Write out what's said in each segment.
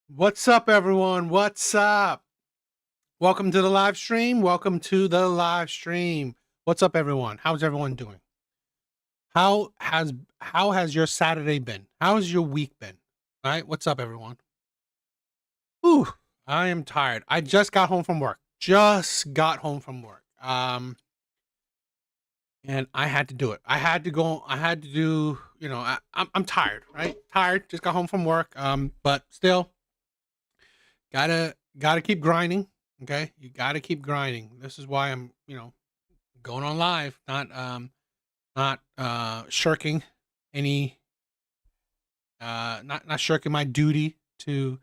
What's up, everyone? What's up? Welcome to the live stream. Welcome to the live stream. What's up, everyone? How's everyone doing? How has your Saturday been? How's your week been? All right, what's up, everyone? Ooh, I am tired. I just got home from work. And I had to do it. I had to go. I had to do. I'm tired. Right, tired. Just got home from work. But still, gotta keep grinding. Okay, you gotta keep grinding. This is why I'm going on live, not shirking any not shirking my duty to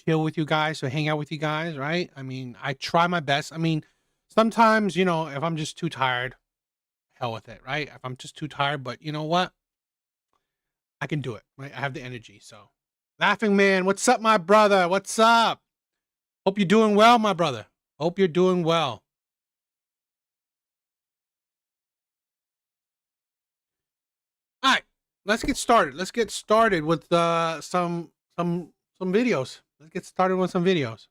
chill with you guys or hang out with you guys, right? I mean, I try my best. I mean, sometimes, if I'm just too tired, hell with it, right? If I'm just too tired, but you know what? I can do it, right? I have the energy. So, Laughing Man, what's up, my brother? What's up? Hope you're doing well, my brother. Hope you're doing well. All right, let's get started. Let's get started with some videos. Let's get started with some videos.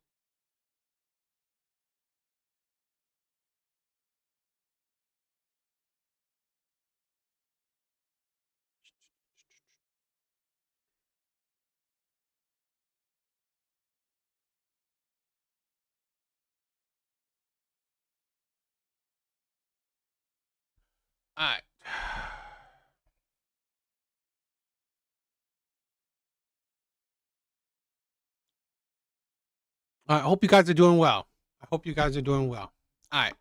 All right. I hope you guys are doing well. I hope you guys are doing well. All right.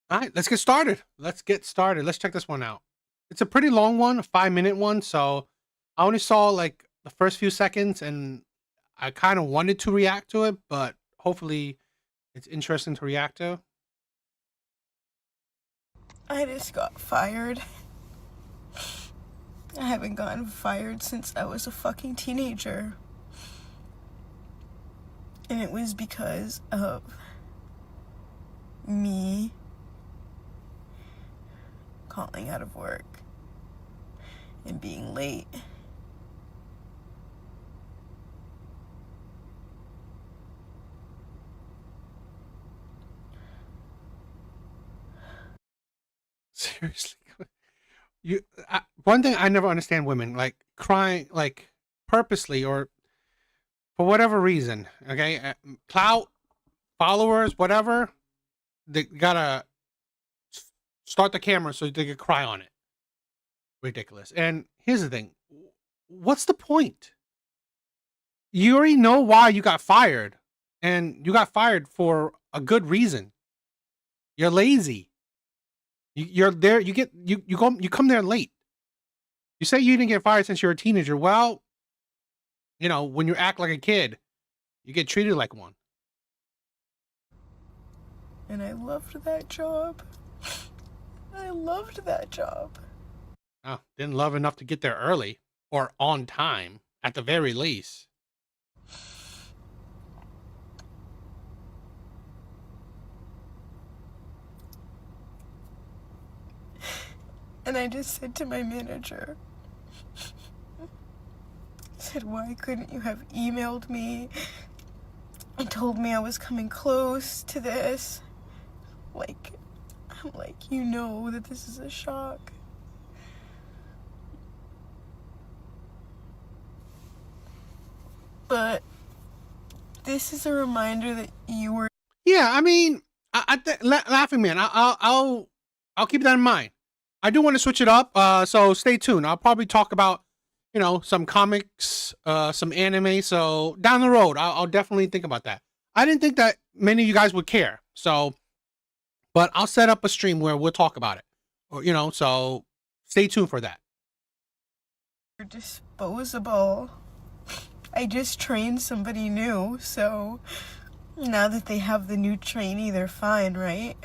All right, let's get started. Let's get started. Let's check this one out. It's a pretty long one, a 5-minute one. So I only saw like the first few seconds and I kind of wanted to react to it, but hopefully it's interesting to react to. I just got fired. I haven't gotten fired since I was a fucking teenager. And it was because of me calling out of work and being late. Seriously. One thing I never understand women, like crying, like purposely or for whatever reason, okay? Clout, followers, whatever, they gotta start the camera so they could cry on it. Ridiculous. And here's the thing. What's the point? You already know why you got fired. And you got fired for a good reason. You're lazy. You're there. You come there late. You say you didn't get fired since you're a teenager. Well, when you act like a kid, you get treated like one. And I loved that job. I loved that job. Oh, didn't love enough to get there early or on time at the very least. And I just said to my manager, I said, why couldn't you have emailed me and told me I was coming close to this? I'm like, that this is a shock. But this is a reminder that you were. Yeah, I mean, Laughing Man, I'll keep that in mind. I do want to switch it up, so stay tuned. I'll probably talk about, some comics, some anime. So down the road, I'll definitely think about that. I didn't think that many of you guys would care. So, but I'll set up a stream where we'll talk about it. Or, so stay tuned for that. You're disposable. I just trained somebody new, so now that they have the new trainee, they're fine, right?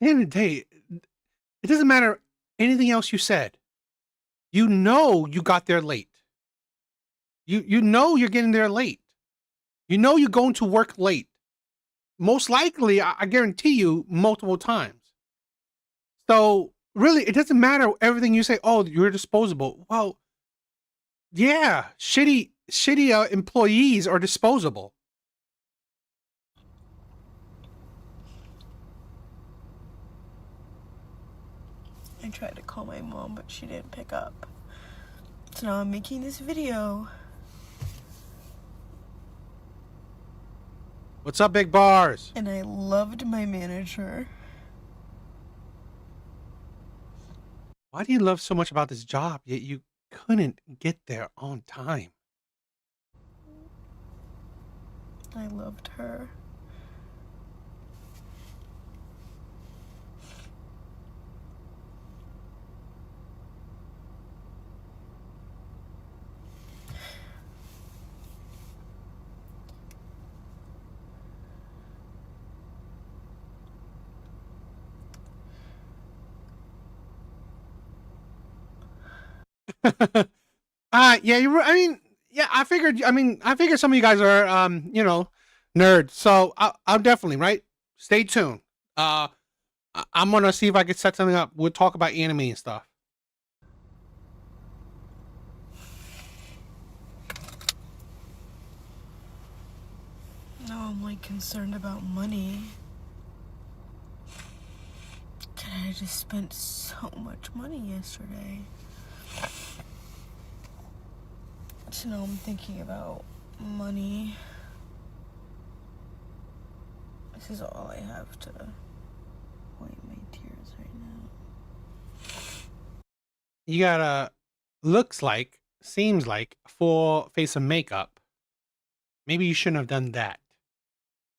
At the end of the day, it doesn't matter anything else you said. You got there late. You know you're getting there late. You know you're going to work late. Most likely, I guarantee you, multiple times. So really, it doesn't matter everything you say. Oh, you're disposable. Well, yeah, shitty employees are disposable. I tried to call my mom, but she didn't pick up. So now I'm making this video. What's up, big bars? And I loved my manager. Why do you love so much about this job, yet you couldn't get there on time? I loved her. Yeah, I mean, yeah, I figured. I figured some of you guys are, nerds. So I'll definitely Stay tuned. I'm gonna see if I can set something up. We'll talk about anime and stuff. Now I'm like concerned about money. I just spent so much money yesterday. So now I'm thinking about money. This is all I have to wipe my tears right now. You got a seems like full face of makeup. Maybe you shouldn't have done that.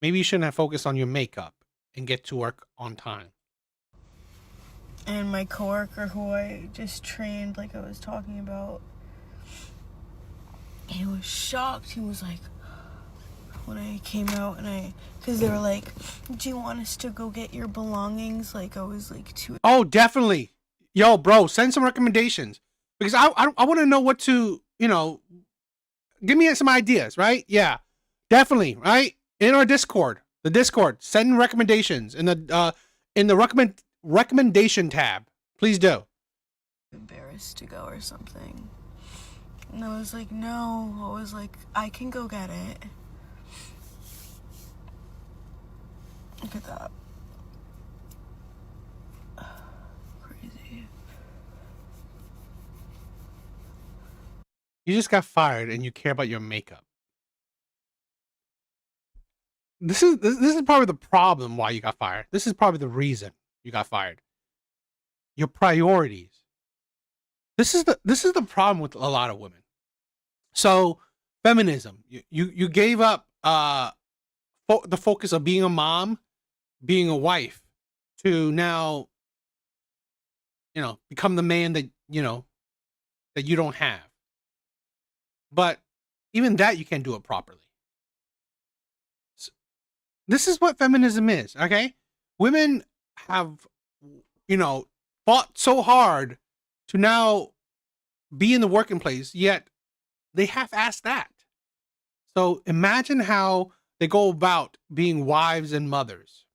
Maybe you shouldn't have focused on your makeup and get to work on time. And my coworker who I just trained, like I was talking about, he was shocked. He was like, when I came out because they were like, do you want us to go get your belongings? Like I was like too. Oh, definitely. Yo, bro, send some recommendations because I want to know what to, give me some ideas, right? Yeah, definitely, right? In our Discord, send recommendations in the recommendation tab. Please do. Embarrassed to go or something. And I was like, no. I was like, I can go get it. Look at that. Crazy. You just got fired and you care about your makeup. This is probably the problem why you got fired. This is probably the reason you got fired. Your priorities. This is the problem with a lot of women. So, feminism. You gave up the focus of being a mom, being a wife, to now, become the man that that you don't have. But even that you can't do it properly. So, this is what feminism is, okay? Women have, fought so hard to now be in the working place, yet they half-ass that. So imagine how they go about being wives and mothers.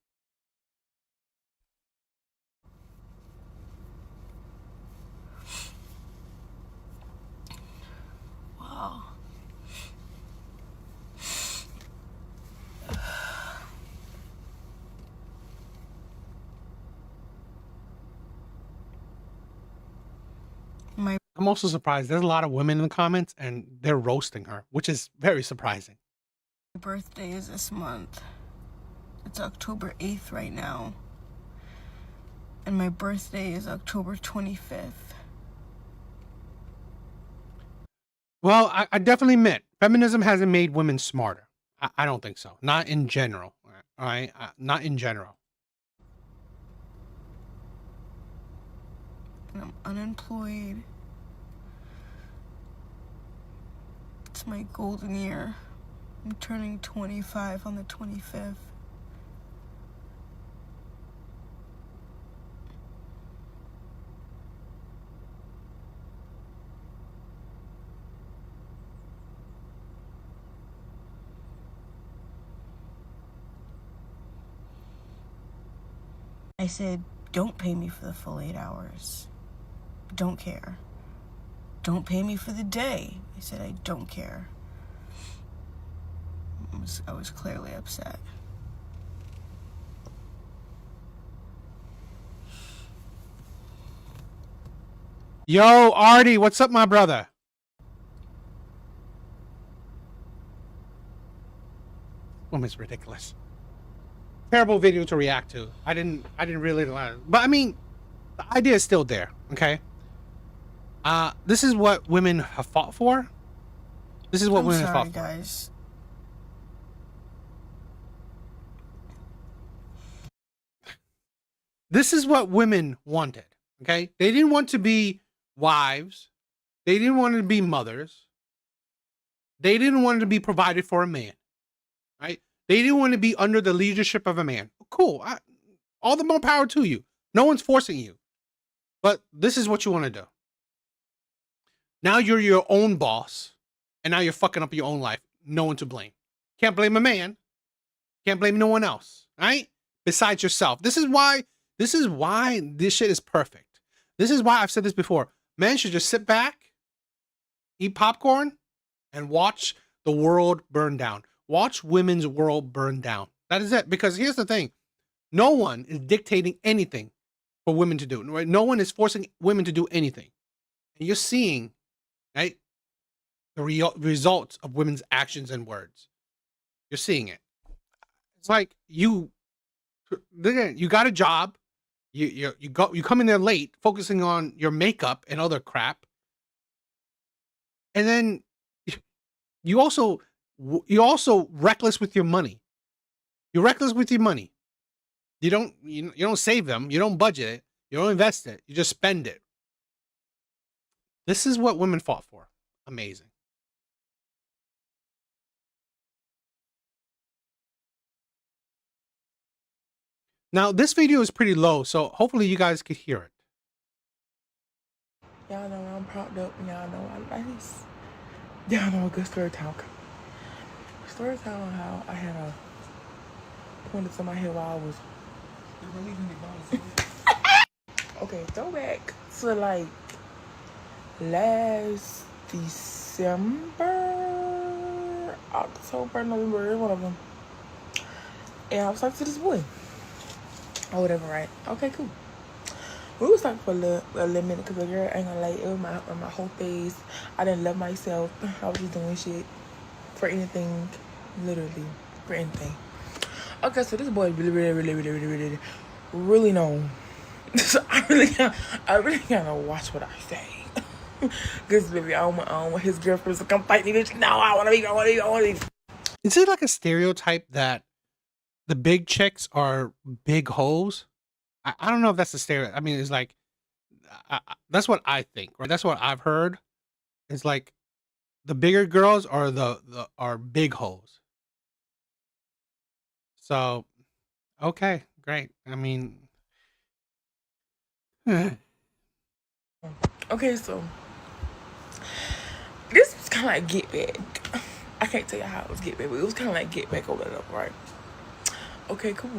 Wow. I'm also surprised. There's a lot of women in the comments and they're roasting her, which is very surprising. My birthday is this month. It's October 8th right now. And my birthday is October 25th. Well, I definitely admit feminism hasn't made women smarter. I don't think so. Not in general. All right, not in general. And I'm unemployed. It's my golden year. I'm turning 25 on the 25th. I said, don't pay me for the full 8 hours. Don't care. Don't pay me for the day. I said, I don't care. I was clearly upset. Yo, Artie, what's up, my brother? Woman's ridiculous. Terrible video to react to. I didn't really like it. But I mean, the idea is still there, okay? This is what women have fought for. This is what women have fought for. Guys. This is what women wanted, okay? They didn't want to be wives. They didn't want to be mothers. They didn't want to be provided for a man, right? They didn't want to be under the leadership of a man. Cool. All the more power to you. No one's forcing you. But this is what you want to do. Now you're your own boss, and now you're fucking up your own life. No one to blame. Can't blame a man. Can't blame no one else, right? Besides yourself. This is why this shit is perfect. This is why I've said this before. Men should just sit back, eat popcorn, and watch the world burn down. Watch women's world burn down. That is it. Because here's the thing. No one is dictating anything for women to do. Right? No one is forcing women to do anything. And you're seeing, right, the results of women's actions and words. You're seeing it. It's like you got a job. You come in there late, focusing on your makeup and other crap. And then you're also reckless with your money. You're reckless with your money. You don't save them. You don't budget it. You don't invest it. You just spend it. This is what women fought for. Amazing. Now, this video is pretty low, so hopefully you guys could hear it. Y'all know I'm propped up, and y'all know I like this. Y'all know a good story time. Story time on how I had a pointed to my head while I was. Okay, throwback to like last December, October, November, one of them. And I was talking to this boy. Or whatever, right? Okay, cool. We was talking for a little minute because the girl ain't gonna lie, it was my whole phase. I didn't love myself. I was just doing shit for anything, literally for anything. Okay, so this boy really known. So I really gotta watch what I say. Cause baby, I don't want his girlfriends to come fight me. Bitch, no, I wanna be. Is it like a stereotype that the big chicks are big hoes? I don't know if that's the stereotype. I mean, it's like, that's what I think, right? That's what I've heard. It's like the bigger girls are are big hoes. So, okay, great. I mean, okay, so this was kind of like get back. I can't tell you how it was get back, but it was kind of like get back over there, right? Okay, cool.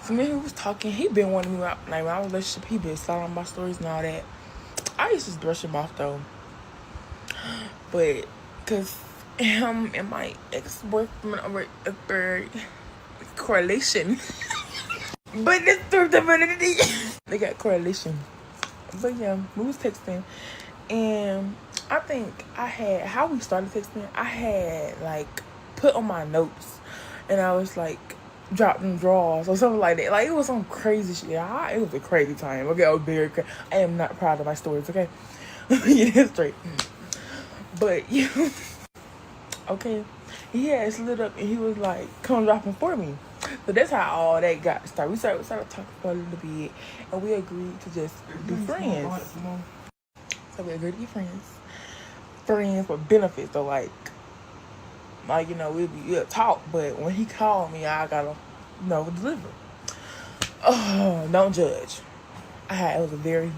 So me, he was talking. He been wanting me out. Like, my relationship, he been sliding on my stories and all that. I used to just brush him off though, but cause him and my ex-boyfriend are a third correlation. But this they got correlation. But yeah, we was texting, and I think I had how we started texting. I had like put on my notes, and I was like drop them drawers or something like that. Like, it was some crazy shit. It was a crazy time. Okay, I was very crazy. I am not proud of my stories. Okay, get it straight. But yeah, okay, he had slid up and he was like, "Come dropping for me." So that's how all that got started. We started talking for a little bit, and we agreed to just be friends. So we agreed to be friends with benefits. So like you know, we'll talk, but when he called me, I gotta, deliver. Oh, don't judge. It was a very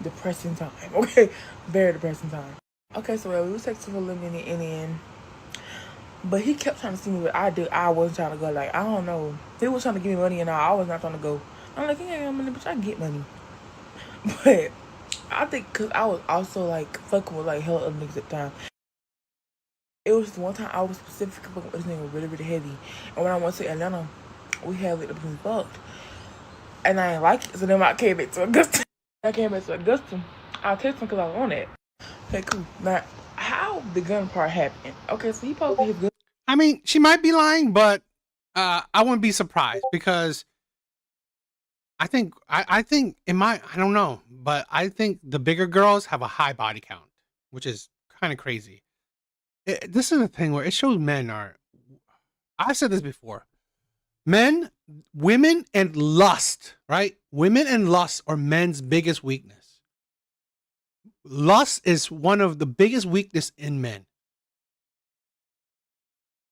depressing time. Okay, very depressing time. Okay, so we was texting for a little minute, and then But he kept trying to see me, but I wasn't trying to go. Like, I don't know. He was trying to give me money and all. I was not trying to go. I'm like, he ain't got money, bitch. I get money. But I think because I was also like fucking with like hell other niggas at the time. It was the one time I was specifically fucking with this nigga really, really heavy. And when I went to Atlanta, we had like the person fucked. And I ain't like it. So then I came back to Augusta. I texted him because I was on it. Okay, cool. Now, how the gun part happened? Okay, so he posted his gun. I mean, she might be lying, but I wouldn't be surprised because I think I don't know, but I think the bigger girls have a high body count, which is kind of crazy. This is the thing where it shows men are. I've said this before. Women and lust, right? Women and lust are men's biggest weakness. Lust is one of the biggest weakness in men.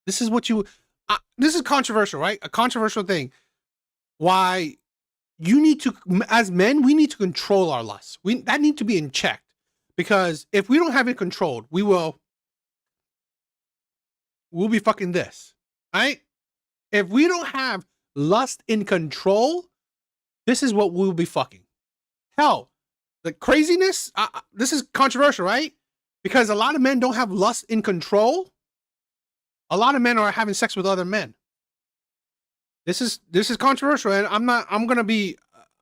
This is what this is controversial, right? A controversial thing. Why you need to, as men, we need to control our lust. That need to be in check, because if we don't have it controlled, we'll be fucking this, right? If we don't have lust in control, this is what we'll be fucking. Hell, the craziness, this is controversial, right? Because a lot of men don't have lust in control. A lot of men are having sex with other men. This is controversial, and I'm gonna be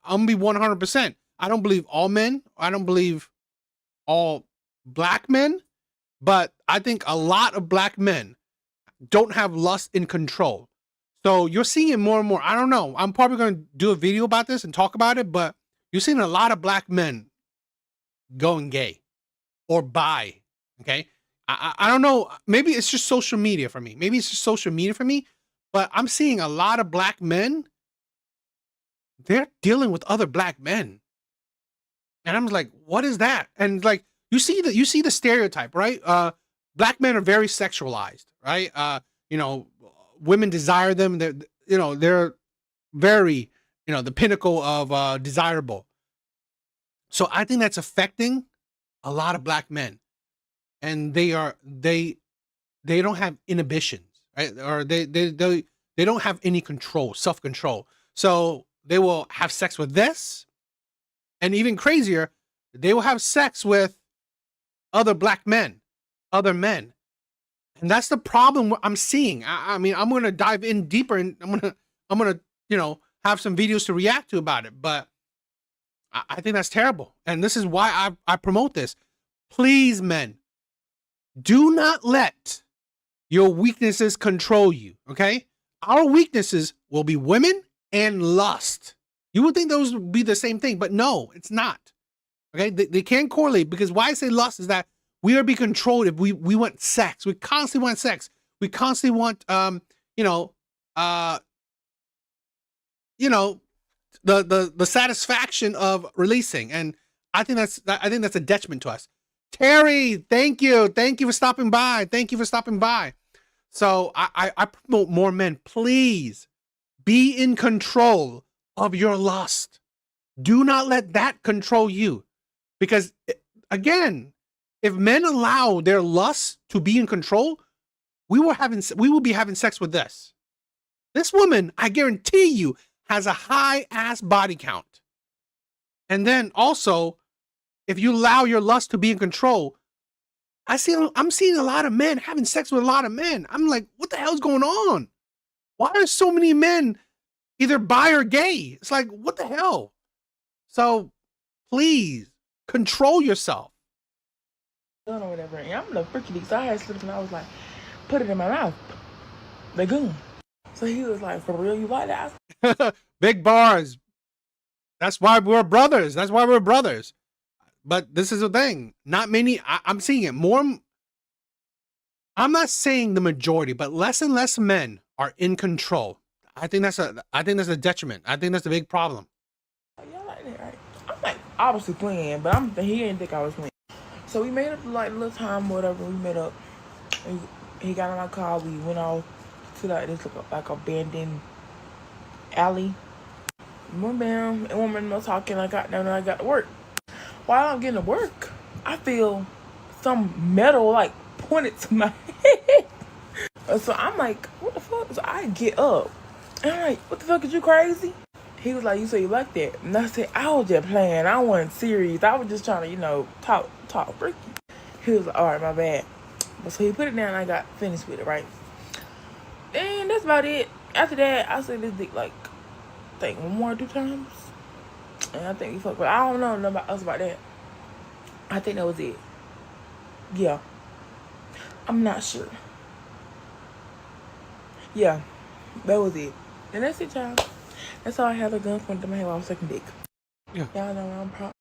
100%. I don't believe all men. I don't believe all black men, but I think a lot of black men don't have lust in control. So you're seeing it more and more. I don't know. I'm probably going to do a video about this and talk about it, but you're seeing a lot of black men going gay or bi. Okay. I don't know. Maybe it's just social media for me. But I'm seeing a lot of black men. They're dealing with other black men. And I'm like, what is that? And like, you see the stereotype, right? Black men are very sexualized, right? Women desire them. They're very, the pinnacle of desirable. So I think that's affecting a lot of black men, and they don't have inhibitions, right? Or they don't have any control, self-control. So they will have sex with this, and even crazier, they will have sex with other black men, other men. And that's the problem I'm seeing. I mean, I'm going to dive in deeper, and I'm going to, have some videos to react to about it. But I think that's terrible. And this is why I promote this. Please, men, do not let your weaknesses control you. Okay. Our weaknesses will be women and lust. You would think those would be the same thing, but no, it's not. Okay. They can't correlate, because why I say lust is that we are being controlled if we want sex. We constantly want sex. We constantly want, the satisfaction of releasing. And I think that's a detriment to us. Terry, thank you for stopping by. So I promote more men. Please be in control of your lust. Do not let that control you, because again, if men allow their lust to be in control, we will be having sex with this. This woman, I guarantee you, has a high ass body count. And then also, if you allow your lust to be in control, I'm seeing a lot of men having sex with a lot of men. I'm like, what the hell's going on? Why are so many men either bi or gay? It's like, what the hell? So please control yourself. Or whatever. And I'm the freaky leak. So I had slipped and I was like, put it in my mouth. The goon. So he was like, for real, you like that? Big bars. That's why we're brothers. But this is the thing. Not many. I'm seeing it more. I'm not saying the majority, but less and less men are in control. I think that's a detriment. I think that's a big problem. Y'all like that, right? I'm like obviously playing, but he didn't think I was playing. So we made up like a little time, whatever. We met up. He got in my car. We went off to like this like abandoned alley. One bam, and one minute talking. I got down and I got to work. While I'm getting to work, I feel some metal like pointed to my head. So I'm like, what the fuck? So I get up. And I'm like, what the fuck, is you crazy? He was like, you say you like that? And I said, I was just playing. I wasn't serious. I was just trying to, talk freaky. He was like, all right, my bad. But so he put it down and I got finished with it, right? And that's about it. After that, I said this dick like, I think 1 or 2 times. And I think he fucked, but I don't know nothing else about that. I think that was it. Yeah. I'm not sure. Yeah. That was it. And that's it, y'all. That's all I had a gun pointed to my head while I was sucking dick. Yeah. Y'all know I'm proud.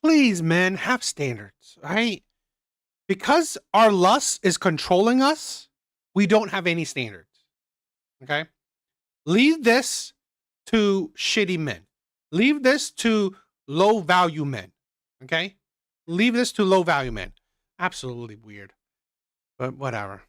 Please, men, have standards, right? Because our lust is controlling us, we don't have any standards. Okay? Leave this to shitty men. Leave this to low value men. Okay? Leave this to low value men. Absolutely weird. But whatever.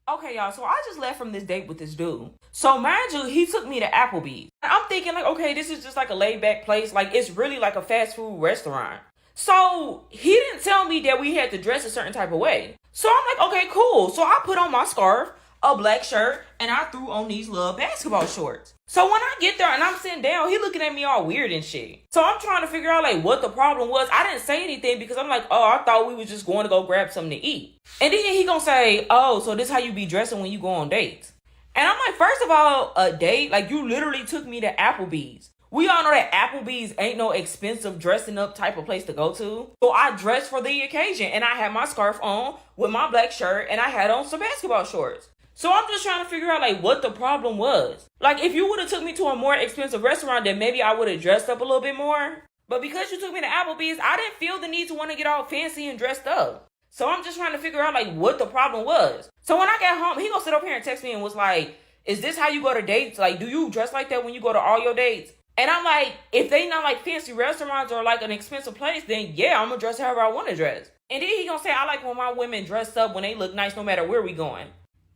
Okay, y'all, so I just left from this date with this dude. So mind you, he took me to Applebee's. I'm thinking like, okay, this is just like a laid back place. Like it's really like a fast food restaurant. So he didn't tell me that we had to dress a certain type of way. So I'm like, okay, cool. So I put on my scarf, a black shirt, and I threw on these little basketball shorts. So when I get there and I'm sitting down, he looking at me all weird and shit. So I'm trying to figure out like what the problem was. I didn't say anything because I'm like, oh, I thought we was just going to go grab something to eat. And then he gonna say, oh, so this how you be dressing when you go on dates. And I'm like, first of all, a date? Like you literally took me to Applebee's. We all know that Applebee's ain't no expensive dressing up type of place to go to. So I dressed for the occasion and I had my scarf on with my black shirt and I had on some basketball shorts. So I'm just trying to figure out like what the problem was. Like if you would have took me to a more expensive restaurant, then maybe I would have dressed up a little bit more. But because you took me to Applebee's, I didn't feel the need to want to get all fancy and dressed up. So I'm just trying to figure out like what the problem was. So when I got home, he gonna sit up here and text me and was like, is this how you go to dates? Like, do you dress like that when you go to all your dates? And I'm like, if they not like fancy restaurants or like an expensive place, then yeah, I'm gonna dress however I want to dress. And then he gonna say, I like when my women dress up when they look nice no matter where we going.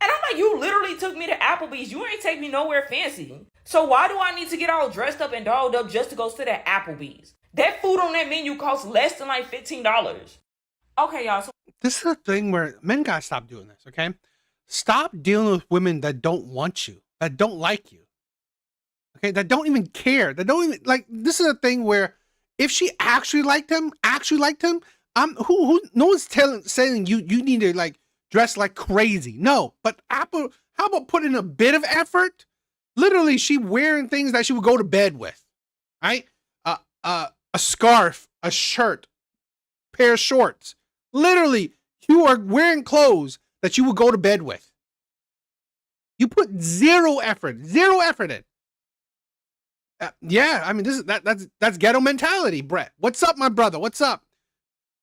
And I'm like, you literally took me to Applebee's. You ain't take me nowhere fancy. So why do I need to get all dressed up and dolled up just to go sit at Applebee's? That food on that menu costs less than like $15. Okay, y'all. So This is a thing where men gotta stop doing this, okay? Stop dealing with women that don't want you, that don't like you, okay? That don't even care, that don't even like. This is a thing where if she actually liked him, no one's saying you need to like dress like crazy. No, but Apple, how about put in a bit of effort? Literally, she wearing things that she would go to bed with, right? A scarf, a shirt, pair of shorts. Literally, you are wearing clothes that you would go to bed with. You put zero effort in. Yeah, I mean, that's ghetto mentality, Brett. What's up, my brother? What's up?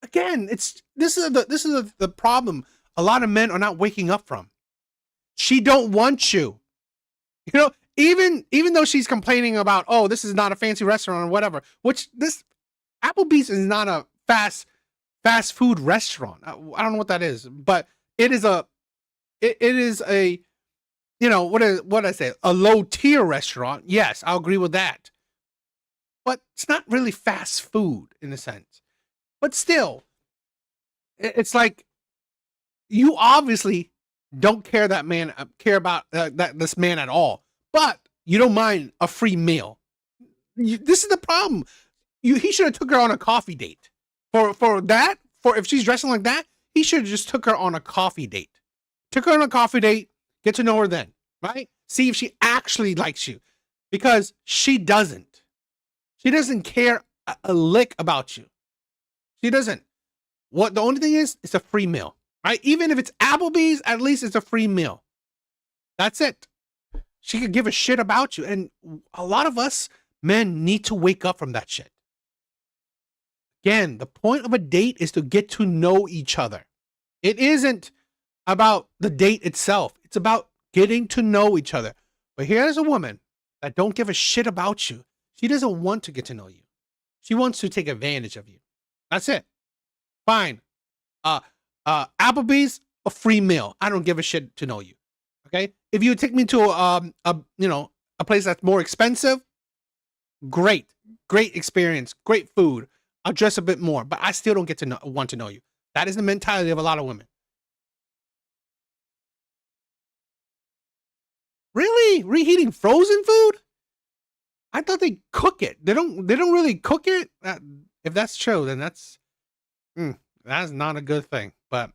Again, this is the problem. A lot of men are not waking up from. She don't want you. You know, even though she's complaining about, oh, this is not a fancy restaurant or whatever. Which this Applebee's is not a fast food restaurant. I don't know what that is, but it is a, you know, what I say, a low tier restaurant. Yes, I'll agree with that. But it's not really fast food in a sense. But still, it's like you obviously don't care about this man at all. But you don't mind a free meal. This is the problem. He should have took her on a coffee date. For if she's dressing like that, he should have just took her on a coffee date. Took her on a coffee date, get to know her then, right? See if she actually likes you. Because she doesn't. She doesn't care a lick about you. She doesn't. What the only thing is, it's a free meal, right? Even if it's Applebee's, at least it's a free meal. That's it. She could give a shit about you. And a lot of us men need to wake up from that shit. Again, the point of a date is to get to know each other. It isn't about the date itself. It's about getting to know each other. But here's a woman that don't give a shit about you. She doesn't want to get to know you. She wants to take advantage of you. That's it. Fine. Applebee's, a free meal. I don't give a shit to know you. Okay? If you take me to a place that's more expensive, great experience, great food. I'll dress a bit more, but I still don't get to want to know you. That is the mentality of a lot of women. Really? Reheating frozen food? I thought they cook it. They don't really cook it. If that's true, then that's not a good thing. But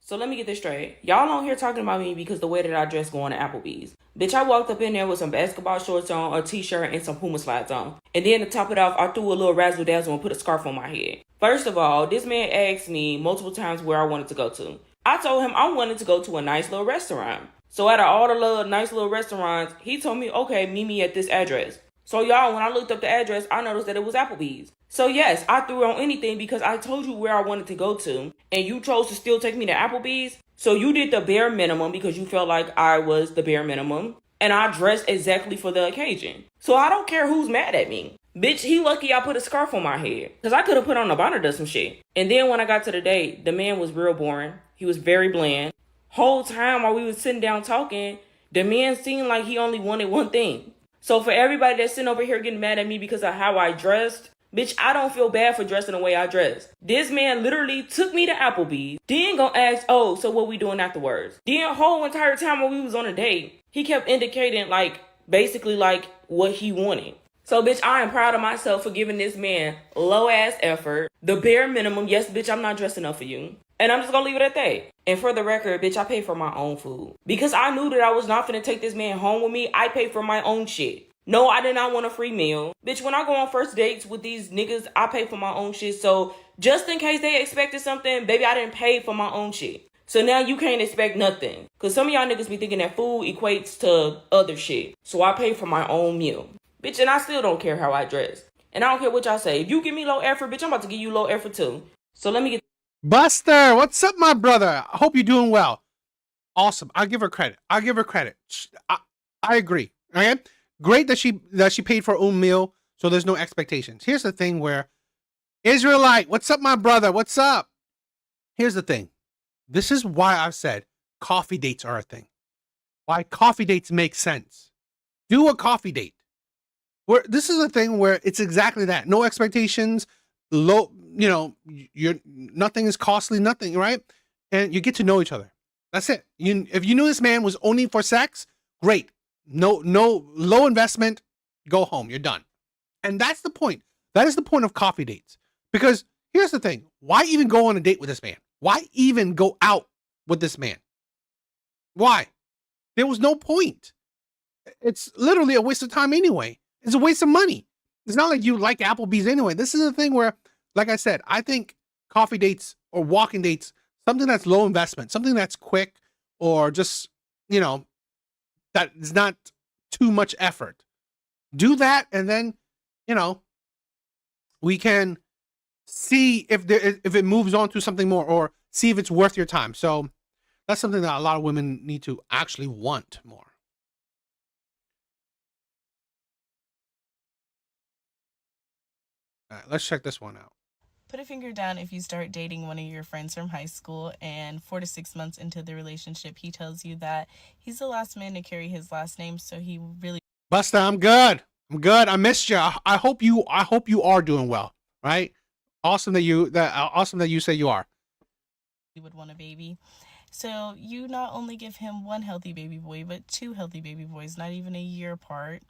So let me get this straight. Y'all on here talking about me because the way that I dress going to Applebee's. Bitch, I walked up in there with some basketball shorts on, a t-shirt, and some Puma slides on. And then to top it off, I threw a little razzle dazzle and put a scarf on my head. First of all, this man asked me multiple times where I wanted to go to. I told him I wanted to go to a nice little restaurant. So out of all the little nice little restaurants, he told me, okay, meet me at this address. So y'all, when I looked up the address, I noticed that it was Applebee's. So yes, I threw on anything because I told you where I wanted to go to, and you chose to still take me to Applebee's. So you did the bare minimum because you felt like I was the bare minimum, and I dressed exactly for the occasion. So I don't care who's mad at me. Bitch, he lucky I put a scarf on my head, because I could have put on a bonnet or some shit. And then when I got to the date, the man was real boring. He was very bland. Whole time while we was sitting down talking, the man seemed like he only wanted one thing. So for everybody that's sitting over here getting mad at me because of how I dressed, bitch, I don't feel bad for dressing the way I dress. This man literally took me to Applebee's, then gonna ask, oh, so what we doing afterwards? Then whole entire time when we was on a date, he kept indicating basically what he wanted. So bitch, I am proud of myself for giving this man low ass effort, the bare minimum. Yes, bitch, I'm not dressing up for you. And I'm just gonna leave it at that. And for the record, bitch, I paid for my own food. Because I knew that I was not finna take this man home with me, I paid for my own shit. No, I did not want a free meal. Bitch, when I go on first dates with these niggas, I pay for my own shit. So just in case they expected something, baby, I didn't pay for my own shit. So now you can't expect nothing. Because some of y'all niggas be thinking that food equates to other shit. So I pay for my own meal. Bitch, and I still don't care how I dress. And I don't care what y'all say. If you give me low effort, bitch, I'm about to give you low effort too. So let me get... Buster, what's up, my brother? I hope you're doing well. Awesome. I'll give her credit. I agree. Okay? Great that she paid for her own meal, so there's no expectations. Here's the thing where Israelite, what's up, my brother? What's up? Here's the thing. This is why I've said coffee dates are a thing. Why coffee dates make sense. Do a coffee date. Where this is a thing where it's exactly that. No expectations, low, nothing is costly, nothing, right? And you get to know each other. That's it. If you knew this man was only for sex, great. No low investment, go home. You're done. And that's the point. That is the point of coffee dates. Because here's the thing. Why even go on a date with this man? Why even go out with this man? Why? There was no point. It's literally a waste of time anyway. It's a waste of money. It's not like you like Applebee's anyway. This is the thing where, like I said, I think coffee dates or walking dates, something that's low investment, something that's quick or just, that is not too much effort. Do that, and then, we can see if it moves on to something more, or see if it's worth your time. So that's something that a lot of women need to actually want more. All right, let's check this one out. Put a finger down if you start dating one of your friends from high school and 4 to 6 months into the relationship, he tells you that he's the last man to carry his last name, so he really... Buster, I'm good. I missed you. I hope you are doing well, right? Awesome that you say you are. He would want a baby. So you not only give him one healthy baby boy, but 2 healthy baby boys, not even a year apart.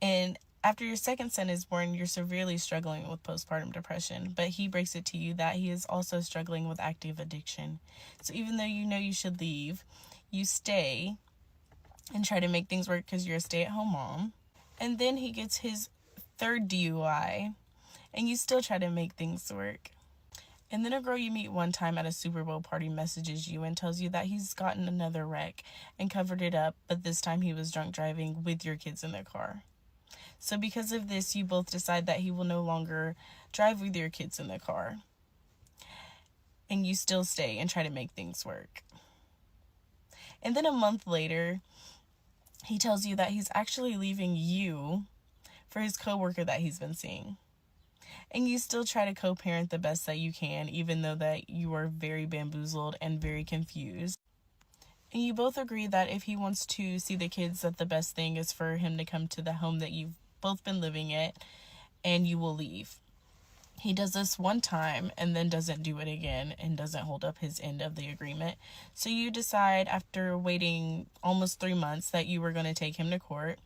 And after your second son is born, you're severely struggling with postpartum depression, but he breaks it to you that he is also struggling with active addiction. So even though you know you should leave, you stay and try to make things work because you're a stay-at-home mom. And then he gets his 3rd DUI, and you still try to make things work. And then a girl you meet one time at a Super Bowl party messages you and tells you that he's gotten another wreck and covered it up, but this time he was drunk driving with your kids in their car. So because of this, you both decide that he will no longer drive with your kids in the car. And you still stay and try to make things work. And then a month later, he tells you that he's actually leaving you for his coworker that he's been seeing. and you still try to co-parent the best that you can, even though that you are very bamboozled and very confused. And you both agree that if he wants to see the kids, that the best thing is for him to come to the home that you've both been living at, and you will leave. He does this one time and then doesn't do it again and doesn't hold up his end of the agreement. So you decide, after waiting almost 3 months, that you were going to take him to court.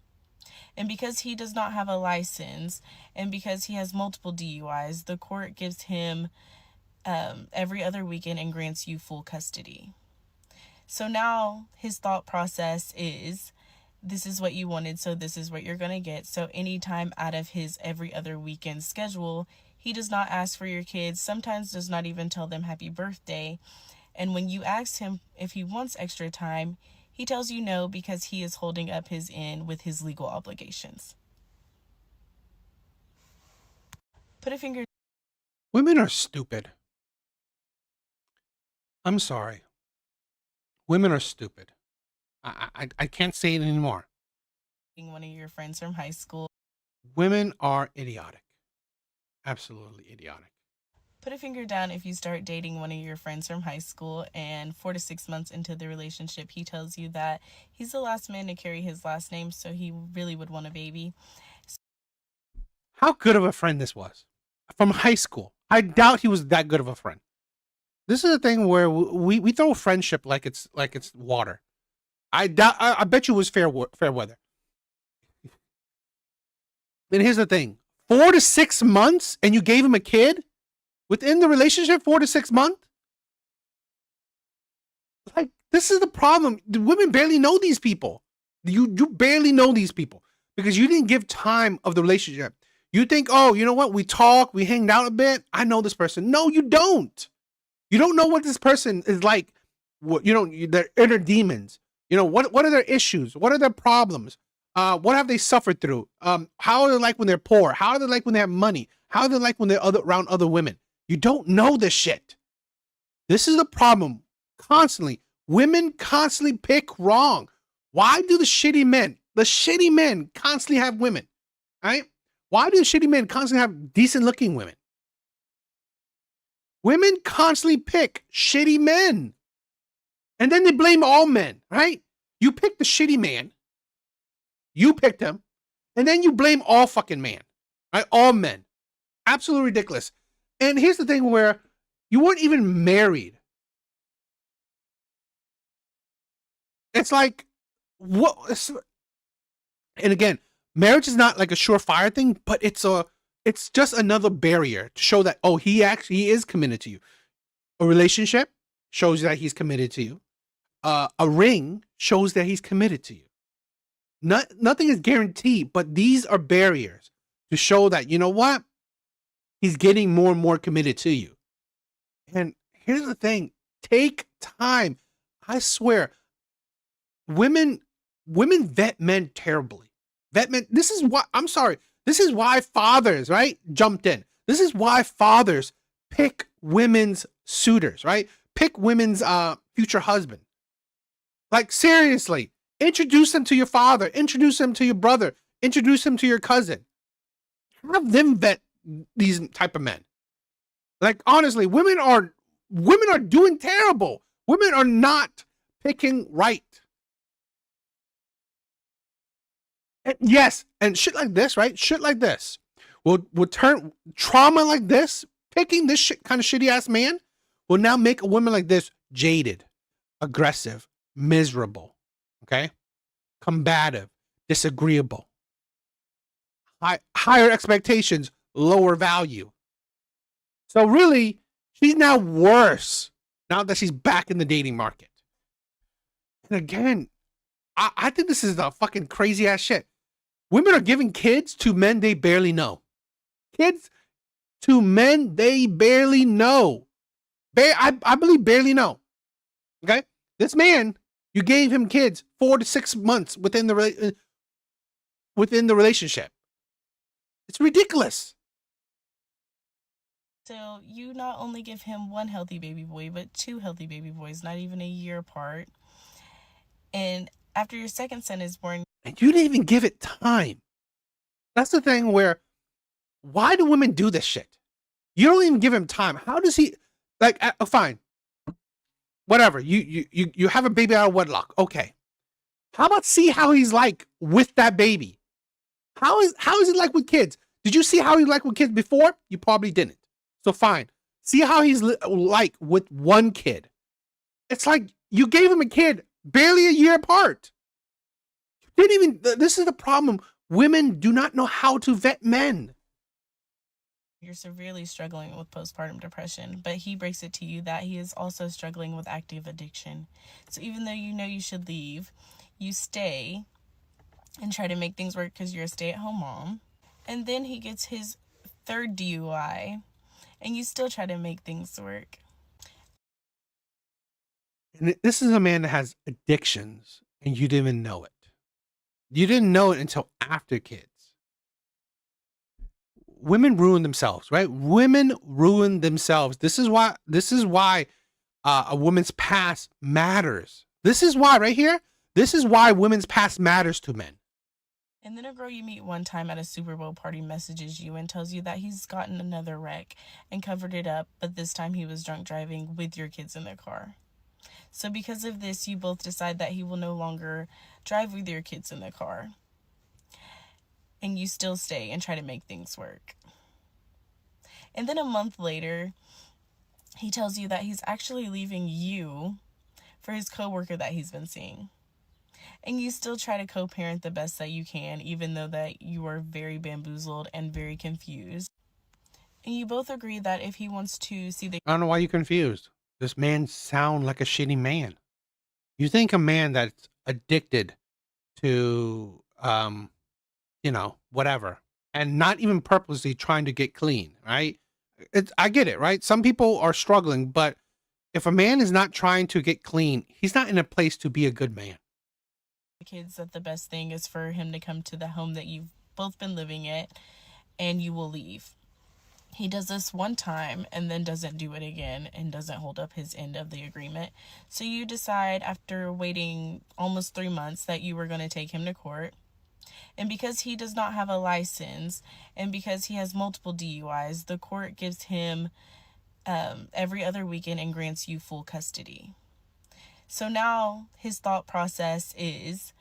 And because he does not have a license and because he has multiple DUIs, the court gives him every other weekend and grants you full custody. So now his thought process is, this is what you wanted, so this is what you're going to get. So anytime out of his every other weekend schedule, he does not ask for your kids, sometimes does not even tell them happy birthday. And when you ask him if he wants extra time, he tells you no, because he is holding up his end with his legal obligations. Put a finger. Women are stupid. I'm sorry. Women are stupid. I can't say it anymore. One of your friends from high school. Women are idiotic. Absolutely idiotic. Put a finger down if you start dating one of your friends from high school and 4 to 6 months into the relationship, he tells you that he's the last man to carry his last name, so he really would want a baby. How good of a friend this was. From high school. I doubt he was that good of a friend. This is a thing where we throw friendship like it's water. I bet you it was fair weather. And here's the thing. 4 to 6 months and you gave him a kid? Within the relationship, 4 to 6 months? Like, this is the problem. The women barely know these people. You barely know these people because you didn't give time of the relationship. You think, oh, you know what? We talk, we hanged out a bit. I know this person. No, you don't. You don't know what this person is like. What, their inner demons. What are their issues? What are their problems? What have they suffered through? How are they like when they're poor? How are they like when they have money? How are they like when they're around other women? You don't know this shit. This is the problem. Constantly. Women constantly pick wrong. Why do the shitty men constantly have women? Right? Why do the shitty men constantly have decent looking women? Women constantly pick shitty men. And then they blame all men, right? You pick the shitty man. You picked him. And then you blame all fucking men. Right? All men. Absolutely ridiculous. And here's the thing where you weren't even married. It's like, what? And again, marriage is not like a surefire thing, but it's just another barrier to show that, oh, he is committed to you. A relationship shows that he's committed to you. A ring shows that he's committed to you. Nothing is guaranteed, but these are barriers to show that, you know what? He's getting more and more committed to you. And here's the thing. Take time. I swear, women vet men terribly. Vet men. This is why fathers, right, jumped in. This is why fathers pick women's suitors, right? Pick women's future husband. Like, seriously, introduce them to your father, introduce them to your brother, introduce them to your cousin. Have them vet these type of men. Like, honestly, women are doing terrible. Women are not picking right. And yes, and shit like this, right? Shit like this will turn trauma like this, picking this kind of shitty ass man will now make a woman like this jaded, aggressive, miserable, okay? Combative, disagreeable. Higher expectations, lower value. So really, she's now worse now that she's back in the dating market. And again, I think this is the fucking crazy ass shit. Women are giving kids to men they barely know. Kids to men they barely know. I believe barely know. Okay? This man, you gave him kids 4 to 6 months within the relationship. It's ridiculous. So you not only give him one healthy baby boy, but 2 healthy baby boys, not even a year apart. And after your second son is born, and you didn't even give it time. That's the thing where why do women do this shit? You don't even give him time. How does he, like, fine, whatever. You have a baby out of wedlock. Okay. How about see how he's like with that baby? How is it like with kids? Did you see how he like with kids before? You probably didn't. So fine. See how he's like with one kid. It's like you gave him a kid barely a year apart. You didn't even, this is the problem. Women do not know how to vet men. You're severely struggling with postpartum depression, but he breaks it to you that he is also struggling with active addiction. So even though you know you should leave, you stay and try to make things work because you're a stay-at-home mom. And then he gets his third DUI, and you still try to make things work. And this is a man that has addictions, and you didn't even know it. You didn't know it until after kids. Women ruin themselves, right? Women ruin themselves. This is why a woman's past matters. This is why right here. This is why women's past matters to men. And then a girl you meet one time at a Super Bowl party messages you and tells you that he's gotten another wreck and covered it up, but this time he was drunk driving with your kids in their car. So because of this, you both decide that he will no longer drive with your kids in the car. And you still stay and try to make things work. And then a month later, he tells you that he's actually leaving you for his coworker that he's been seeing. And you still try to co-parent the best that you can, even though that you are very bamboozled and very confused. And you both agree that if he wants to see the... I don't know why you're confused. This man sounds like a shitty man. You think a man that's addicted to, whatever, and not even purposely trying to get clean, right? I get it, right? Some people are struggling, but if a man is not trying to get clean, he's not in a place to be a good man. kids that the best thing is for him to come to the home that you've both been living at, and you will leave. He does this one time and then doesn't do it again and doesn't hold up his end of the agreement. So you decide after waiting almost 3 months that you were going to take him to court. And because he does not have a license and because he has multiple DUIs, the court gives him every other weekend and grants you full custody. So now his thought process is,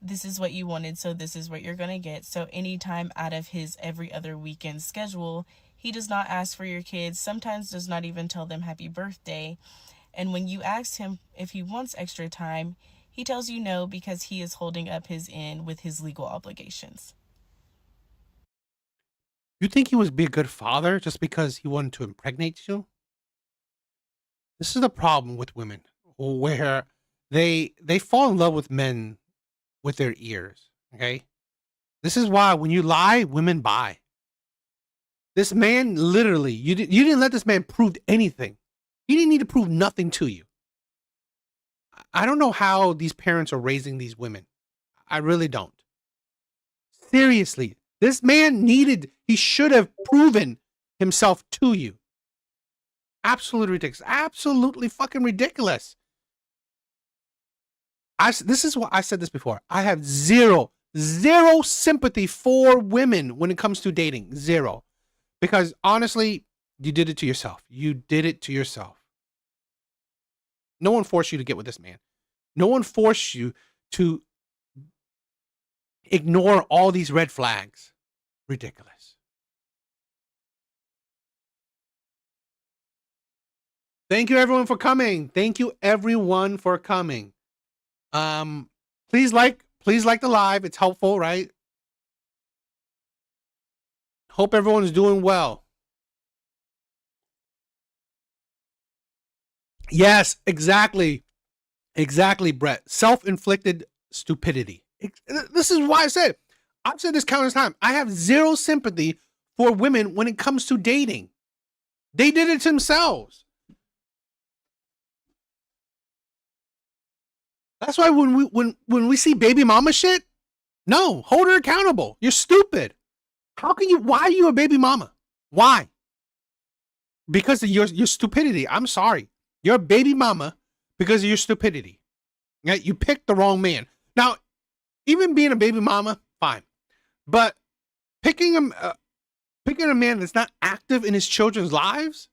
this is what you wanted, so this is what you're going to get. So anytime out of his every other weekend schedule, he does not ask for your kids, sometimes does not even tell them happy birthday. And when you ask him if he wants extra time, he tells you no because he is holding up his end with his legal obligations. You think he would be a good father just because he wanted to impregnate you? This is the problem with women, where they fall in love with men with their ears, okay? This is why when you lie, women buy. This man literally, you didn't let this man prove anything. He didn't need to prove nothing to you. I don't know how these parents are raising these women. I really don't. Seriously, this man he should have proven himself to you. Absolutely ridiculous. Absolutely fucking ridiculous. This is what I said this before. I have zero sympathy for women when it comes to dating. Zero. Because honestly, you did it to yourself. You did it to yourself. No one forced you to get with this man. No one forced you to ignore all these red flags. Ridiculous. Thank you everyone for coming. Thank you everyone for coming. Please like the live. It's helpful, right? Hope everyone's doing well. Yes, exactly. Exactly, Brett. Self-inflicted stupidity. This is why I've said this countless times. I have zero sympathy for women when it comes to dating. They did it themselves. That's why when we see baby mama shit, no, hold her accountable. You're stupid. Why are you a baby mama? Why? Because of your stupidity. I'm sorry. You're a baby mama because of your stupidity. You picked the wrong man. Now, even being a baby mama, fine. But picking Picking a man that's not active in his children's lives,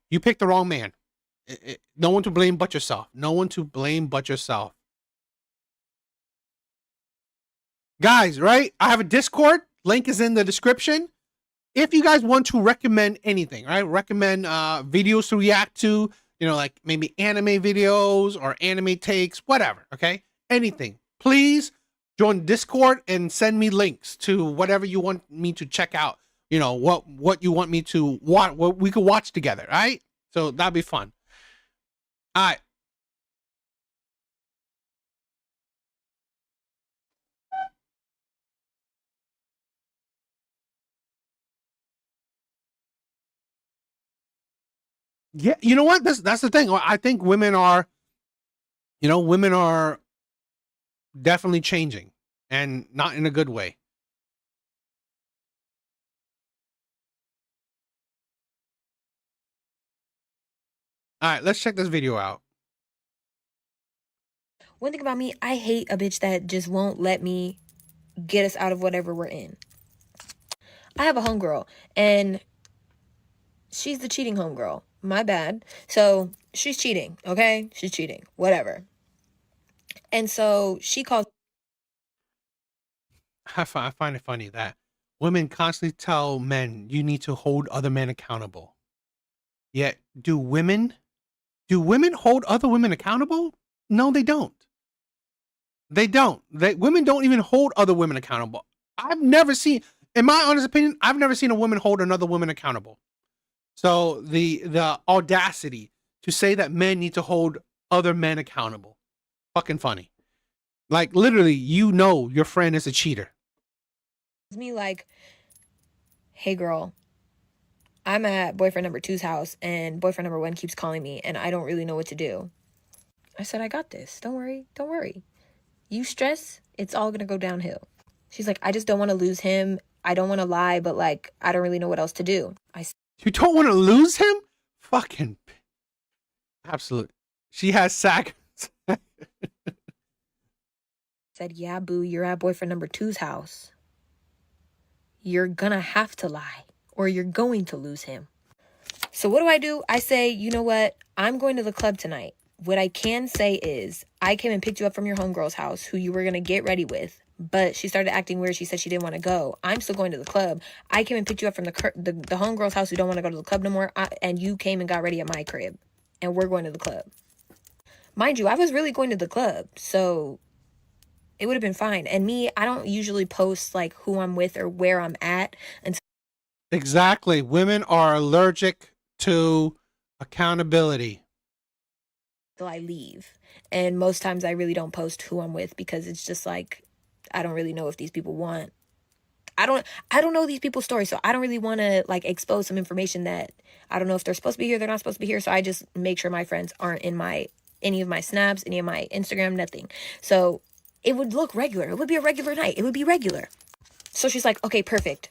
you picked the wrong man. No one to blame but yourself. No one to blame but yourself. Guys, right? I have a Discord. Link is in the description. If you guys want to recommend anything, right? Recommend videos to react to, you know, like maybe anime videos or anime takes, whatever, okay? Anything. Please join Discord and send me links to whatever you want me to check out. You know, what you want me to watch, what we could watch together, right? So that'd be fun. All right. Yeah, you know what? That's the thing. I think women are, women are definitely changing, and not in a good way. All right, let's check this video out. One thing about me, I hate a bitch that just won't let me get us out of whatever we're in. I have a homegirl, and she's the cheating homegirl. My bad. So she's cheating, okay? She's cheating, whatever. And so she calls. I find it funny that women constantly tell men you need to hold other men accountable. Yet, do women hold other women accountable? No, they don't. They don't. Women don't even hold other women accountable. I've never seen, in my honest opinion, I've never seen a woman hold another woman accountable. So the audacity to say that men need to hold other men accountable, fucking funny. Like literally, your friend is a cheater. Me like, hey girl, I'm at boyfriend number 2's house, and boyfriend number 1 keeps calling me, and I don't really know what to do. I said, I got this. Don't worry. You stress, it's all gonna go downhill. She's like, I just don't want to lose him. I don't want to lie, but like, I don't really know what else to do. You don't want to lose him? Fucking absolute. She has sack. Said, yeah, boo, you're at boyfriend number 2's house. You're gonna have to lie, or you're going to lose him. So what do? I say, you know what? I'm going to the club tonight. What I can say is, I came and picked you up from your homegirl's house, who you were going to get ready with, but she started acting weird. She said she didn't want to go. I'm still going to the club. I came and picked you up from the homegirl's house who don't want to go to the club no more, and you came and got ready at my crib, and we're going to the club. Mind you, I was really going to the club, so it would have been fine. And me, I don't usually post like who I'm with or where I'm at until Exactly. Women are allergic to accountability. I leave. And most times I really don't post who I'm with, because it's just like, I don't really know if these people want. I don't know these people's stories, so I don't really want to like expose some information that I don't know if they're supposed to be here, they're not supposed to be here. So I just make sure my friends aren't in any of my snaps, any of my Instagram, nothing. So it would look regular. It would be a regular night. It would be regular. So she's like, okay, perfect.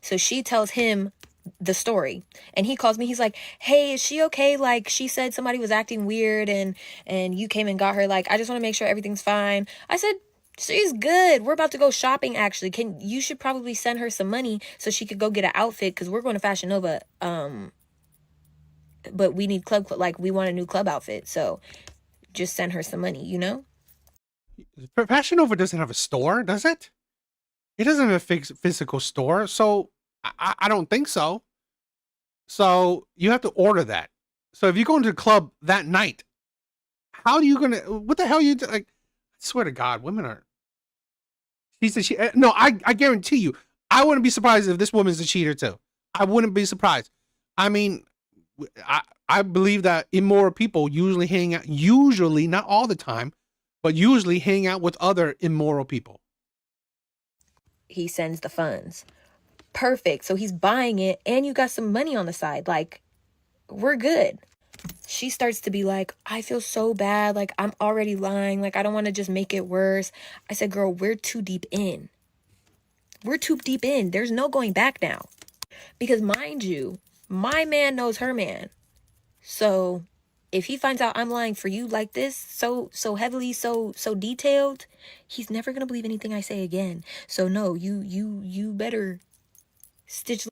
So she tells him the story, and he calls me. He's like, hey, is she okay? Like, she said somebody was acting weird, and you came and got her. Like, I just want to make sure everything's fine. I said, she's good. We're about to go shopping, actually. You should probably send her some money so she could go get an outfit, because we're going to Fashion Nova. But we need like, we want a new club outfit. So just send her some money, you know? Fashion Nova doesn't have a store, does it? It doesn't have a physical store, so I don't think so. So you have to order that. So if you go into the club that night, how are you gonna? What the hell you like? I swear to God, women are. No, I guarantee you, I wouldn't be surprised if this woman's a cheater too. I wouldn't be surprised. I mean, I believe that immoral people usually hang out. Usually, not all the time, but usually hang out with other immoral people. He sends the funds. Perfect. So he's buying it, and you got some money on the side. Like, we're good. She starts to be like, I feel so bad. Like, I'm already lying. Like, I don't want to just make it worse. I said, girl, we're too deep in. There's no going back now. Because mind you, my man knows her man. So if he finds out I'm lying for you like this, so heavily, so detailed, he's never gonna believe anything I say again. So no, you better stitch.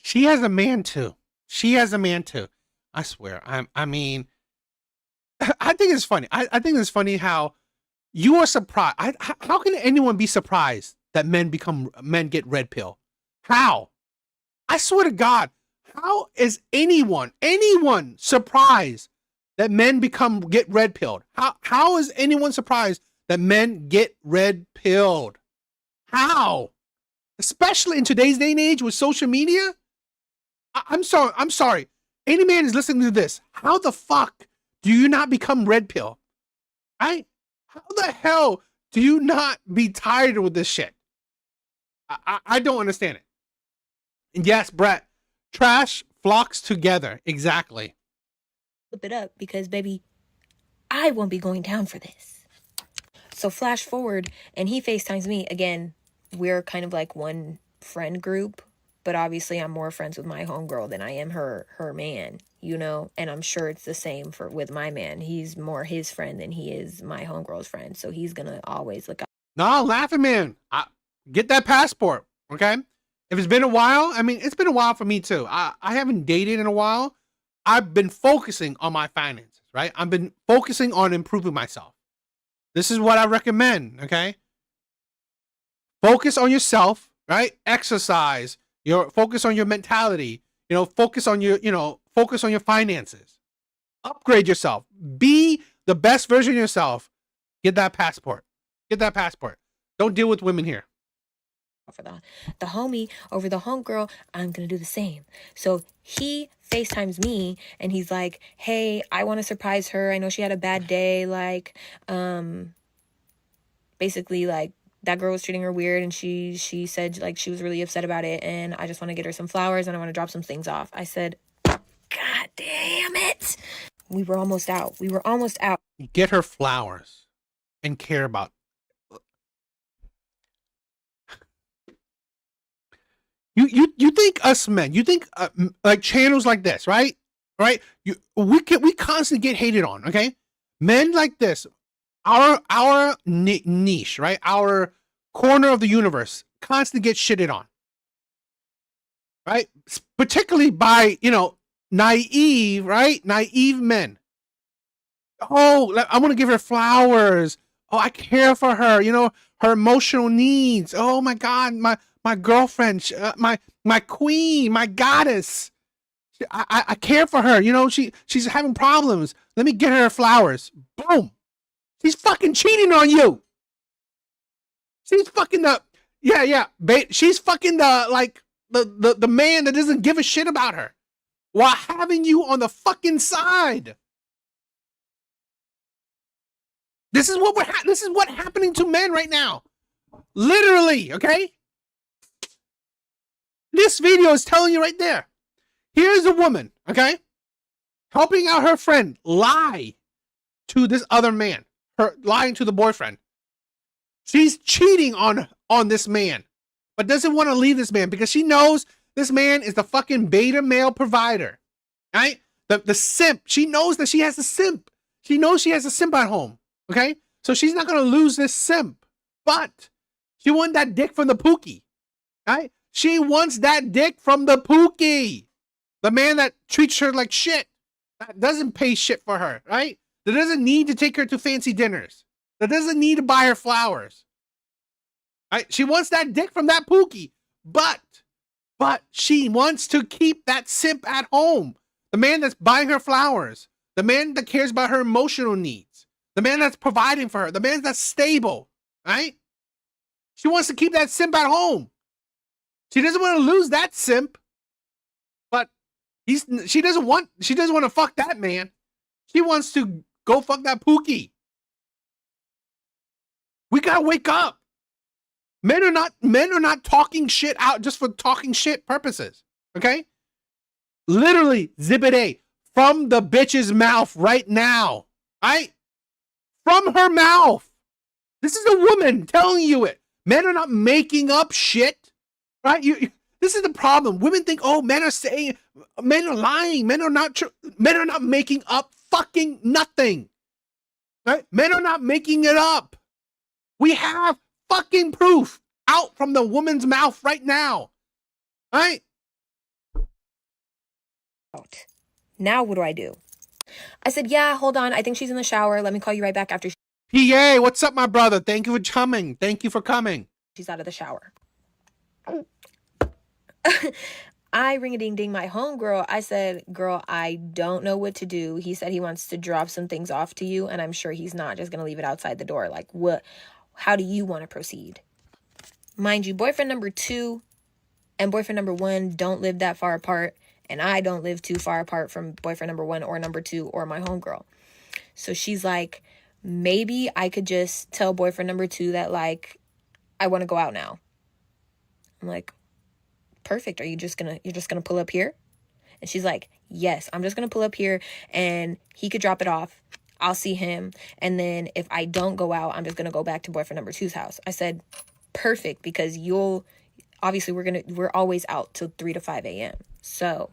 She has a man too. She has a man too. I swear. I mean, I think it's funny. I think it's funny how you are surprised. How can anyone be surprised that men get red pill? How? I swear to God, how is anyone surprised that men get red pilled? How is anyone surprised that men get red pilled? How? Especially in today's day and age with social media? I'm sorry. Any man is listening to this. How the fuck do you not become red pill? Right? How the hell do you not be tired with this shit? I don't understand it. And yes, Brett, trash flocks together. Exactly. Flip it up because, baby, I won't be going down for this. So flash forward and he FaceTimes me. Again, we're kind of like one friend group, but obviously I'm more friends with my homegirl than I am her man, you know? And I'm sure it's the same with my man. He's more his friend than he is my homegirl's friend. So he's going to always look out. No, laughing man. Get that passport, okay? If it's been a while, I mean, it's been a while for me too. I haven't dated in a while. I've been focusing on my finances, right? I've been focusing on improving myself. This is what I recommend, okay? Focus on yourself, right? Exercise. Focus on your mentality. Focus on your finances. Upgrade yourself. Be the best version of yourself. Get that passport. Don't deal with women here. For the homie over the homegirl, I'm gonna do the same. So he FaceTimes me and he's like, hey, I want to surprise her. I know she had a bad day. Like, basically, like, that girl was treating her weird and she said, like, she was really upset about it, and I just want to get her some flowers and I want to drop some things off. I said, God damn it. We were almost out. Get her flowers and care about. You think us men, like channels like this, right? We constantly get hated on, okay? Men like this, our niche, right? Our corner of the universe constantly get shitted on, right? Particularly by, naive men. Oh, I want to give her flowers. Oh, I care for her, her emotional needs. Oh my God, my girlfriend, my queen, my goddess. I care for her. She's having problems. Let me get her flowers. Boom. She's fucking cheating on you. She's fucking she's fucking the man that doesn't give a shit about her while having you on the fucking side. This is what's happening to men right now. Literally, okay? This video is telling you right there. Here's a woman, okay? Helping out her friend lie to this other man. Her lying to the boyfriend. She's cheating on this man, but doesn't want to leave this man because she knows this man is the fucking beta male provider, right? The simp. She knows that she has a simp. She knows she has a simp at home, okay? So she's not going to lose this simp, but she wants that dick from the pookie, right? She wants that dick from the pookie. The man that treats her like shit, that doesn't pay shit for her, right? That doesn't need to take her to fancy dinners. That doesn't need to buy her flowers. Right? She wants that dick from that pookie, but she wants to keep that simp at home. The man that's buying her flowers. The man that cares about her emotional needs. The man that's providing for her. The man that's stable, right? She wants to keep that simp at home. She doesn't want to lose that simp, but she doesn't want to fuck that man. She wants to go fuck that pookie. We gotta wake up. Men are not talking shit out just for talking shit purposes. Okay? Literally, Zibide from the bitch's mouth right now. Right? From her mouth. This is a woman telling you it. Men are not making up shit. Right? This is the problem. Women think, oh, men are lying. Men are not making up fucking nothing. Right? Men are not making it up. We have fucking proof out from the woman's mouth right now. Right? Now what do? I said, yeah, hold on. I think she's in the shower. Let me call you right back after PA, what's up, my brother? Thank you for coming. Thank you for coming. she's out of the shower. I ring-a-ding-ding my homegirl. I said, girl, I don't know what to do. He said he wants to drop some things off to you, and I'm sure he's not just going to leave it outside the door. Like, what? How do you want to proceed? Mind you, boyfriend number 2 and boyfriend number 1 don't live that far apart, and I don't live too far apart from boyfriend number 1 or number 2 or my homegirl. So she's like, maybe I could just tell boyfriend number 2 that, like, I want to go out now. I'm like, perfect. You're just gonna pull up here? And she's like, yes, I'm just gonna pull up here and he could drop it off. I'll see him. And then if I don't go out, I'm just gonna go back to boyfriend number 2's house. I said, perfect, because obviously we're always out till 3 to 5 a.m. So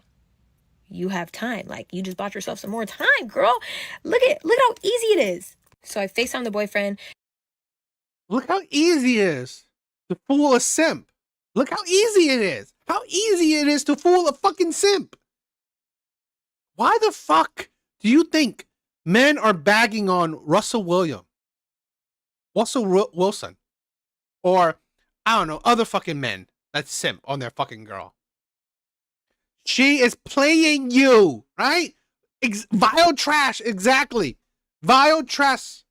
you have time. Like, you just bought yourself some more time, girl. Look how easy it is. So I FaceTime the boyfriend. Look how easy it is to fool a simp. Look how easy it is. How easy it is to fool a fucking simp. Why the fuck do you think men are bagging on Russell Wilson, or I don't know, other fucking men that simp on their fucking girl? She is playing you, right? Vile trash, exactly. Vile trash.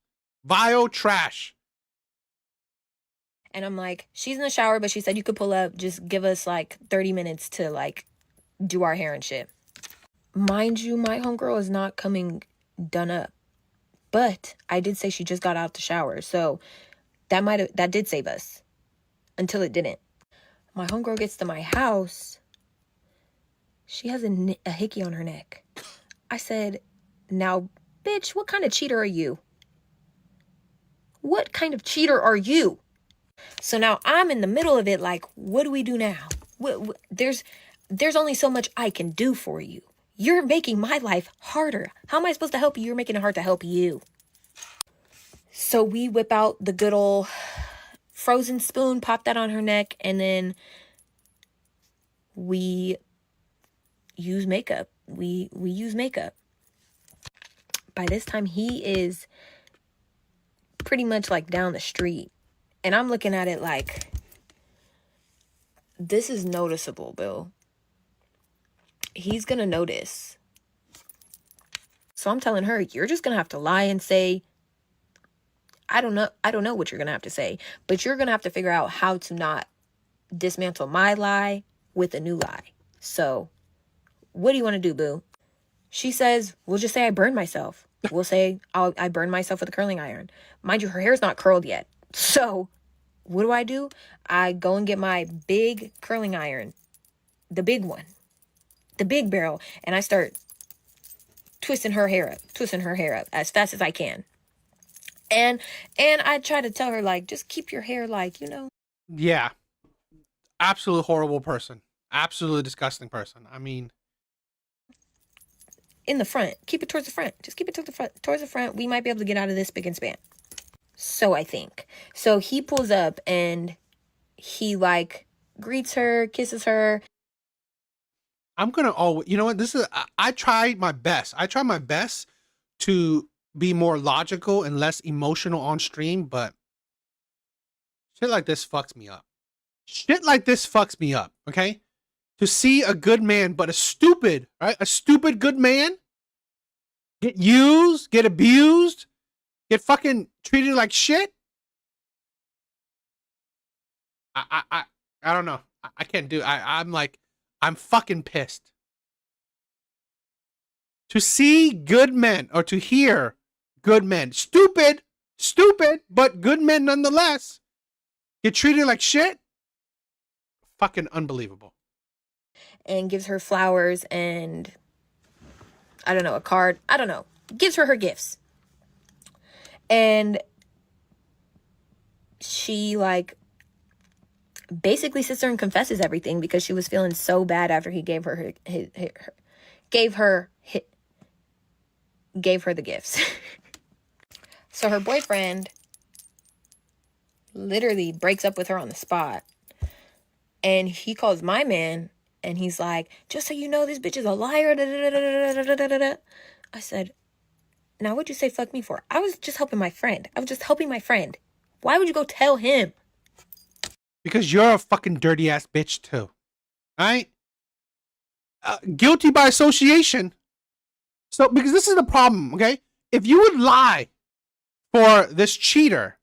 Vile trash. And I'm like, she's in the shower, but she said you could pull up. Just give us like 30 minutes to like do our hair and shit. Mind you, my homegirl is not coming done up. But I did say she just got out the shower. So that did save us. Until it didn't. My homegirl gets to my house. She has a hickey on her neck. I said, now, bitch, what kind of cheater are you? What kind of cheater are you? So now I'm in the middle of it, like, what do we do now? There's only so much I can do for you. You're making my life harder. How am I supposed to help you? You're making it hard to help you. So we whip out the good old frozen spoon, pop that on her neck, and then we use makeup. We use makeup. By this time, he is pretty much like down the street. And I'm looking at it like, this is noticeable, Bill. He's going to notice. So I'm telling her, you're just going to have to lie and say, I don't know what you're going to have to say, but you're going to have to figure out how to not dismantle my lie with a new lie. So what do you want to do, boo? She says, we'll just say I burned myself. We'll say I burned myself with a curling iron. Mind you, her hair's not curled yet. So what do? I go and get my big curling iron, the big one, the big barrel, and I start twisting her hair up as fast as I can. And I try to tell her, like, just keep your hair, like, you know. Yeah. Absolute horrible person. Absolutely disgusting person. I mean, in the front. Keep it towards the front. Just keep it towards the front. We might be able to get out of this spick and span. So I think. So he pulls up and he like greets her, kisses her. I'm going to always, you know what? I try my best. I try my best to be more logical and less emotional on stream, but shit like this fucks me up. Shit like this fucks me up, okay? To see a good man, but a stupid good man get used, get abused, get fucking treated like shit. I don't know. I can't do it. I'm fucking pissed. To see good men, or to hear good men, stupid, but good men nonetheless, get treated like shit. Fucking unbelievable. And gives her flowers and, I don't know, a card. I don't know. Gives her gifts. And she, like, basically sits there and confesses everything because she was feeling so bad after he gave her the gifts. So her boyfriend literally breaks up with her on the spot. And he calls my man And he's like, just so you know, this bitch is a liar. Da, da, da, da, da, da, da, da. I said, now what'd you say fuck me for? I was just helping my friend. Why would you go tell him? Because you're a fucking dirty ass bitch too. Right? Guilty by association. So, because this is the problem, okay? If you would lie for this cheater,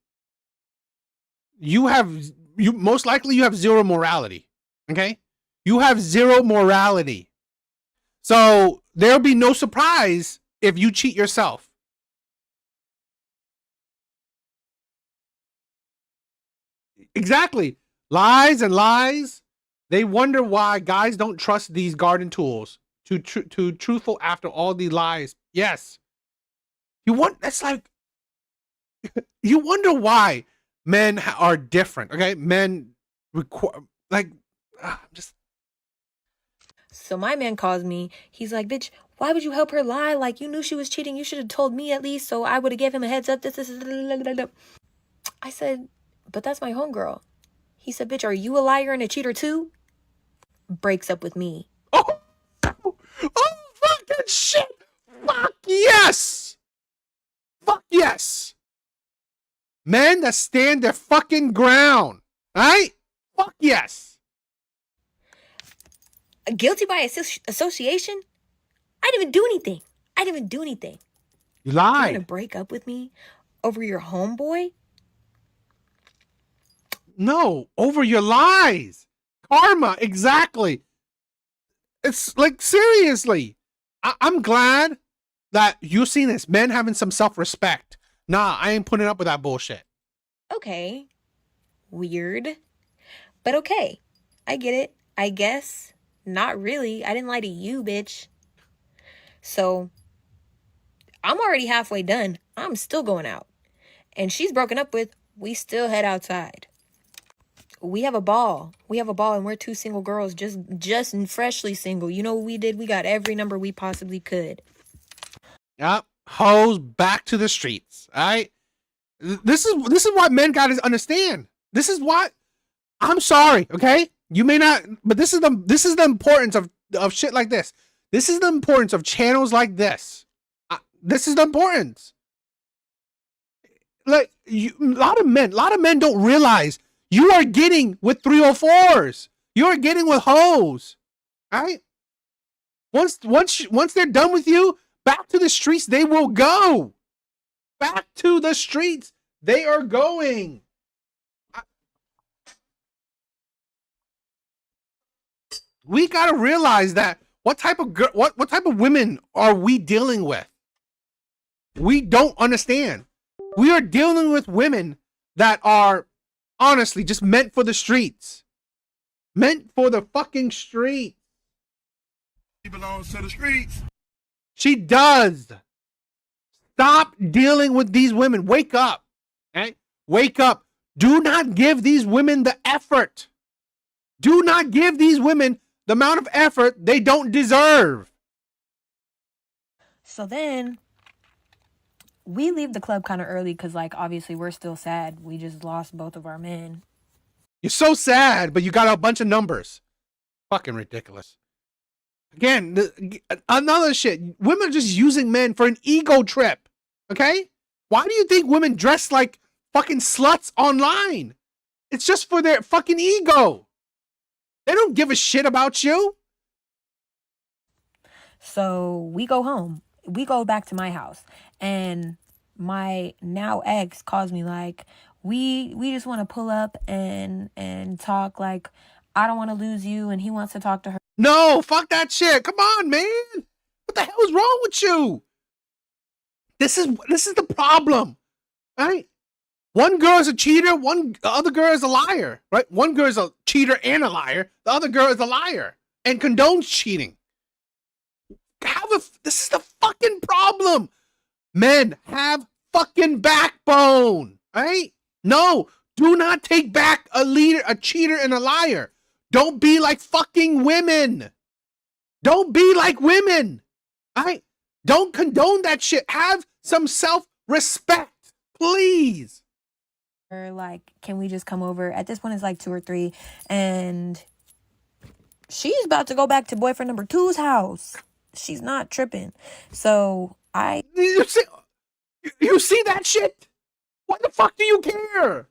you most likely you have zero morality. Okay? You have zero morality. So there'll be no surprise if you cheat yourself. Exactly. Lies and lies. They wonder why guys don't trust these garden tools to truthful after all the lies. Yes. That's like, you wonder why men are different. Okay. Men require, like, just. So my man calls me. He's like, bitch, why would you help her lie? Like, you knew she was cheating. You should have told me at least, so I would have gave him a heads up. I said, but that's my homegirl. He said, bitch, are you a liar and a cheater too? Breaks up with me. Oh, fuck that shit. Fuck yes. Fuck yes. Men that stand their fucking ground. Right? Fuck yes. Guilty by association? I didn't even do anything. You You're lied. gonna break up with me over your homeboy? No, over your lies. Karma, exactly. It's like, seriously. I'm glad that you've seen this. Men having some self-respect. Nah, I ain't putting up with that bullshit. Okay. Weird. But okay. I get it. I guess. Not really. I didn't lie to you, bitch. So, I'm already halfway done. I'm still going out. And she's broken up with. We still head outside. We have a ball. And we're two single girls, just freshly single. You know what we did? We got every number we possibly could. Yep. Hoes back to the streets. All right. This is what men gotta understand. This is what, I'm sorry, okay? You may not, but this is the importance of shit like this. This is the importance of channels like this. This is the importance. Like, a lot of men don't realize you are getting with 304s. You are getting with hoes. All right? Once they're done with you, back to the streets they will go. Back to the streets they are going. We gotta realize that what type of women are we dealing with? We don't understand. We are dealing with women that are honestly just meant for the streets. Meant for the fucking streets. She belongs to the streets. She does. Stop dealing with these women. Wake up. Okay? Wake up. Do not give these women the effort. Do not give these women the amount of effort they don't deserve. So then we leave the club kind of early because, like, obviously we're still sad. We just lost both of our men. You're so sad, but you got a bunch of numbers. Fucking ridiculous. Again, another shit. Women are just using men for an ego trip. Okay? Why do you think women dress like fucking sluts online? It's just for their fucking ego. They don't give a shit about you. So we go home. We go back to my house. And my now ex calls me like, we just want to pull up and talk. Like, I don't want to lose you. And he wants to talk to her. No, fuck that shit. Come on, man. What the hell is wrong with you? This is the problem. Right? One girl is a cheater, the other girl is a liar, right? One girl is a cheater and a liar. The other girl is a liar and condones cheating. This is the fucking problem. Men, have fucking backbone, right? No, do not take back a cheater and a liar. Don't be like fucking women. Don't be like women, right? Don't condone that shit. Have some self-respect, please. Like, can we just come over? At this point, it's like 2 or 3, and she's about to go back to boyfriend number two's house. She's not tripping. So You see that shit? Why the fuck do you care?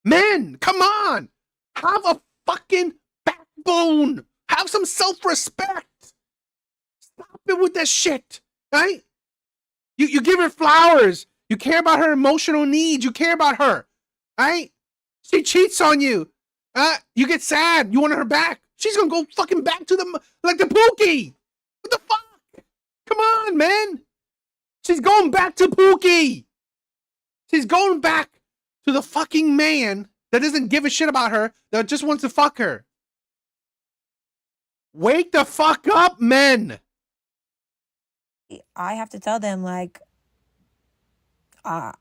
Men, come on. Have a fucking backbone. Have some self-respect. Stop it with that shit, right? You give her flowers. You care about her emotional needs. You care about her, right? She cheats on you. You get sad. You want her back. She's gonna go fucking back to the Pookie. What the fuck? Come on, man. She's going back to Pookie. She's going back to the fucking man that doesn't give a shit about her, that just wants to fuck her. Wake the fuck up, men. I have to tell them, like, I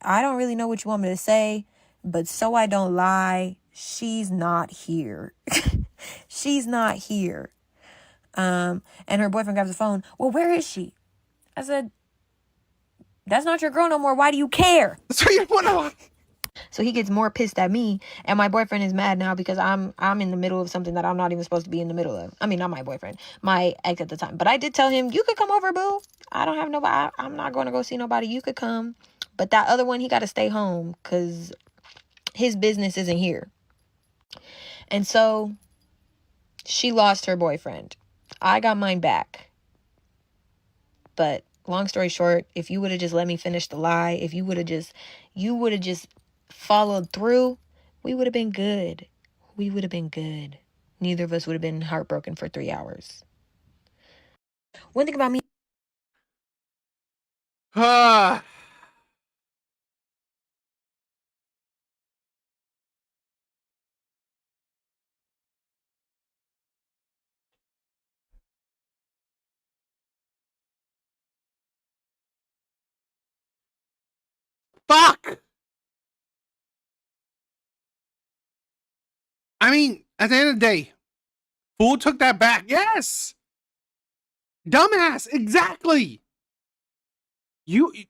don't really know what you want me to say, but so I don't lie, she's not here. She's not here. And her boyfriend grabs the phone. Well, where is she? I said, that's not your girl no more. Why do you care? So you want to... So he gets more pissed at me, and my boyfriend is mad now because I'm in the middle of something that I'm not even supposed to be in the middle of. I mean, not my boyfriend, my ex at the time. But I did tell him, you could come over, boo. I don't have nobody. I'm not going to go see nobody. You could come. But that other one, he got to stay home because his business isn't here. And so she lost her boyfriend. I got mine back. But long story short, if you would have just let me finish the lie, if you would have just followed through, we would have been good. We would have been good. Neither of us would have been heartbroken for 3 hours. One thing about me. Fuck! I mean, at the end of the day, fool took that back. Yes! Dumbass, exactly!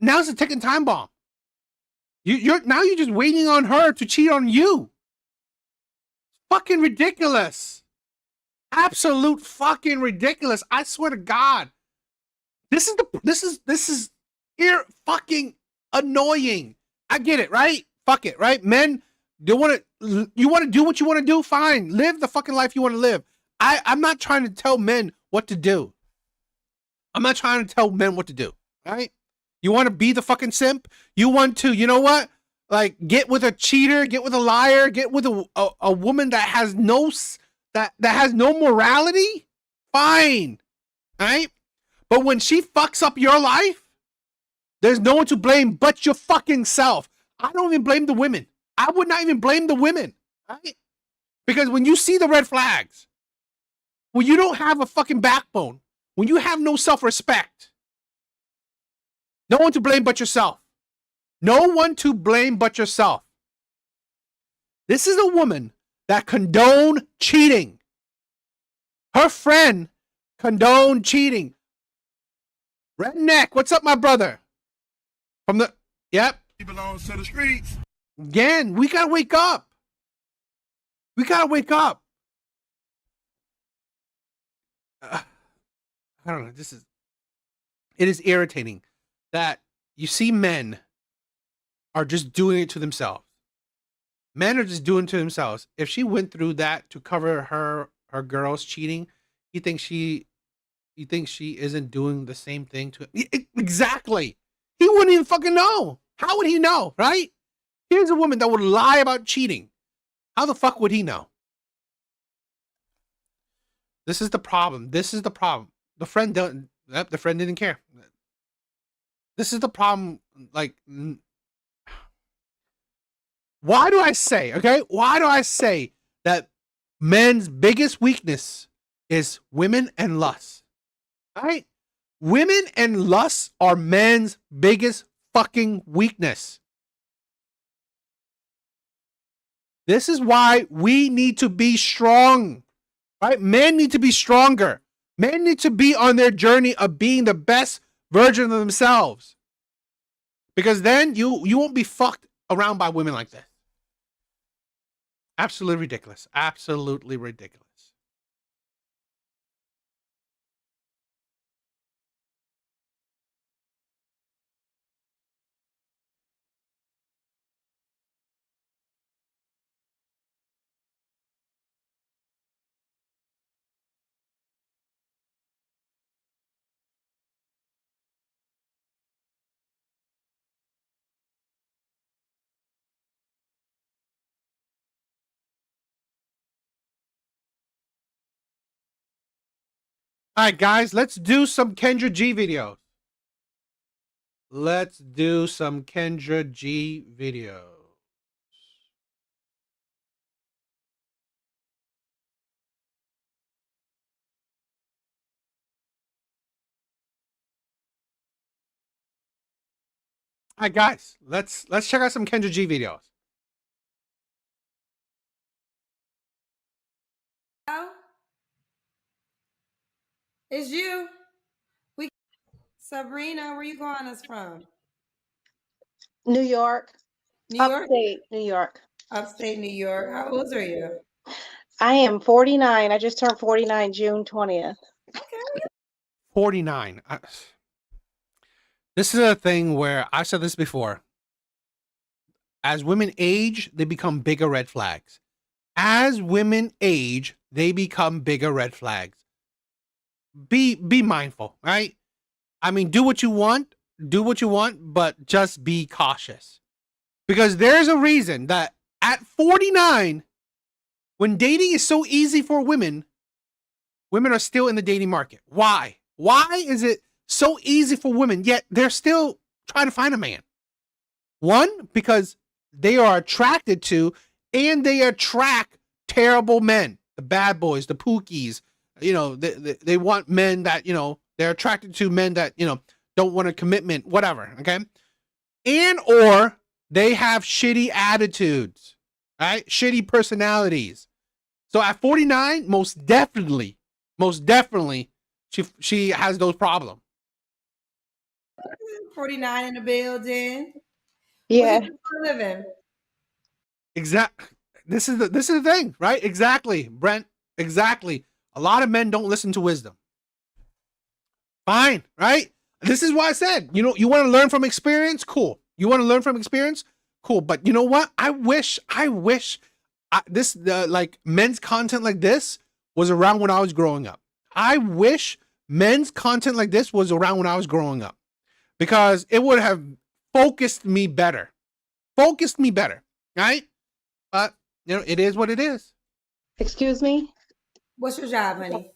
Now it's a ticking time bomb. You're just waiting on her to cheat on you. Fucking ridiculous. Absolute fucking ridiculous. I swear to God. This is fucking annoying. I get it, right? Fuck it, right? Men, you want to do what you want to do? Fine. Live the fucking life you want to live. I'm not trying to tell men what to do. I'm not trying to tell men what to do, right? You want to be the fucking simp? You want to, you know what? Like, get with a cheater, get with a liar, get with a woman that has no morality? Fine. Right? But when she fucks up your life, there's no one to blame but your fucking self. I don't even blame the women. I would not even blame the women. Right? Because when you see the red flags, when you don't have a fucking backbone, when you have no self-respect, no one to blame but yourself. No one to blame but yourself. This is a woman that condoned cheating. Her friend condoned cheating. Redneck, what's up, my brother? Yep. He belongs to the streets. Again, we gotta wake up. We gotta wake up. I don't know. It is irritating that you see men are just doing it to themselves. Men are just doing it to themselves. If she went through that to cover her girls cheating, you think she isn't doing the same thing to exactly. He wouldn't even fucking know. How would he know, right? Here's a woman that would lie about cheating. How the fuck would he know? This is the problem. The friend didn't care. This is the problem. Like, why do I say that men's biggest weakness is women and lust? Right? Women and lust are men's biggest fucking weakness. This is why we need to be strong. Right? Men need to be stronger. Men need to be on their journey of being the best version of themselves. Because then you won't be fucked around by women like this. Absolutely ridiculous. Absolutely ridiculous. All right, guys, let's do some Kendra G videos. Let's do some Kendra G videos. All right, guys, let's check out some Kendra G videos. It's you. Sabrina, where you calling us from? New York, New York? upstate New York. Upstate New York. How old are you? I am 49. I just turned 49 June 20th. 49. This is a thing where I've said this before. As women age, they become bigger red flags. As women age, they become bigger red flags. Be mindful, right? I mean, do what you want, but just be cautious. Because there's a reason that at 49, when dating is so easy for women, women are still in the dating market. Why? Why is it so easy for women, yet they're still trying to find a man? One, because they are attracted to and they attract terrible men, the bad boys, the pookies. You know, they want men that, you know, they're attracted to men that, you know, don't want a commitment, whatever, okay? And or they have shitty attitudes, right? Shitty personalities. So at 49, most definitely, she has those problems. 49 in the building. Yeah. Where you living? This is the thing, right? Exactly, Brent. Exactly. A lot of men don't listen to wisdom. Fine, right? This is why I said, you know, you want to learn from experience? Cool. You want to learn from experience? Cool. But you know what? I wish this like men's content like this was around when I was growing up. I wish men's content like this was around when I was growing up, because it would have focused me better, right? But you know, it is what it is. Excuse me? What's your job, honey?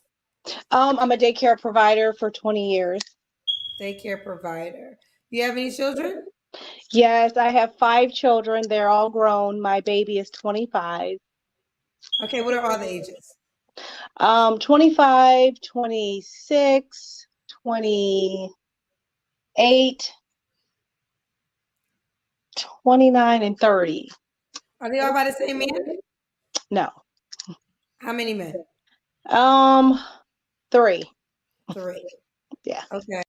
I'm a daycare provider for 20 years. Daycare provider. You have any children? Yes, I have 5 children. They're all grown. My baby is 25. Okay, what are all the ages? 25, 26, 28, 29, and 30. Are they all by the same man? No. How many men? 3. 3. Yeah. Okay.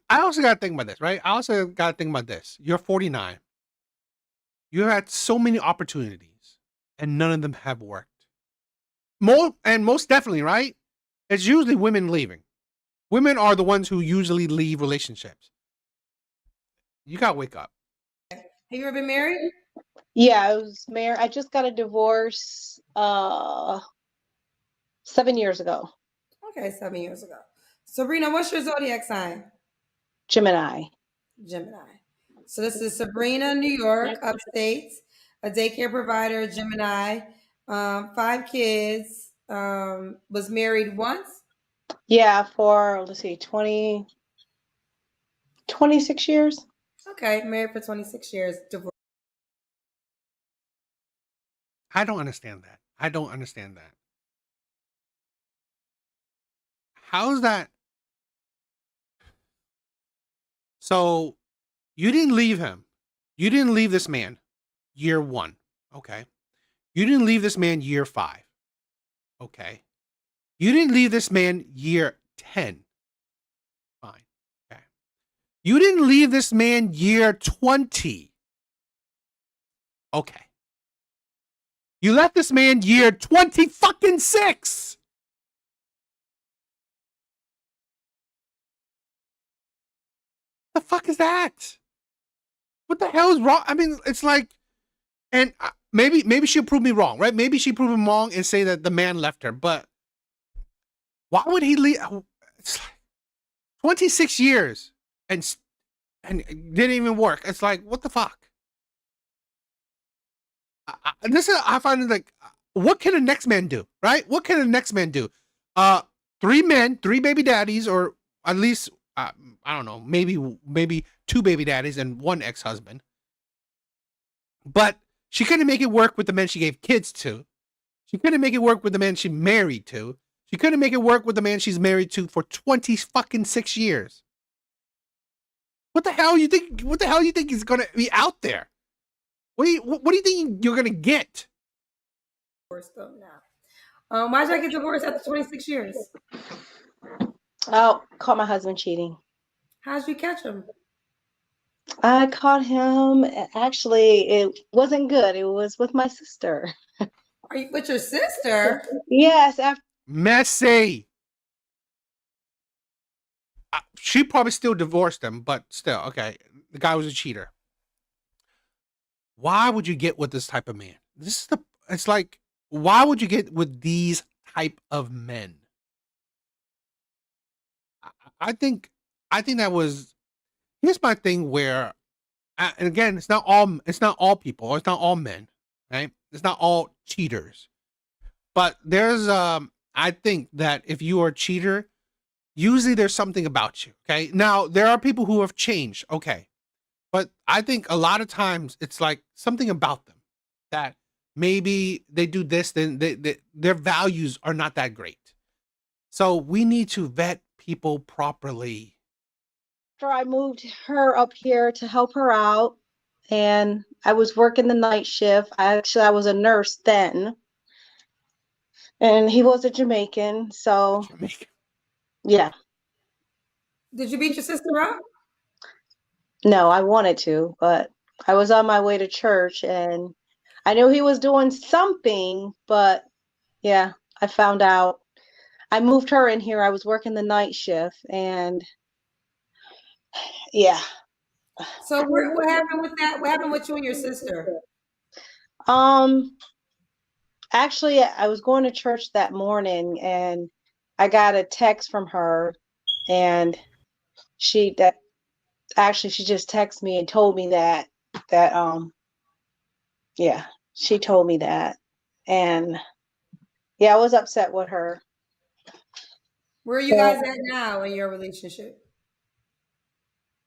I also got to think about this, right? I also got to think about this. You're 49. You had so many opportunities, and none of them have worked. Most definitely, right? It's usually women leaving. Women are the ones who usually leave relationships. You got to wake up. Have you ever been married? Yeah, I was married. I just got a divorce 7 years ago. Okay, 7 years ago. Sabrina, what's your zodiac sign? Gemini. Gemini. So this is Sabrina, New York, upstate, a daycare provider, Gemini, 5 kids, was married once. Yeah, for, let's see, 26 years. Okay, married for 26 years, divorced. I don't understand that. How's that? So you didn't leave him. You didn't leave this man year 1. Okay. You didn't leave this man year 5. Okay. You didn't leave this man year 10. Fine. Okay. You didn't leave this man year 20. Okay. You left this man year 20 fucking 6. The fuck is that? What the hell is wrong? I mean, it's like, and maybe she'll prove me wrong, right? Maybe she prove him wrong and say that the man left her, but why would he leave? It's like 26 years and it didn't even work. It's like, what the fuck? I find it like, what can the next man do, right? What can the next man do? 3 men, 3 baby daddies, or at least I don't know, maybe 2 baby daddies and 1 ex-husband. But she couldn't make it work with the men she gave kids to. She couldn't make it work with the man she married to. She couldn't make it work with the man she's married to for 26 years. What the hell you think? What the hell you think is gonna be out there? What do you think you're gonna get? Now, why did I get divorced after 26 years? Oh, caught my husband cheating. How'd you catch him? I caught him. Actually, it wasn't good. It was with my sister. Are you with your sister? Yes. After Messy. She probably still divorced him, but still, okay. The guy was a cheater. Why would you get with this type of man? It's like, why would you get with these type of men? I think that was, here's my thing where, and again, it's not all people, or it's not all men, right? It's not all cheaters, but there's, I think that if you are a cheater, usually there's something about you. Okay. Now there are people who have changed. Okay. But I think a lot of times it's like something about them that maybe they do this, then their values are not that great. So we need to vet people properly. I moved her up here to help her out, and I was working the night shift. I was a nurse then, and he was a Jamaican. So, yeah. Did you beat your sister up? No, I wanted to, but I was on my way to church, and I knew he was doing something, but yeah, I found out. I moved her in here. I was working the night shift, and yeah. So what happened with that? What happened with you and your sister? Actually, I was going to church that morning, and I got a text from her, and she just texted me and told me that yeah, she told me that, and yeah, I was upset with her. Where are you guys at now in your relationship?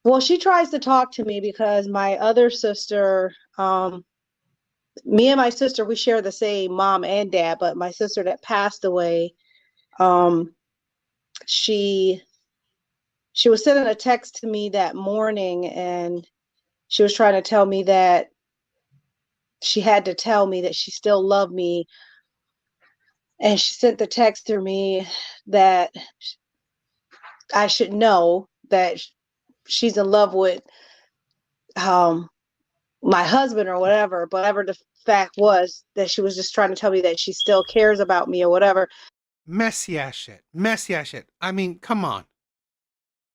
Well, she tries to talk to me because my other sister, me and my sister, we share the same mom and dad, but my sister that passed away, she was sending a text to me that morning, and she was trying to tell me that she had to tell me that she still loved me. And she sent the text to me that I should know that she's in love with my husband or whatever the fact was, that she was just trying to tell me that she still cares about me or whatever. Messy ass shit. I mean, come on.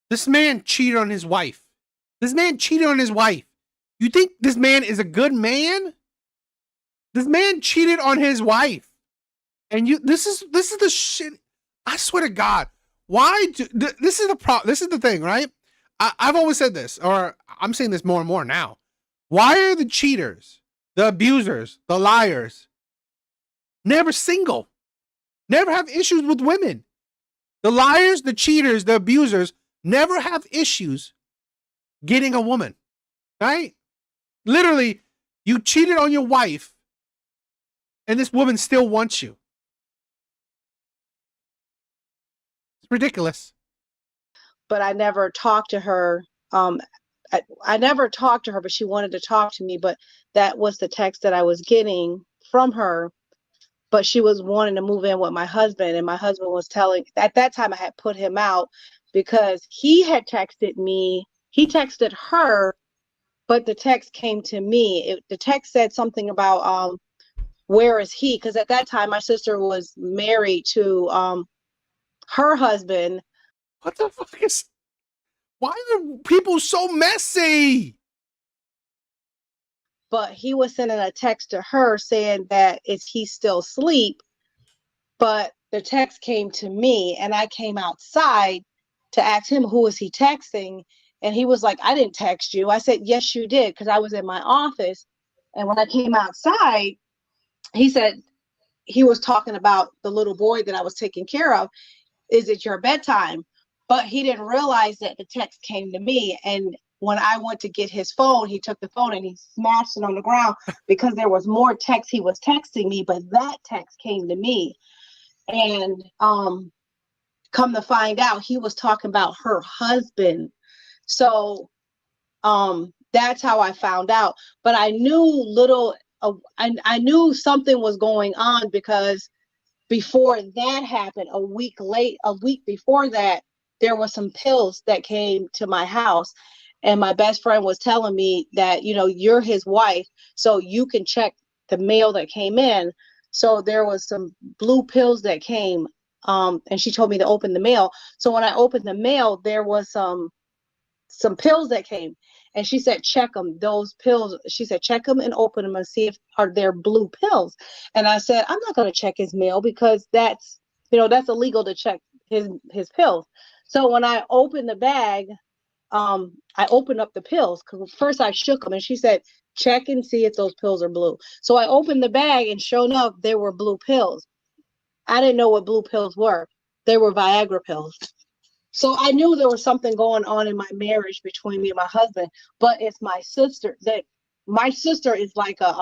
This man cheated on his wife. You think this man is a good man? This man cheated on his wife. And this is the shit. I swear to God. This is the thing, right? I've always said this, or I'm saying this more and more now. Why are the cheaters, the abusers, the liars never single? Never have issues with women. The liars, the cheaters, the abusers never have issues getting a woman, right? Literally, you cheated on your wife and this woman still wants you. It's ridiculous. But I never talked to her. I never talked to her, but she wanted to talk to me. But that was the text that I was getting from her. But she was wanting to move in with my husband, and my husband was telling, at that time I had put him out because he had texted me. He texted her, but the text came to me. The text said something about where is he? Because at that time my sister was married to her husband. What the fuck is? Why are people so messy? But he was sending a text to her saying that is he still asleep? But the text came to me, and I came outside to ask him who was he texting, and he was like, I didn't text you. I said, yes, you did, because I was in my office. And when I came outside, he said, he was talking about the little boy that I was taking care of. Is it your bedtime? But he didn't realize that the text came to me. And when I went to get his phone, he took the phone and he smashed it on the ground because there was more text he was texting me, but that text came to me. And come to find out, he was talking about her husband. So that's how I found out. But I knew I knew something was going on because before that happened, a week before that, there were some pills that came to my house. And my best friend was telling me that, you're his wife, so you can check the mail that came in. So there was some blue pills that came, and she told me to open the mail. So when I opened the mail, there was some pills that came. And she said, check them, those pills. She said, check them and open them and see if they're blue pills. And I said, I'm not going to check his mail because that's illegal to check his pills. So when I opened the bag, I opened up the pills because first I shook them and she said, check and see if those pills are blue. So I opened the bag and sure enough, they were blue pills. I didn't know what blue pills were. They were Viagra pills. So I knew there was something going on in my marriage between me and my husband, but it's my sister is like a,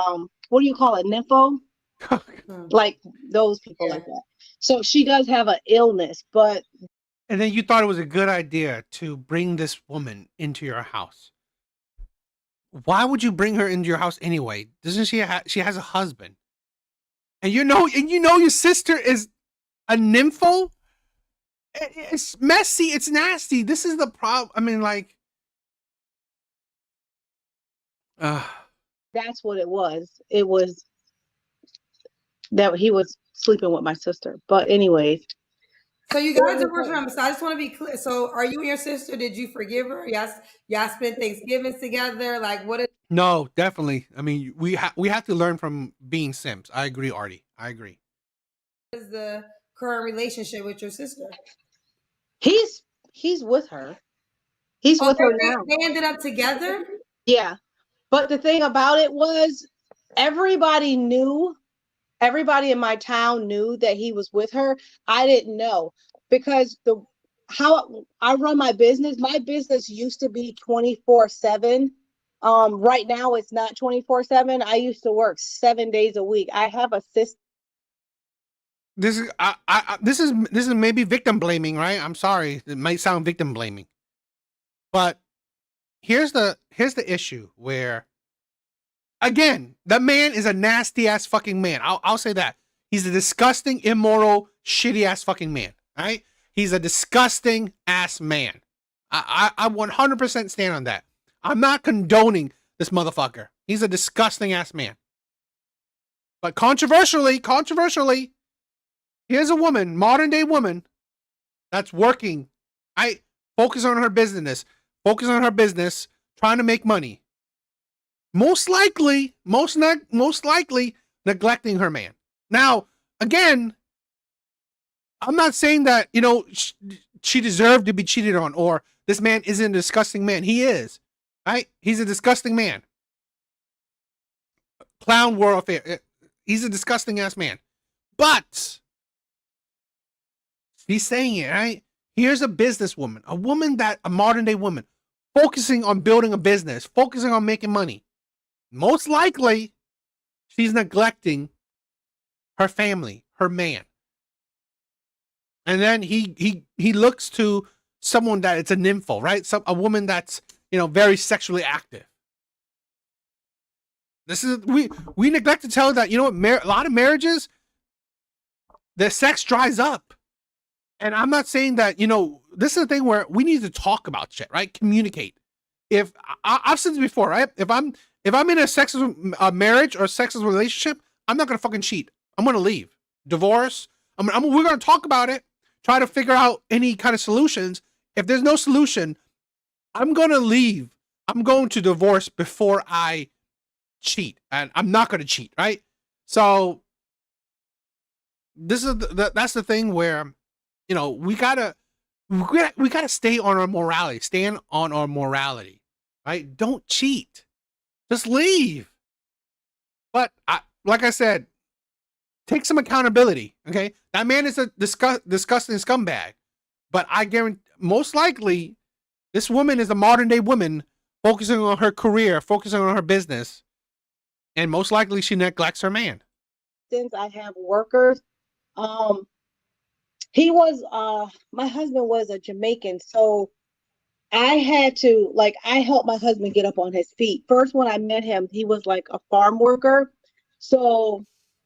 what do you call it? Nympho? Like those people like that. So she does have an illness, but. And then you thought it was a good idea to bring this woman into your house. Why would you bring her into your house anyway? Doesn't she has a husband? And you know your sister is a nympho? It's messy. It's nasty. This is the problem. I mean, like, that's what it was. It was that he was sleeping with my sister. But anyways. So you got a divorce from him. So I just want to be clear. So are you and your sister? Did you forgive her? Y'all spent Thanksgiving together. Like what? No, definitely. I mean, we have to learn from being simps. I agree, Artie. I agree. What is the current relationship with your sister? He's with her. He's with her now. They ended up together? Yeah. But the thing about it was everybody in my town knew that he was with her. I didn't know because how I run my business used to be 24/7. Right now it's not 24/7. I used to work 7 days a week. I have a sister. This is maybe victim blaming, right? I'm sorry. It might sound victim blaming. But here's the issue where, again, the man is a nasty ass fucking man. I'll say that. He's a disgusting, immoral, shitty ass fucking man. Right? He's a disgusting ass man. I 100% stand on that. I'm not condoning this motherfucker. He's a disgusting ass man. But controversially, here's a woman, modern day woman, that's working. Focus on her business, trying to make money. Most likely neglecting her man. Now, again, I'm not saying that, she deserved to be cheated on or this man isn't a disgusting man. He is, right? He's a disgusting man. Clown world affair. He's a disgusting ass man. But he's saying it, right? Here's a businesswoman, a modern day woman, focusing on building a business, focusing on making money. Most likely, she's neglecting her family, her man. And then he looks to someone that it's a nympho, right? A woman that's, very sexually active. This is we neglect to tell that, a lot of marriages, the sex dries up. And I'm not saying that, this is the thing where we need to talk about shit, right? Communicate. If I've said this before, right? If I'm in a sexist marriage or a sexist relationship, I'm not gonna fucking cheat. I'm gonna leave. Divorce. We're gonna talk about it. Try to figure out any kind of solutions. If there's no solution, I'm gonna leave. I'm going to divorce before I cheat, and I'm not gonna cheat, right? So this is that's the thing where, we gotta stay on our morality, stand on our morality, right? Don't cheat. Just leave. But like I said, take some accountability. Okay, that man is a disgusting scumbag. But I guarantee, most likely, this woman is a modern day woman focusing on her career, focusing on her business, and most likely she neglects her man. Since I have workers, he was my husband was a Jamaican, so I had to, like, I helped my husband get up on his feet. First, when I met him, he was like a farm worker. So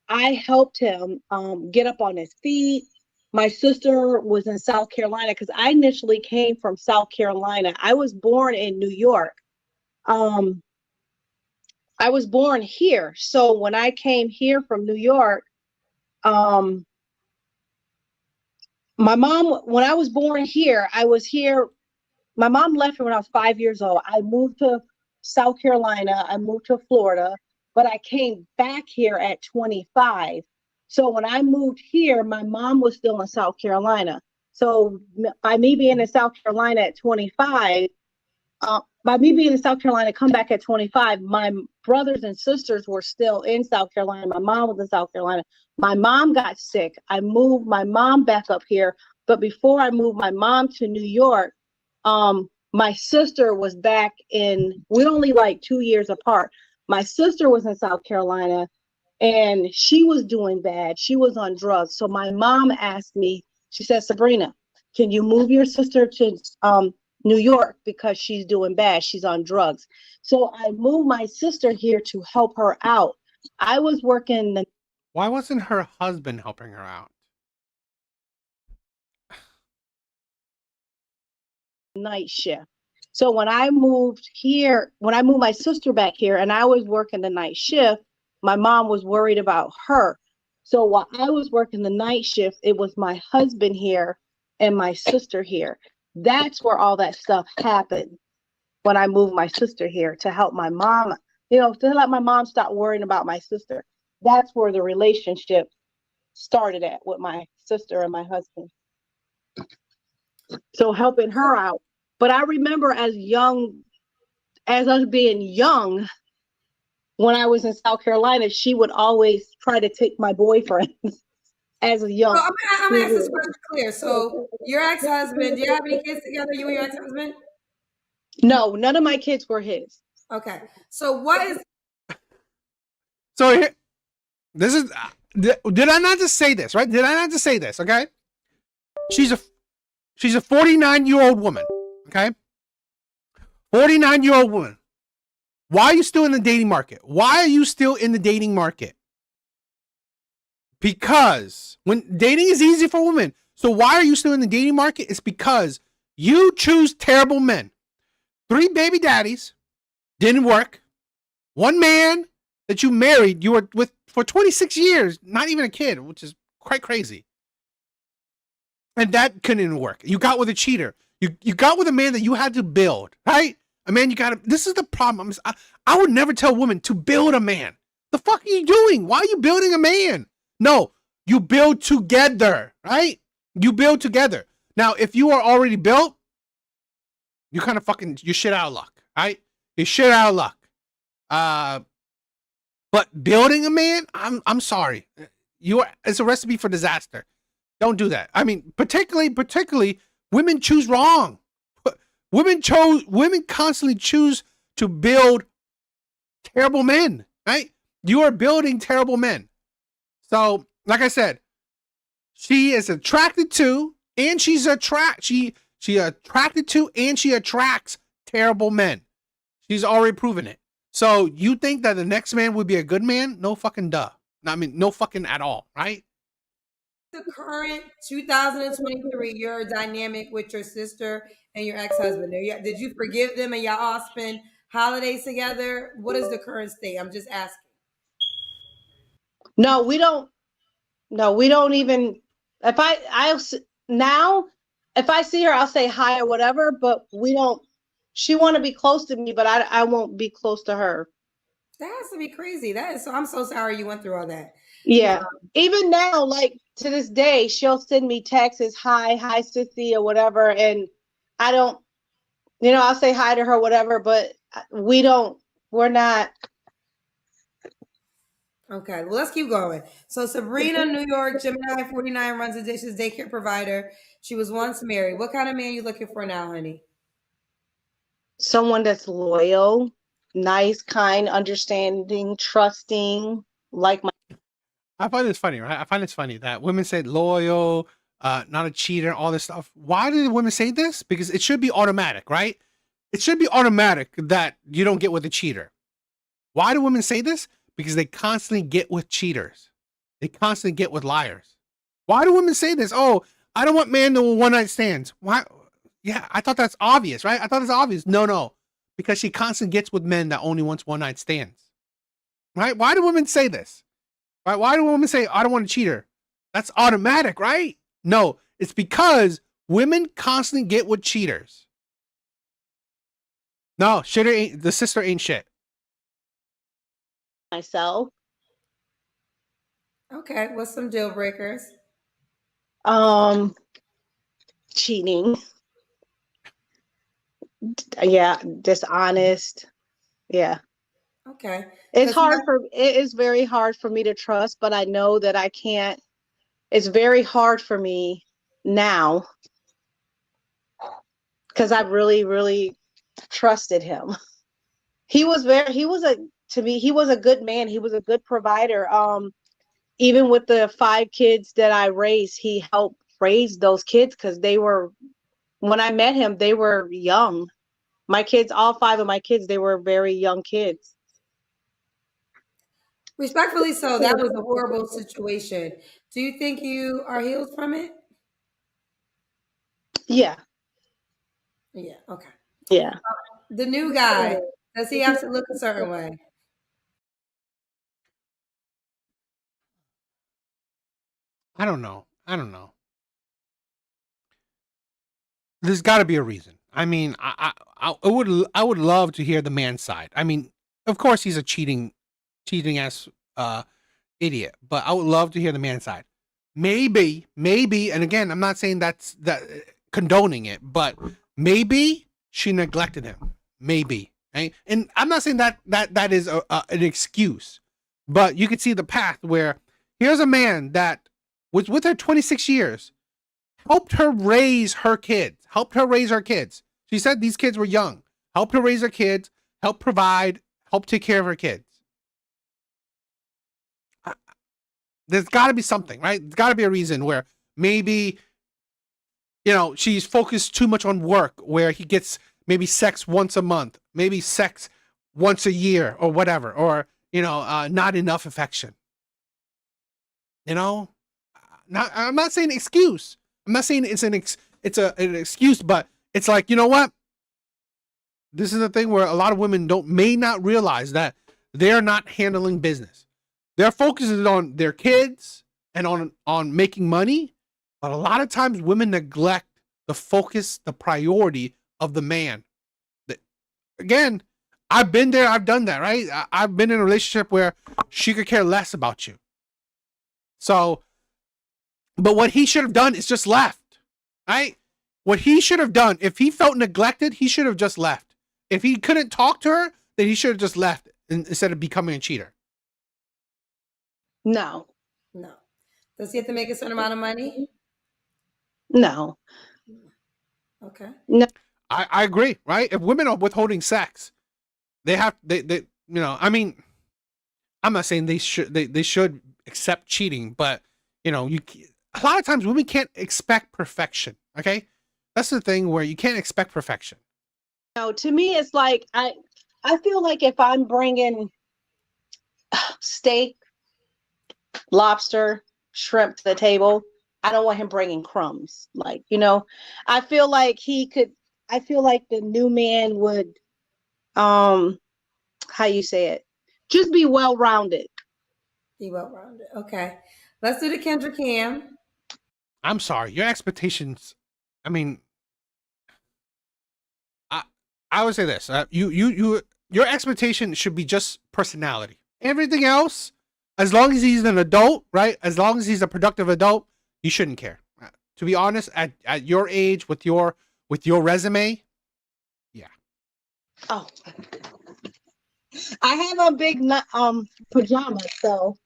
I helped him get up on his feet. My sister was in South Carolina because I initially came from South Carolina. I was born in New York. I was born here. So when I came here from New York, my mom, when I was born here, I was here. My mom left me when I was 5 years old. I moved to South Carolina. I moved to Florida, but I came back here at 25. So when I moved here, my mom was still in South Carolina. So by me being in South Carolina at 25, by me being in South Carolina, come back at 25, my brothers and sisters were still in South Carolina. My mom was in South Carolina. My mom got sick. I moved my mom back up here. But before I moved my mom to New York, my sister was back in, we're only like 2 years apart. My sister was in South Carolina and she was doing bad. She was on drugs. So my mom asked me, she said, Sabrina, can you move your sister to New York because she's doing bad. She's on drugs. So I moved my sister here to help her out. I was working the Why wasn't her husband helping her out? night shift. So when I moved here, when I moved my sister back here and I was working the night shift, my mom was worried about her. So while I was working the night shift, it was my husband here and my sister here. That's where all that stuff happened when I moved my sister here to help my mom, to let my mom stop worrying about my sister. That's where the relationship started at with my sister and my husband. So helping her out. But I remember as us being young, when I was in South Carolina, she would always try to take my boyfriend as a young. So I'm gonna ask this question clear. So your ex-husband, do you have any kids together, you and your ex-husband? No, none of my kids were his. Okay. So what is So here, this is. Did I not just say this? Right? Did I not just say this? Okay. She's a 49-year-old woman. Okay. 49-year-old woman. Why are you still in the dating market? Why are you still in the dating market? Because when dating is easy for women. So why are you still in the dating market? It's because you choose terrible men. 3 baby daddies didn't work. 1 man that you married, you were with for 26 years, not even a kid, which is quite crazy. And that couldn't work. You got with a cheater. You got with a man that you had to build, right? A man you got to, this is the problem. I would never tell women to build a man. The fuck are you doing? Why are you building a man? No, you build together, right? You build together. Now, if you are already built, you kind of you're shit out of luck, right? You're shit out of luck. But building a man, I'm sorry. It's a recipe for disaster. Don't do that. I mean, particularly women choose wrong. Women constantly choose to build terrible men, right? You are building terrible men. So, like I said, she is attracted to, and she attracted to, and she attracts terrible men. She's already proven it. So you think that the next man would be a good man? No fucking duh. I mean, no fucking at all, right? the current 2023 your dynamic with your sister and your ex-husband? Did you forgive them and y'all all spend holidays together? What is the current state? I'm just asking. No, we don't. No, we don't even. If I see her, I'll say hi or whatever. But we don't. She want to be close to me, but I won't be close to her. That has to be crazy. That is so. I'm so sorry you went through all that. Yeah. Even now, like to this day, she'll send me texts, hi, sissy, or whatever, and I don't. I'll say hi to her, whatever. But we're not. Okay, well, let's keep going. So Sabrina, New York, Gemini 49, runs a dishes daycare provider. She was once married. What kind of man you looking for now, honey? Someone that's loyal, nice, kind, understanding, trusting, like my I find this funny, right? I find it's funny that women say loyal, not a cheater, all this stuff. Why do the women say this? Because it should be automatic, right? It should be automatic that you don't get with a cheater. Why do women say this? Because they constantly get with cheaters. They constantly get with liars. Why do women say this? Oh, I don't want man to one night stands. Why? Yeah, I thought that's obvious, right? I thought it's obvious. No. Because she constantly gets with men that only wants one night stands. Right? Why do women say this? Right? Why do women say, I don't want a cheater? That's automatic, right? No, it's because women constantly get with cheaters. No, the sister ain't shit. myself. Okay, what's some deal breakers? Cheating. Yeah, dishonest. Yeah. Okay. It is very hard for me to trust, but I know that I can't. It's very hard for me now because I really, really trusted him. He was a good man. He was a good provider. Even with the 5 kids that I raised, he helped raise those kids because when I met him, they were young. My kids, all 5 of my kids, they were very young kids. Respectfully so, that was a horrible situation. Do you think you are healed from it? Yeah. Yeah, okay. Yeah. The new guy, does he have to look a certain way? I don't know. There's got to be a reason. I mean, I would love to hear the man's side. I mean, of course he's a cheating ass idiot, but I would love to hear the man's side. Maybe, and again, I'm not saying that condoning it, but maybe she neglected him. Maybe, right? And I'm not saying that is an excuse, but you could see the path where here's a man that was with her 26 years, helped her raise her kids, She said these kids were young, helped her raise her kids, helped provide, helped take care of her kids. There's got to be something, right? There's got to be a reason where maybe, she's focused too much on work, where he gets maybe sex once a month, maybe sex once a year or whatever, or, not enough affection. I'm not saying excuse. I'm not saying it's an excuse, but it's like, you know what? This is the thing where a lot of women may not realize that they're not handling business. Their focus is on their kids and on making money, but a lot of times women neglect the focus, the priority of the man. Again, I've been there, I've done that, right? I've been in a relationship where she could care less about you. So, but what he should have done is just left, right? What he should have done, if he felt neglected, he should have just left. If he couldn't talk to her, then he should have just left instead of becoming a cheater. No. Does he have to make a certain amount of money? No. Okay. No. I agree, right? If women are withholding sex, they I mean, I'm not saying they should accept cheating, but a lot of times women can't expect perfection. Okay, that's the thing where you can't expect perfection. To me, it's like I feel like if I'm bringing steak, lobster, shrimp to the table, I don't want him bringing crumbs. Like, I feel like the new man would, how you say it, just be well-rounded. Okay. Let's do the Kendra Cam. I'm sorry, your expectations. I mean, I would say this: your expectation should be just personality. Everything else, as long as he's an adult, right? As long as he's a productive adult, you shouldn't care. To be honest, at your age, with your resume, yeah. Oh. I have on big pajamas, so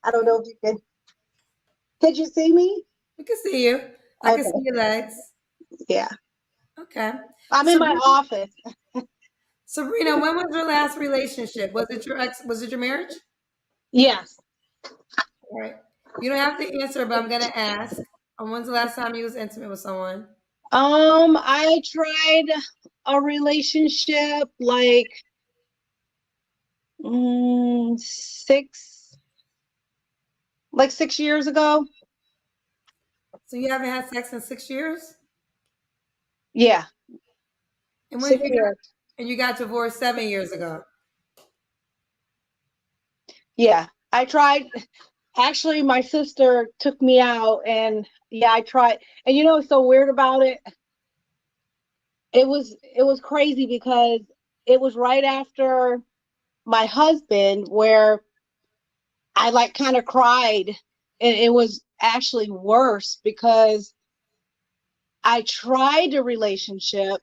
I don't know if you can. Did you see me? We can see you. I can Okay. see your legs. Yeah. Okay. I'm in my Sabrina, office. Sabrina, when was your last relationship? Was it your ex? Was it your marriage? Yes. All right. You don't have to answer, but I'm gonna ask. When's the last time you was intimate with someone? I tried a relationship like 6 years ago. So you haven't had sex in 6 years? Yeah, And when six you got years. and you got divorced 7 years ago. Yeah, I tried. Actually, my sister took me out, and yeah, I tried. And you know what's so weird about it? It was crazy because it was right after my husband where I like kind of cried, and it was actually worse because I tried a relationship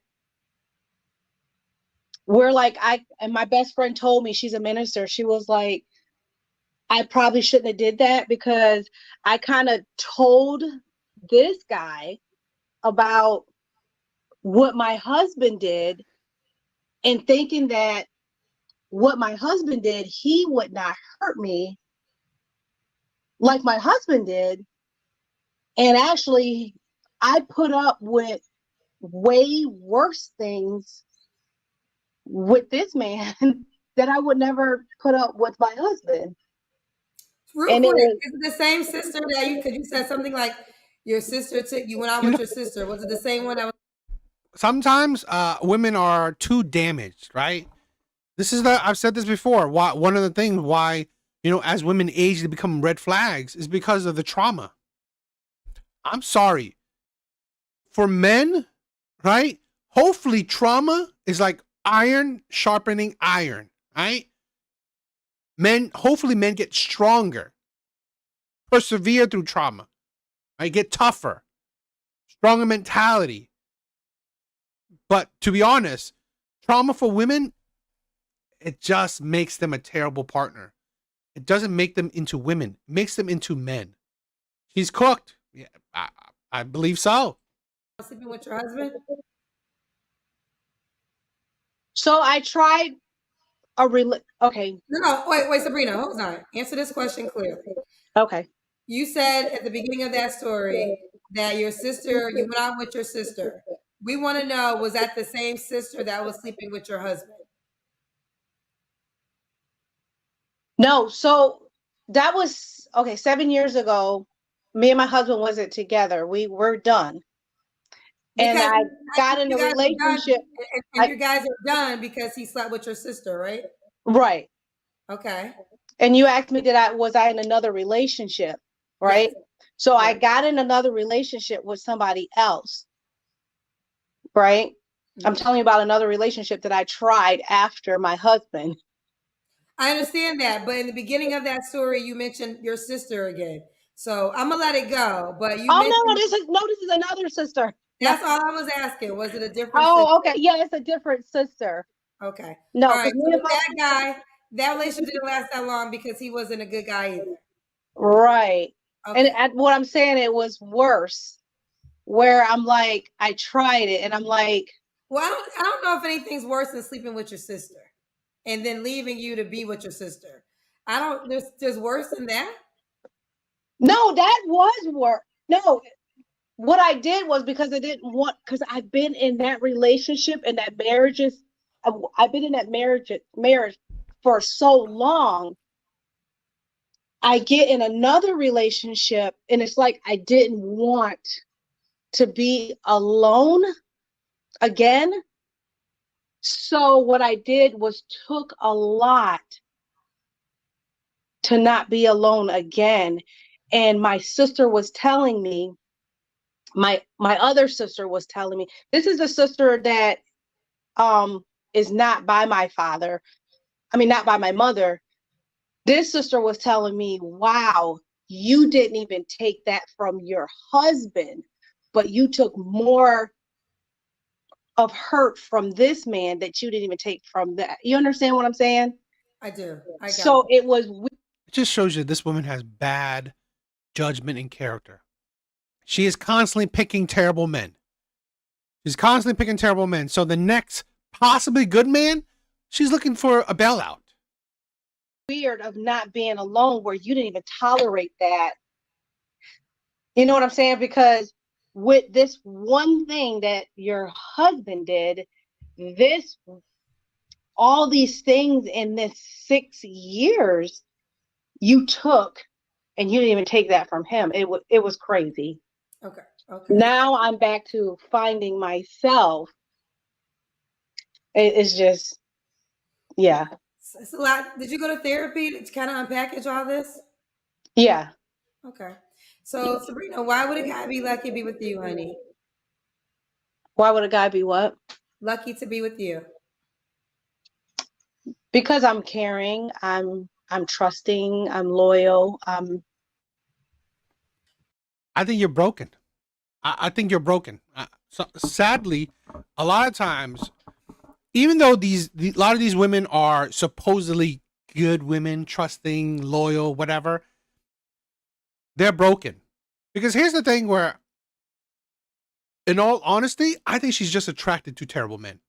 where like and my best friend told me, she's a minister, she was like, I probably shouldn't have did that because I kind of told this guy about what my husband did and thinking that what my husband did, he would not hurt me like my husband did. And actually, I put up with way worse things with this man that I would never put up with my husband. Real And it quick, was, is it the same sister that you? Because you said something like your sister took you went out You with know, your sister. Was it the same one that was? sometimes women are too damaged, right? I've said this before. Why one of the things why, as women age, they become red flags is because of the trauma. I'm sorry. For men, right? Hopefully trauma is like iron sharpening iron, right? Hopefully men get stronger, persevere through trauma, right? Get tougher, stronger mentality. But to be honest, trauma for women, it just makes them a terrible partner. It doesn't make them into women. It makes them into men. She's cooked. Yeah, I believe so. Sleeping with your husband? so I tried okay, No, wait, Sabrina, hold on. Answer this question clearly. okay. You said at the beginning of that story that your sister, you went out with your sister. We want to know, was that the same sister that was sleeping with your husband? No, so that was okay, 7 years ago. Me and my husband wasn't together. We were done. And Because I I got think in you a guys are done, relationship. and you guys are done because he slept with your sister, right? Right. Okay. And you asked me, was I in another relationship? Yes. Right. So I Right. got in another relationship with somebody else. Right. I'm telling you about another relationship that I tried after my husband. I understand that, but in the beginning of that story, you mentioned your sister again. So I'm gonna let it go. But you Oh mentioned this is another sister. No. that's all I was asking. Was it a different sister? Oh, okay. Yeah, it's a different sister. Okay. No, All right. because So me and with my that guy, that relationship didn't last that long because he wasn't a good guy either. right. And Okay. what I'm saying, it was worse. Where I'm like, I tried it, and I'm like, Well, I don't know if anything's worse than sleeping with your sister and then leaving you to be with your sister. I don't. There's worse than that. no, that was worse. No, what I did was because I didn't want, because I've been in that relationship and that I've been in that marriage for so long. I get in another relationship, and it's like I didn't want to be alone again. So what I did was took a lot to not be alone again. And my sister was telling me, my other sister was telling me, this is a sister that is not by my father. I mean, not by my mother. This sister was telling me, wow, you didn't even take that from your husband, but you took more of hurt from this man that you didn't even take from that. You understand what I'm saying? I do. I got So you. it was It just shows you this woman has bad judgment and character. She is constantly picking terrible men. She's constantly picking terrible men. So the next possibly good man, she's looking for a bailout. weird of not being alone where you didn't even tolerate that. You know what I'm saying? Because with this one thing that your husband did, this all these things in this 6 years you took, and you didn't even take that from him. It was crazy. Okay. Now I'm back to finding myself. It's just, yeah. It's a lot. Did you go to therapy to kind of unpackage all this? Yeah. Okay. So Sabrina, why would a guy be lucky to be with you, honey? Why would a guy be what? Lucky to be with you. Because I'm caring, I'm trusting, I'm loyal. I think you're broken. I think you're broken. So sadly, a lot of times, even though a lot of these women are supposedly good women, trusting, loyal, whatever, they're broken. Because here's the thing where, in all honesty, I think she's just attracted to terrible men.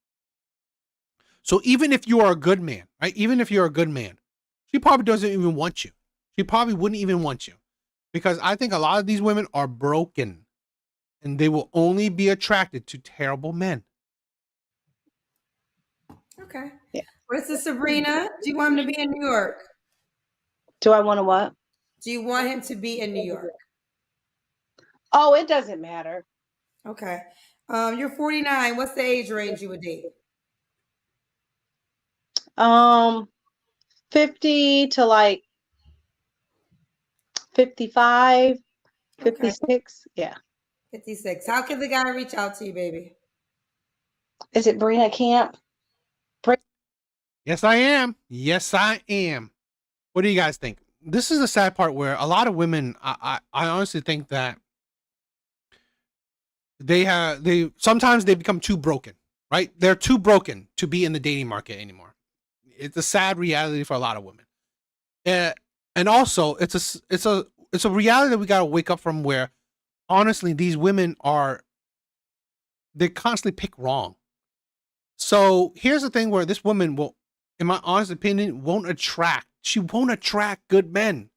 So even if you are a good man, right? Even if you're a good man, she probably doesn't even want you. She probably wouldn't even want you. Because I think a lot of these women are broken and they will only be attracted to terrible men. Okay. Yeah. What's this, Sabrina? Do you want him to be in New York? Do I want to what? Do you want him to be in New York? Oh, it doesn't matter. Okay. You're 49. What's the age range you would date? 50 to like 55, 56. Yeah. 56. How can the guy reach out to you, baby? Is it Brina Camp? Yes, I am. Yes, I am. What do you guys think? This is the sad part where a lot of women, I honestly think that they sometimes they become too broken, right? They're too broken to be in the dating market anymore. It's a sad reality for a lot of women. And also it's a reality that we got to wake up from where honestly these women they constantly pick wrong. So here's the thing where this woman will, in my honest opinion, she won't attract good men.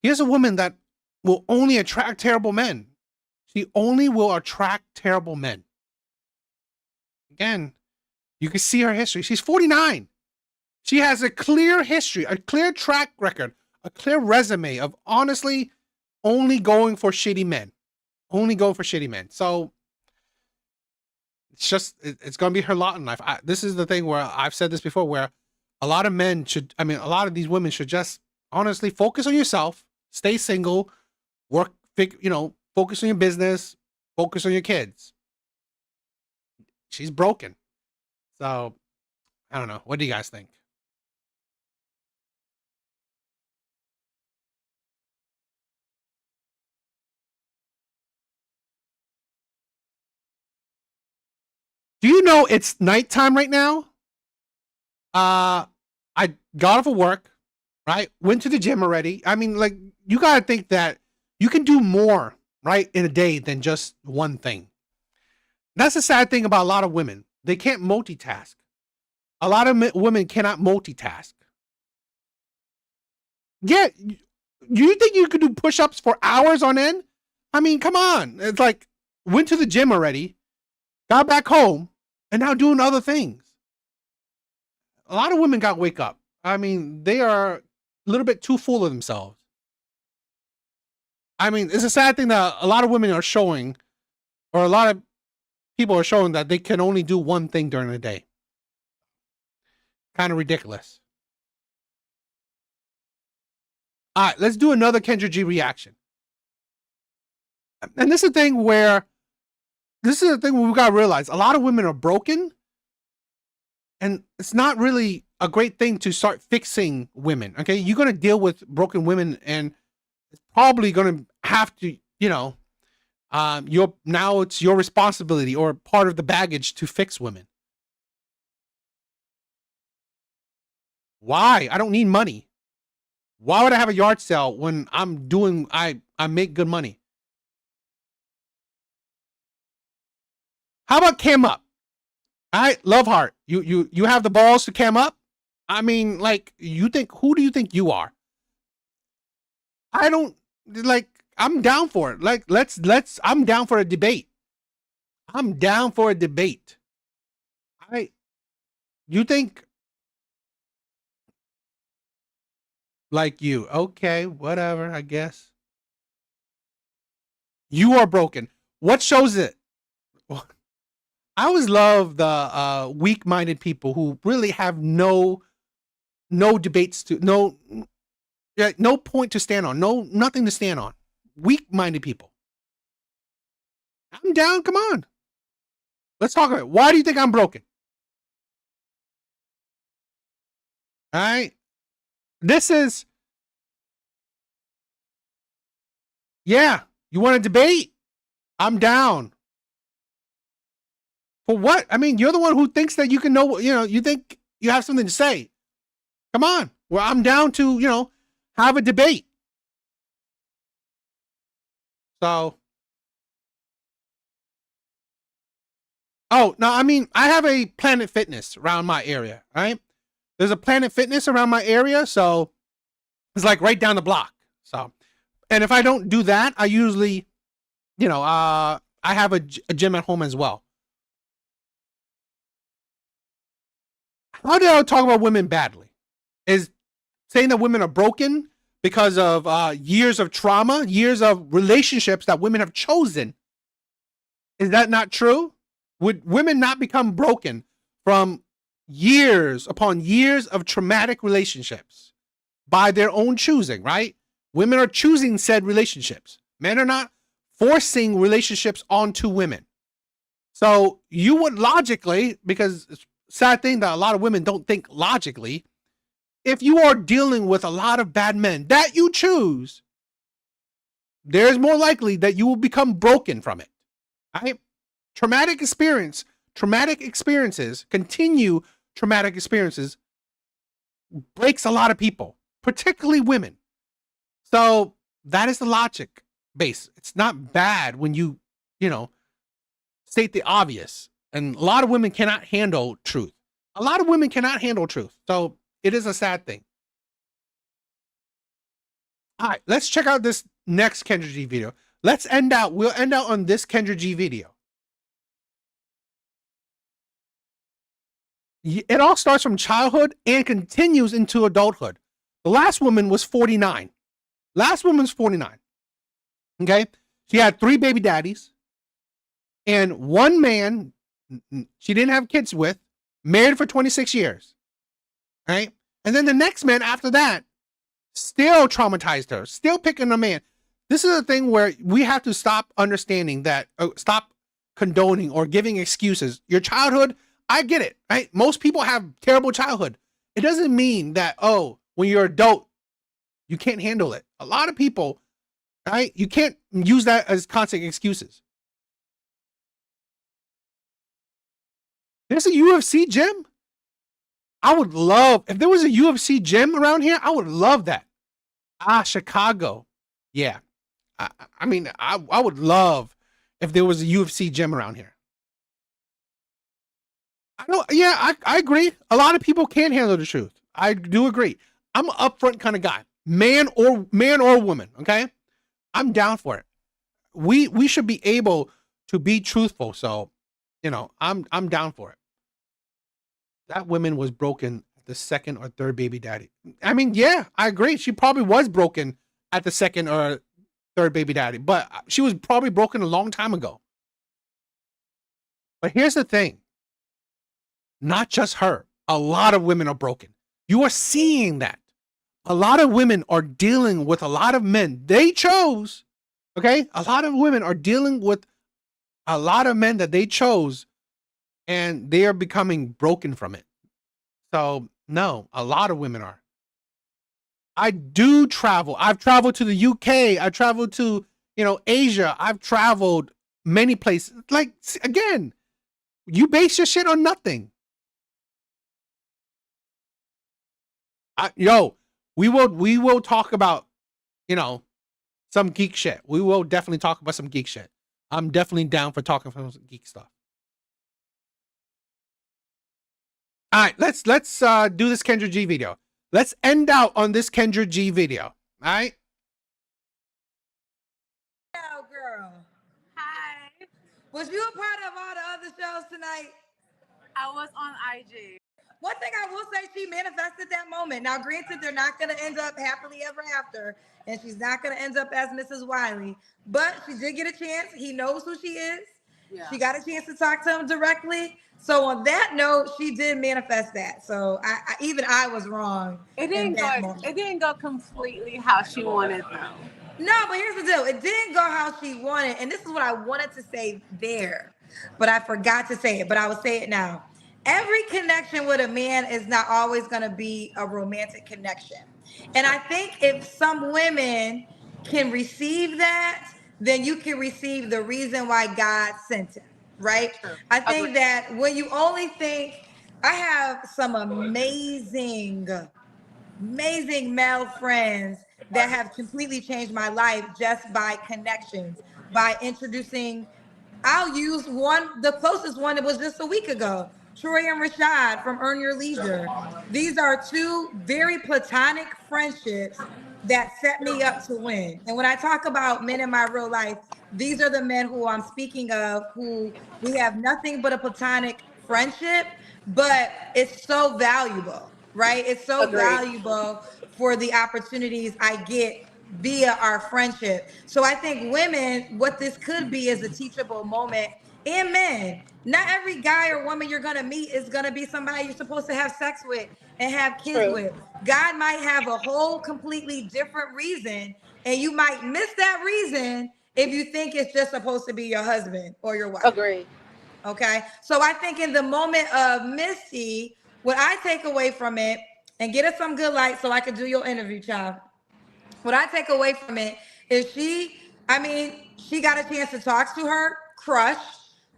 Here's a woman that will only attract terrible men. She only will attract terrible men. Again, you can see her history. She's 49. She has a clear history, a clear track record, a clear resume of honestly only going for shitty men. Only going for shitty men. So it's going to be her lot in life. This is the thing where I've said this before, where a lot of these women should just honestly focus on yourself, stay single, focus on your business, focus on your kids. She's broken. So I don't know. What do you guys think? Do you know it's nighttime right now? I got off of work, right? Went to the gym already. I mean, like, you got to think that you can do more, right, in a day than just one thing. That's the sad thing about a lot of women. They can't multitask. A lot of women cannot multitask. Yeah, you think you could do push-ups for hours on end? I mean, come on. It's like, went to the gym already, got back home, and now doing other things. A lot of women got to wake up. I mean, they are a little bit too full of themselves. I mean, it's a sad thing that a lot of women are showing, or a lot of people are showing that they can only do one thing during the day. Kind of ridiculous. All right, let's do another Kendra G reaction. And this is the thing where we got to realize a lot of women are broken, and it's not really a great thing to start fixing women. Okay, you're going to deal with broken women, and it's probably going to have to, now it's your responsibility or part of the baggage to fix women. Why? I don't need money. Why would I have a yard sale when I make good money? How about cam up? All right, love heart. You have the balls to cam up? I mean, like, who do you think you are? I don't, like, I'm down for it. Like, I'm down for a debate. I'm down for a debate. You think, like you, okay, whatever, I guess. You are broken. What shows it? I always love the weak-minded people who really have no debates to no point to stand on, nothing to stand on. Weak-minded people. I'm down. Come on, let's talk about it. Why do you think I'm broken? All right, this is, yeah. You want to debate? I'm down. For what? I mean, you're the one who thinks that you can know, you think you have something to say. Come on. Well, I'm down to, have a debate. So. Oh, no, I mean, I have a Planet Fitness around my area, right? There's a Planet Fitness around my area, so it's like right down the block. So, and if I don't do that, I usually, I have a gym at home as well. How did I talk about women badly? Is saying that women are broken because of years of trauma, years of relationships that women have chosen. Is that not true? Would women not become broken from years upon years of traumatic relationships by their own choosing, right? Women are choosing said relationships. Men are not forcing relationships onto women. So you would logically, because it's a sad thing that a lot of women don't think logically, if you are dealing with a lot of bad men that you choose, there's more likely that you will become broken from it. Right? Traumatic experiences, continue traumatic experiences breaks a lot of people, particularly women. So that is the logic base. It's not bad when you state the obvious. And a lot of women cannot handle truth. So it is a sad thing. All right, let's check out this next Kendra G video. We'll end out on this Kendra G video. It all starts from childhood and continues into adulthood. The last woman was 49. Okay? She had 3 baby daddies and one man she didn't have kids with, married for 26 years. Right? And then the next man after that still traumatized her, still picking a man. This is a thing where we have to stop understanding that, stop condoning or giving excuses. Your childhood, I get it, right? Most people have terrible childhood. It doesn't mean that, when you're adult, you can't handle it. A lot of people, right? You can't use that as constant excuses. There's a UFC gym. I would love, if there was a UFC gym around here, I would love that. Chicago. Yeah. I mean, I would love if there was a UFC gym around here. I agree. A lot of people can't handle the truth. I do agree. I'm an upfront kind of guy, man or woman. Okay, I'm down for it. We should be able to be truthful. So, I'm down for it. That woman was broken at the second or third baby daddy. I mean, yeah, I agree. She probably was broken at the second or third baby daddy, but she was probably broken a long time ago. But here's the thing. Not just her. A lot of women are broken. You are seeing that. A lot of women are dealing with a lot of men they chose. Okay? A lot of women are dealing with a lot of men that they chose, and they are becoming broken from it. So, no, a lot of women are. I do travel. I've traveled to the UK. I've traveled to, Asia. I've traveled many places. Like, again, you base your shit on nothing. We will talk about, some geek shit. We will definitely talk about some geek shit. I'm definitely down for talking about some geek stuff. All right, let's do this Kendra G video. Let's end out on this Kendra G video. All right. Oh, girl. Hi. Was you a part of all the other shows tonight? I was on IG. One thing I will say, she manifested that moment. Now, granted, they're not going to end up happily ever after, and she's not going to end up as Mrs. Wiley, but she did get a chance. He knows who she is. Yeah. She got a chance to talk to him directly. So on that note, she did manifest that. So I was wrong. It didn't go completely how she wanted though. No, but here's the deal. It didn't go how she wanted, and this is what I wanted to say there, but I forgot to say it. But I will say it now. Every connection with a man is not always going to be a romantic connection. And I think if some women can receive that, then you can receive the reason why God sent him, right? Sure. I think that when you only think, I have some amazing male friends that have completely changed my life just by connections, by introducing, I'll use the closest one, it was just a week ago. Troy and Rashad from Earn Your Leisure. These are two very platonic friendships that set me up to win. And when I talk about men in my real life, these are the men who I'm speaking of, who we have nothing but a platonic friendship, but it's so valuable, right? It's so valuable for the opportunities I get via our friendship. So I think women, what this could be is a teachable moment. And men, not every guy or woman you're gonna meet is gonna be somebody you're supposed to have sex with and have kids with. God might have a whole completely different reason, and you might miss that reason if you think it's just supposed to be your husband or your wife. Agreed. Okay, so I think in the moment of Misty, what I take away from it, and get us some good light so I can do your interview, child. What I take away from it is she got a chance to talk to her crush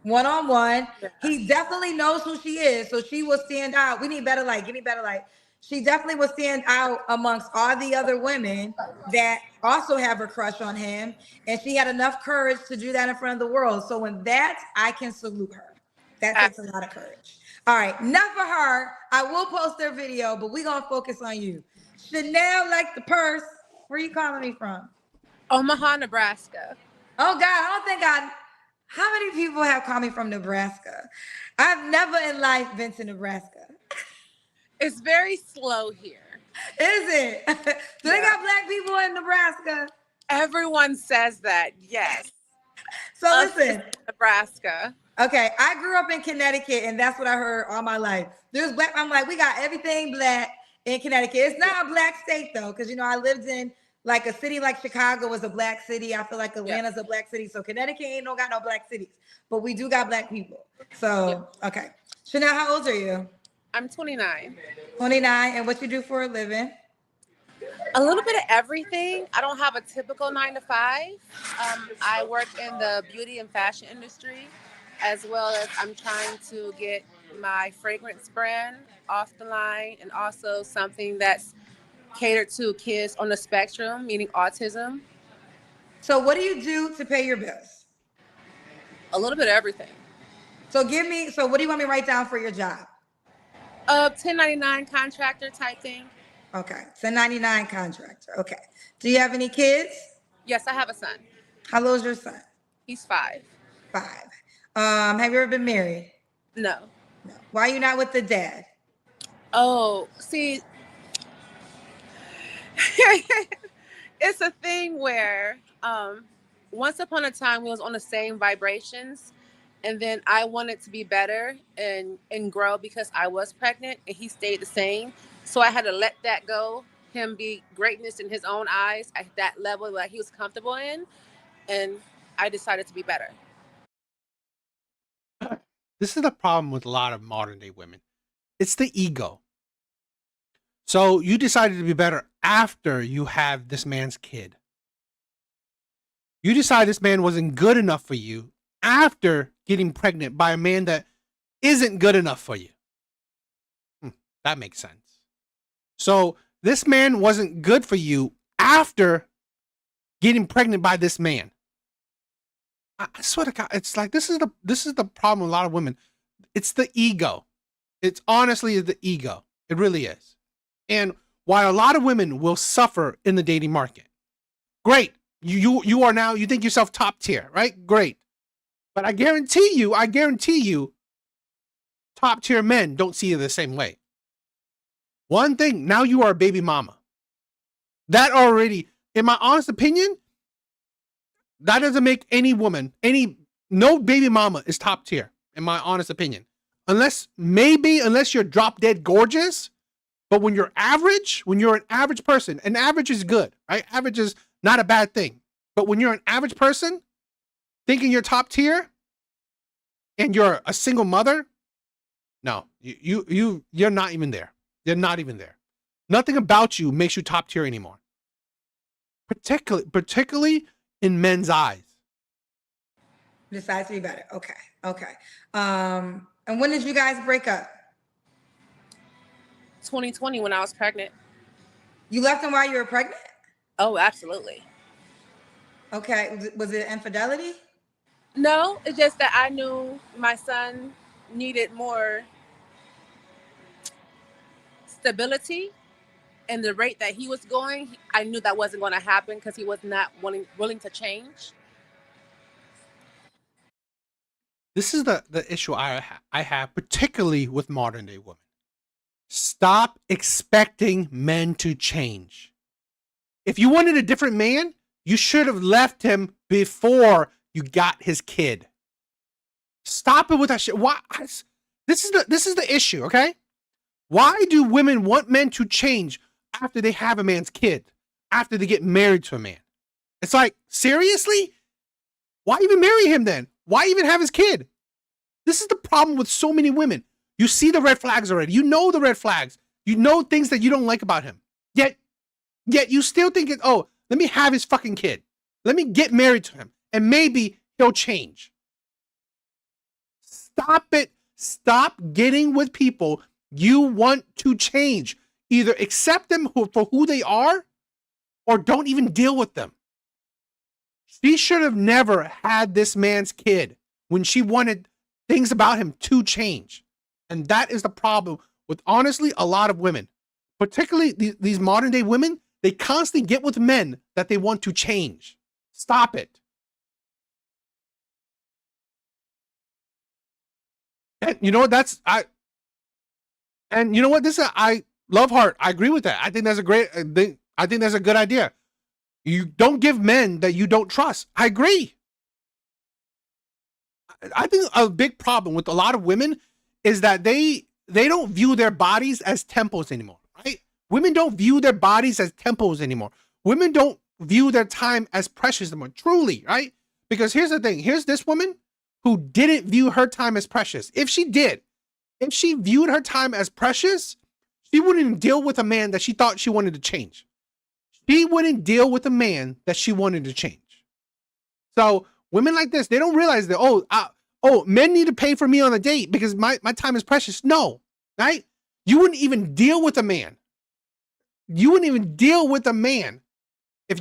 one-on-one. He definitely knows who she is, so she will stand out. We need better light. Give me better light. She definitely will stand out amongst all the other women that also have a crush on him, and she had enough courage to do that in front of the world. So when that, I can salute her. That takes a lot of courage. All right, enough for her. I will post their video, but we're gonna focus on you. Chanel, like the purse. Where are you calling me from? Omaha, Nebraska. Oh God, how many people have called me from Nebraska? I've never in life been to Nebraska. It's very slow here. Is it? Do they got black people in Nebraska? Everyone says that, yes. So listen. Nebraska. Okay, I grew up in Connecticut, and that's what I heard all my life. There's black, I'm like, we got everything black in Connecticut. It's not a black state though, because I lived in like a city like Chicago was a black city. I feel like Atlanta's a black city. So Connecticut ain't got no black cities, but we do got black people. So, okay. Chanel, how old are you? I'm 29. 29, and what you do for a living? A little bit of everything. I don't have a typical 9 to 5. I work in the beauty and fashion industry, as well as I'm trying to get my fragrance brand off the line, and also something that's catered to kids on the spectrum, meaning autism. So what do you do to pay your bills? A little bit of everything. So what do you want me to write down for your job? 1099 contractor type thing. Okay, 1099 contractor. Okay. Do you have any kids? Yes, I have a son. How old is your son? He's 5. 5. Have you ever been married? No. Why are you not with the dad? Oh, see, it's a thing where once upon a time we was on the same vibrations, and then I wanted to be better and grow because I was pregnant, and he stayed the same. So I had to let that go, him be greatness in his own eyes at that level that he was comfortable in, and I decided to be better. This is the problem with a lot of modern day women. It's the ego. So you decided to be better after you have this man's kid. You decide this man wasn't good enough for you after getting pregnant by a man that isn't good enough for you. That makes sense. So this man wasn't good for you after getting pregnant by this man. I swear to God, it's like this is the problem with a lot of women. It's the ego. It's honestly the ego. It really is. And while a lot of women will suffer in the dating market, great. You are now, you think yourself top tier, right? Great. But I guarantee you, top tier men don't see you the same way. One thing, now you are a baby mama. That already, in my honest opinion, that doesn't make any woman, no baby mama is top tier, in my honest opinion. Unless you're drop dead gorgeous, but when you're an average person, and average is good, right? Average is not a bad thing. But when you're an average person, thinking you're top tier, and you're a single mother, no, you're not even there. You're not even there. Nothing about you makes you top tier anymore. Particularly in men's eyes. Decides to be better. Okay. And when did you guys break up? 2020 when I was pregnant. You left him while you were pregnant? Oh, absolutely. Okay. Was it infidelity? No, it's just that I knew my son needed more stability, and the rate that he was going, I knew that wasn't going to happen because he was not willing to change. This is the issue I have, particularly with modern day women. Stop expecting men to change. If you wanted a different man, you should have left him before you got his kid. Stop it with that shit. Why? This is the issue, okay? Why do women want men to change after they have a man's kid? After they get married to a man? It's like, seriously? Why even marry him then? Why even have his kid? This is the problem with so many women. You see the red flags already. You know the red flags. You know things that you don't like about him. Yet you still think, oh, let me have his fucking kid. Let me get married to him. And maybe he'll change. Stop it. Stop getting with people you want to change. Either accept them for who they are or don't even deal with them. She should have never had this man's kid when she wanted things about him to change. And that is the problem with, honestly, a lot of women. Particularly these modern day women, they constantly get with men that they want to change. Stop it. And you know what? And you know what? I love heart. I agree with that. I think that's a great. I think that's a good idea. You don't give men that you don't trust. I agree. I think a big problem with a lot of women is that they don't view their bodies as temples anymore, right? Women don't view their bodies as temples anymore. Women don't view their time as precious anymore, truly, right? Because here's the thing. Here's this woman who didn't view her time as precious. If she viewed her time as precious, she wouldn't deal with a man that she thought she wanted to change. She wouldn't deal with a man that she wanted to change. So women like this, they don't realize that, men need to pay for me on a date because my time is precious. No, right? You wouldn't even deal with a man. You wouldn't even deal with a man if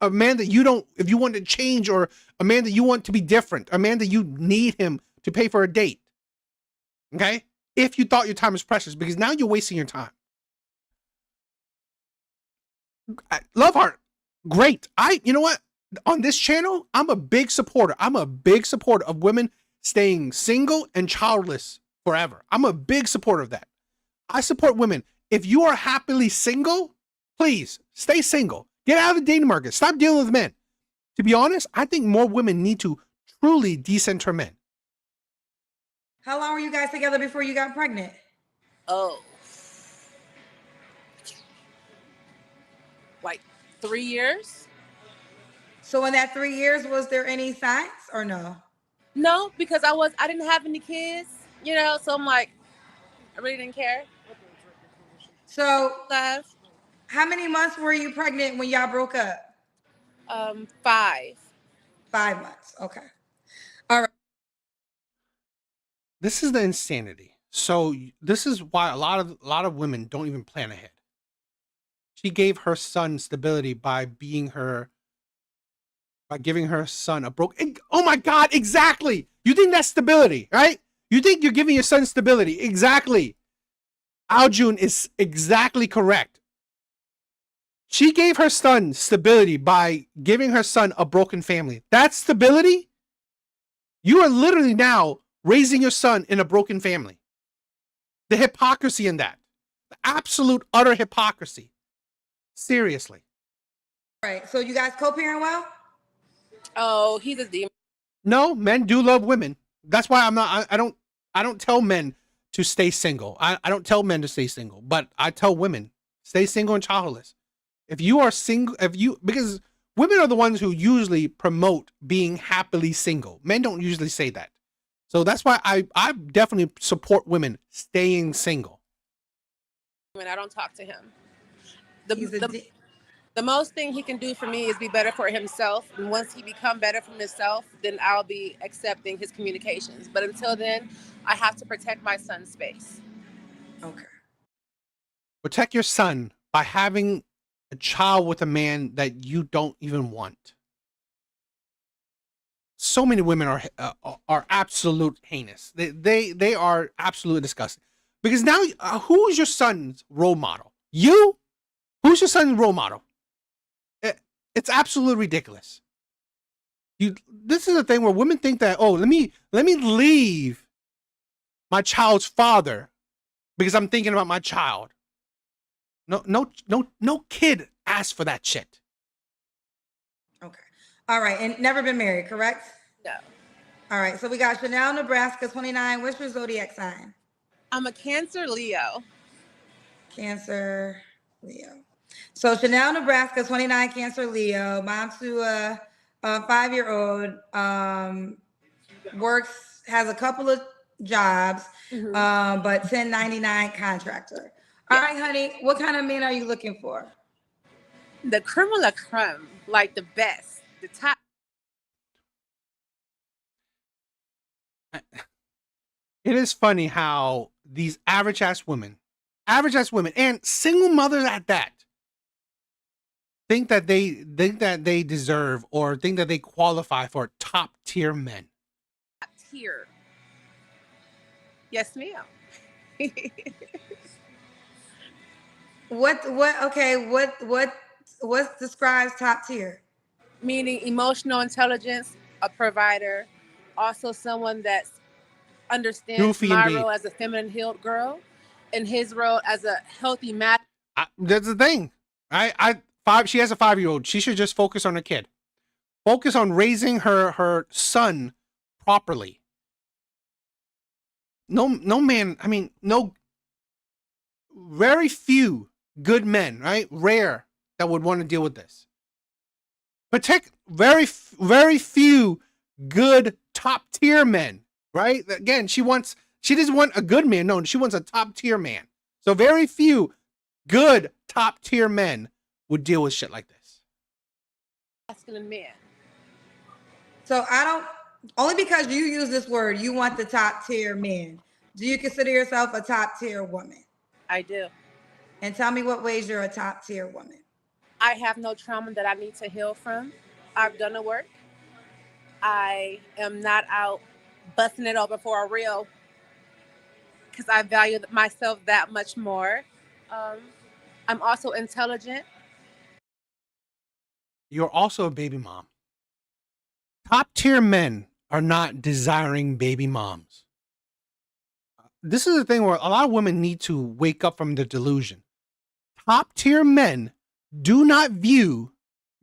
a man that if you want to change, or a man that you want to be different, a man that you need him to pay for a date. Okay? If you thought your time was precious, because now you're wasting your time. Love heart. Great. You know what? On this channel, I'm a big supporter. I'm a big supporter of women staying single and childless forever. I'm a big supporter of that. I support women. If you are happily single, please stay single. Get out of the dating market. Stop dealing with men. To be honest, I think more women need to truly decenter men. How long were you guys together before you got pregnant? Oh. Like 3 years? So in that 3 years, was there any signs or no? No, because I didn't have any kids, so I'm like, I really didn't care. So how many months were you pregnant when y'all broke up? 5. 5 months. Okay. All right. This is the insanity. So this is why a lot of women don't even plan ahead. She gave her son stability by giving her son a broke. Oh my God, exactly. You think that's stability, right? You think you're giving your son stability. Exactly. Aljun is exactly correct. She gave her son stability by giving her son a broken family. That's stability? You are literally now raising your son in a broken family. The hypocrisy in that. The absolute, utter hypocrisy. Seriously. Right. So you guys co-parent well? Oh, he's a demon. No, men do love women. That's why I don't tell men to stay single. I don't tell men to stay single, but I tell women, stay single and childless. If you are single, because women are the ones who usually promote being happily single. Men don't usually say that. So that's why I definitely support women staying single. When I don't talk to him. The most thing he can do for me is be better for himself. And once he become better for himself, then I'll be accepting his communications. But until then, I have to protect my son's space. Okay. Protect your son by having a child with a man that you don't even want. So many women are absolute heinous. They are absolutely disgusting. Because now, who's your son's role model? You? Who's your son's role model? It's absolutely ridiculous. This is a thing where women think that, oh, let me leave my child's father because I'm thinking about my child. No kid asked for that shit. Okay. All right. And never been married, correct? No. All right. So we got Chanel, Nebraska, 29. What's your zodiac sign? I'm a Cancer Leo. Cancer Leo. So Chanel, Nebraska, 29, Cancer Leo. Mom to a 5-year-old. Works, has a couple of jobs, but 1099 contractor. All right, honey. What kind of men are you looking for? The creme de la creme, like the best, the top. It is funny how these average ass women, and single mothers at that, think that they deserve or think that they qualify for top tier men. Top tier. Yes, ma'am. What describes top tier? Meaning emotional intelligence, a provider, also someone that understands Goofy my indeed. role as a feminine healed girl and his role as a healthy man. That's the thing. She has a 5-year-old. She should just focus on her kid. Focus on raising her son properly. No man, very few good men, right? Rare that would want to deal with this. Protect very few good top tier men, right? Again, she doesn't want a good man. No, she wants a top tier man. So very few good top tier men would deal with shit like this. Masculine man. So only because you use this word, you want the top tier man. Do you consider yourself a top tier woman? I do. And tell me what ways you're a top tier woman. I have no trauma that I need to heal from. I've done the work. I am not out busting it open for a real because I value myself that much more. I'm also intelligent. You're also a baby mom. Top tier men are not desiring baby moms. This is the thing where a lot of women need to wake up from the delusion. Top tier men do not view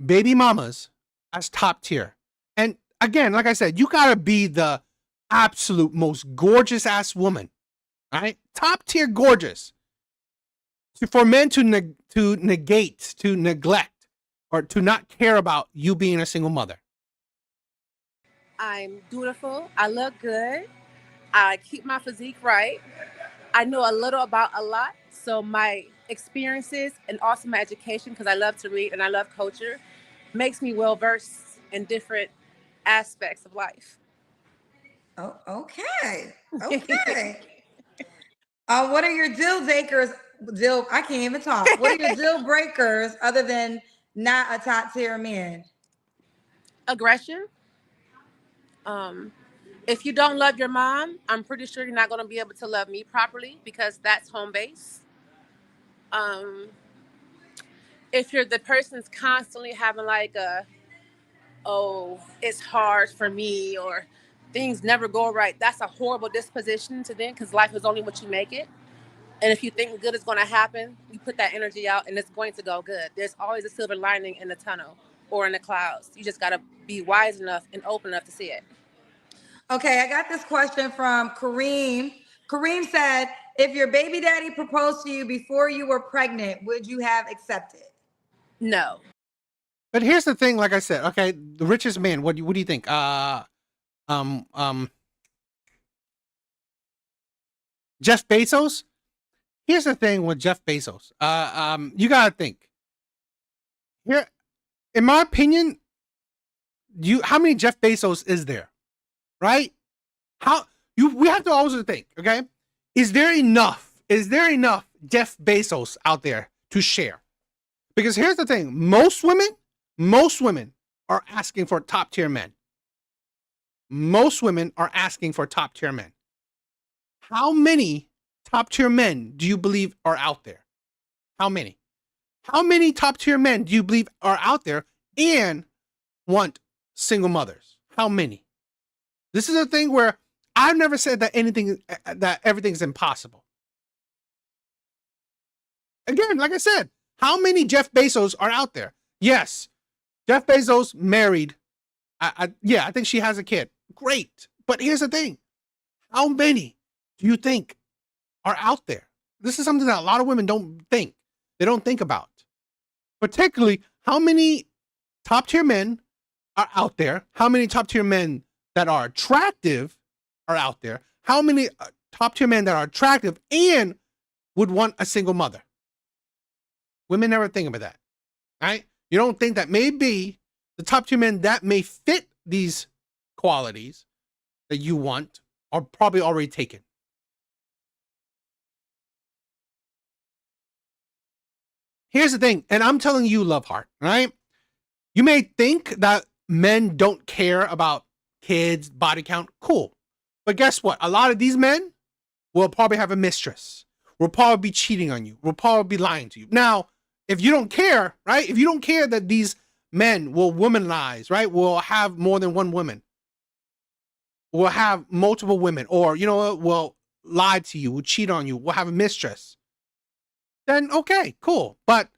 baby mamas as top tier. And again, like I said, you gotta be the absolute most gorgeous ass woman, right? Top tier gorgeous. For men to negate, to neglect, or to not care about you being a single mother. I'm beautiful. I look good. I keep my physique right. I know a little about a lot. So my experiences and also my education, because I love to read and I love culture, makes me well versed in different aspects of life. Oh, okay. Okay. What are your deal I can't even talk. What are your deal breakers other than not a top tier man? Aggression. If you don't love your mom, I'm pretty sure you're not going to be able to love me properly because that's home base. Um, if you're the person's constantly having like oh, it's hard for me or things never go right, that's a horrible disposition to them because life is only what you make it. And if you think good is going to happen, you put that energy out and it's going to go good. There's always a silver lining in the tunnel or in the clouds. You just got to be wise enough and open enough to see it. Okay, I got this question from Kareem. Kareem said, if your baby daddy proposed to you before you were pregnant, would you have accepted? No. But here's the thing, like I said, okay, the richest man, what do you think? Jeff Bezos? Here's the thing with Jeff Bezos. You gotta think. Here, in my opinion, how many Jeff Bezos is there? Right? We have to always think, okay? Is there enough Jeff Bezos out there to share? Because here's the thing, most women are asking for top tier men. Most women are asking for top tier men. How many top tier men do you believe are out there? How many? How many top tier men do you believe are out there and want single mothers? How many? This is a thing where I've never said that everything's impossible. Again, like I said, how many Jeff Bezos are out there? Yes, Jeff Bezos married. I think she has a kid. Great. But here's the thing. How many do you think are out there? This is something that a lot of women don't think. They don't think about. Particularly, how many top tier men are out there? How many top tier men that are attractive are out there? How many top tier men that are attractive and would want a single mother? Women never think about that, right? You don't think that maybe the top tier men that may fit these qualities that you want are probably already taken. Here's the thing, and I'm telling you, love heart, right? You may think that men don't care about kids, body count, cool. But guess what? A lot of these men will probably have a mistress, will probably be cheating on you, will probably be lying to you. Now, if you don't care, right? If you don't care that these men will womanize, right? Will have more than one woman, will have multiple women, or, you know what, will lie to you, will cheat on you, will have a mistress, then okay, cool. But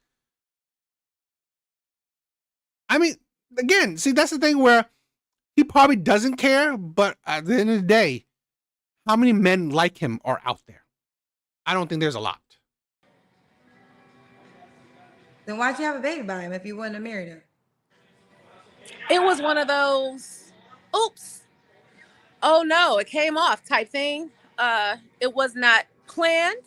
I mean, again, see, that's the thing where he probably doesn't care, but at the end of the day, how many men like him are out there? I don't think there's a lot. Then why'd you have a baby by him if you wouldn't have married him? It was one of those, oops, oh no, it came off type thing. It was not planned,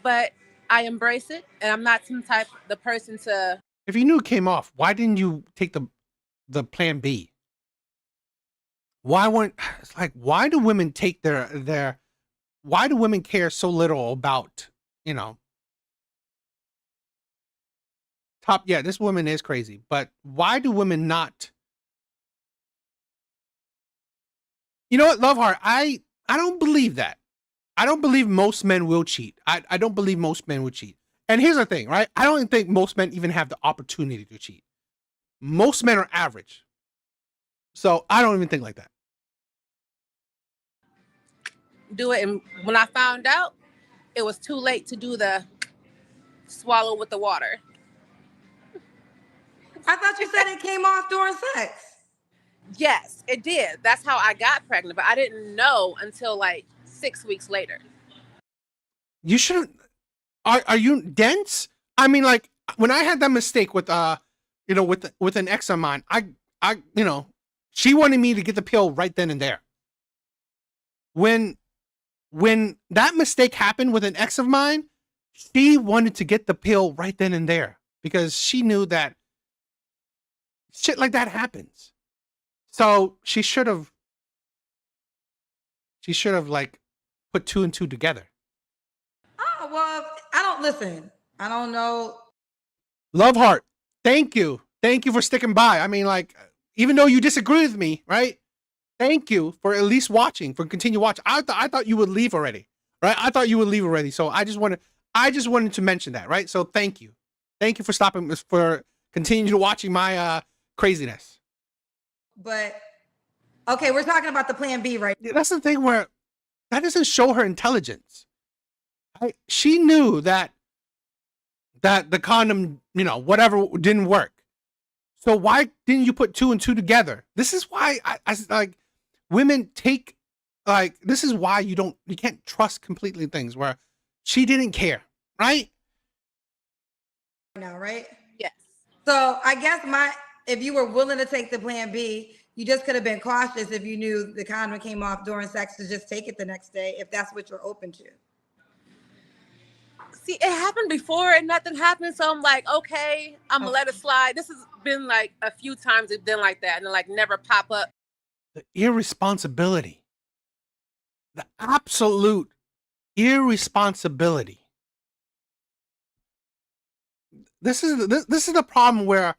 but I embrace it, and I'm not the person to. If you knew it came off, why didn't you take the plan B? Why do women take why do women care so little about, this woman is crazy, but why do women not? You know what, love heart, I don't believe that. I don't believe most men will cheat. I don't believe most men would cheat. And here's the thing, right? I don't think most men even have the opportunity to cheat. Most men are average. So I don't even think like that. Do it. And when I found out, it was too late to do the swallow with the water. I thought you said it came off during sex. Yes, it did. That's how I got pregnant, but I didn't know until like 6 weeks later. You shouldn't. Are you dense? I mean, like when I had that mistake with with an ex of mine, I she wanted me to get the pill right then and there. When that mistake happened with an ex of mine, she wanted to get the pill right then and there because she knew that shit like that happens. So she should have like put two and two together. well, I don't listen. I don't know. Love heart. Thank you. Thank you for sticking by. I mean, like, even though you disagree with me, right? Thank you for at least watching, for continue watching. I thought you would leave already, right? I thought you would leave already. So I just wanted to mention that, right? So thank you. Thank you for stopping, for continuing watching my craziness. But okay, we're talking about the plan B, right? That's the thing where that doesn't show her intelligence. Right? She knew that the condom, whatever, didn't work. So why didn't you put 2 and 2 together? This is why I like women take, like, this is why you can't trust completely things where she didn't care, right? Now, right? Yes. So I guess if you were willing to take the plan B, you just could have been cautious if you knew the condom came off during sex to just take it the next day, if that's what you're open to. See, it happened before and nothing happened. So I'm like, okay, I'm gonna let it slide. This has been like a few times it's been like that and like never pop up. The irresponsibility, the absolute irresponsibility. This is the problem where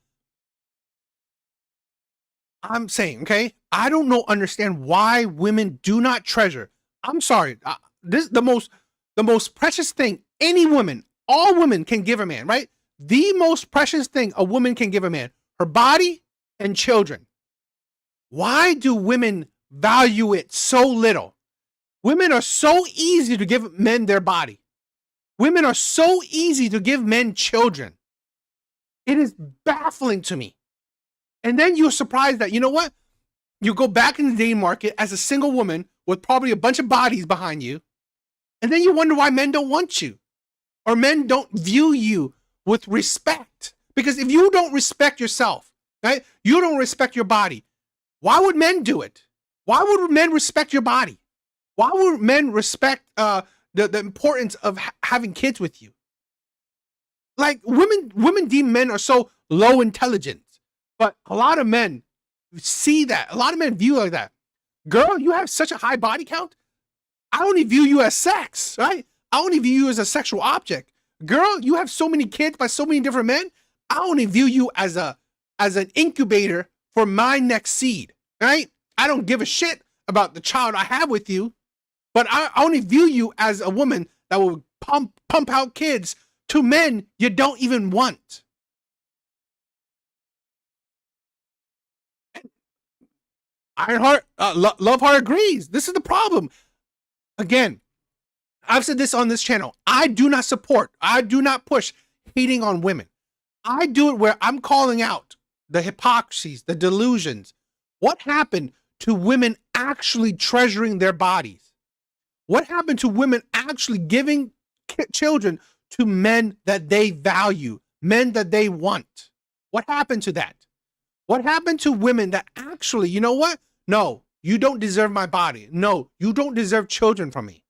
I'm saying, okay, I don't understand why women do not treasure. I'm sorry, this the most precious thing all women can give a man, right? The most precious thing a woman can give a man, her body and children. Why do women value it so little? Women are so easy to give men their body. Women are so easy to give men children. It is baffling to me. And then you're surprised that, you know what? You go back in the dating market as a single woman with probably a bunch of bodies behind you. And then you wonder why men don't want you. Or men don't view you with respect. Because if you don't respect yourself, right? You don't respect your body. Why would men do it? Why would men respect your body? Why would men respect the importance of having kids with you? Like, women deem men are so low intelligence. But a lot of men see that. A lot of men view it like that. Girl, you have such a high body count. I only view you as sex, right? I only view you as a sexual object. Girl, you have so many kids by so many different men. I only view you as an incubator for my next seed, right? I don't give a shit about the child I have with you, but I only view you as a woman that will pump out kids to men you don't even want. Ironheart, Loveheart agrees. This is the problem. Again, I've said this on this channel. I do not push hating on women. I do it where I'm calling out the hypocrisies, the delusions. What happened to women actually treasuring their bodies? What happened to women actually giving children to men that they value, men that they want? What happened to that? What happened to women that actually, you know what? No, you don't deserve my body. No, you don't deserve children from me.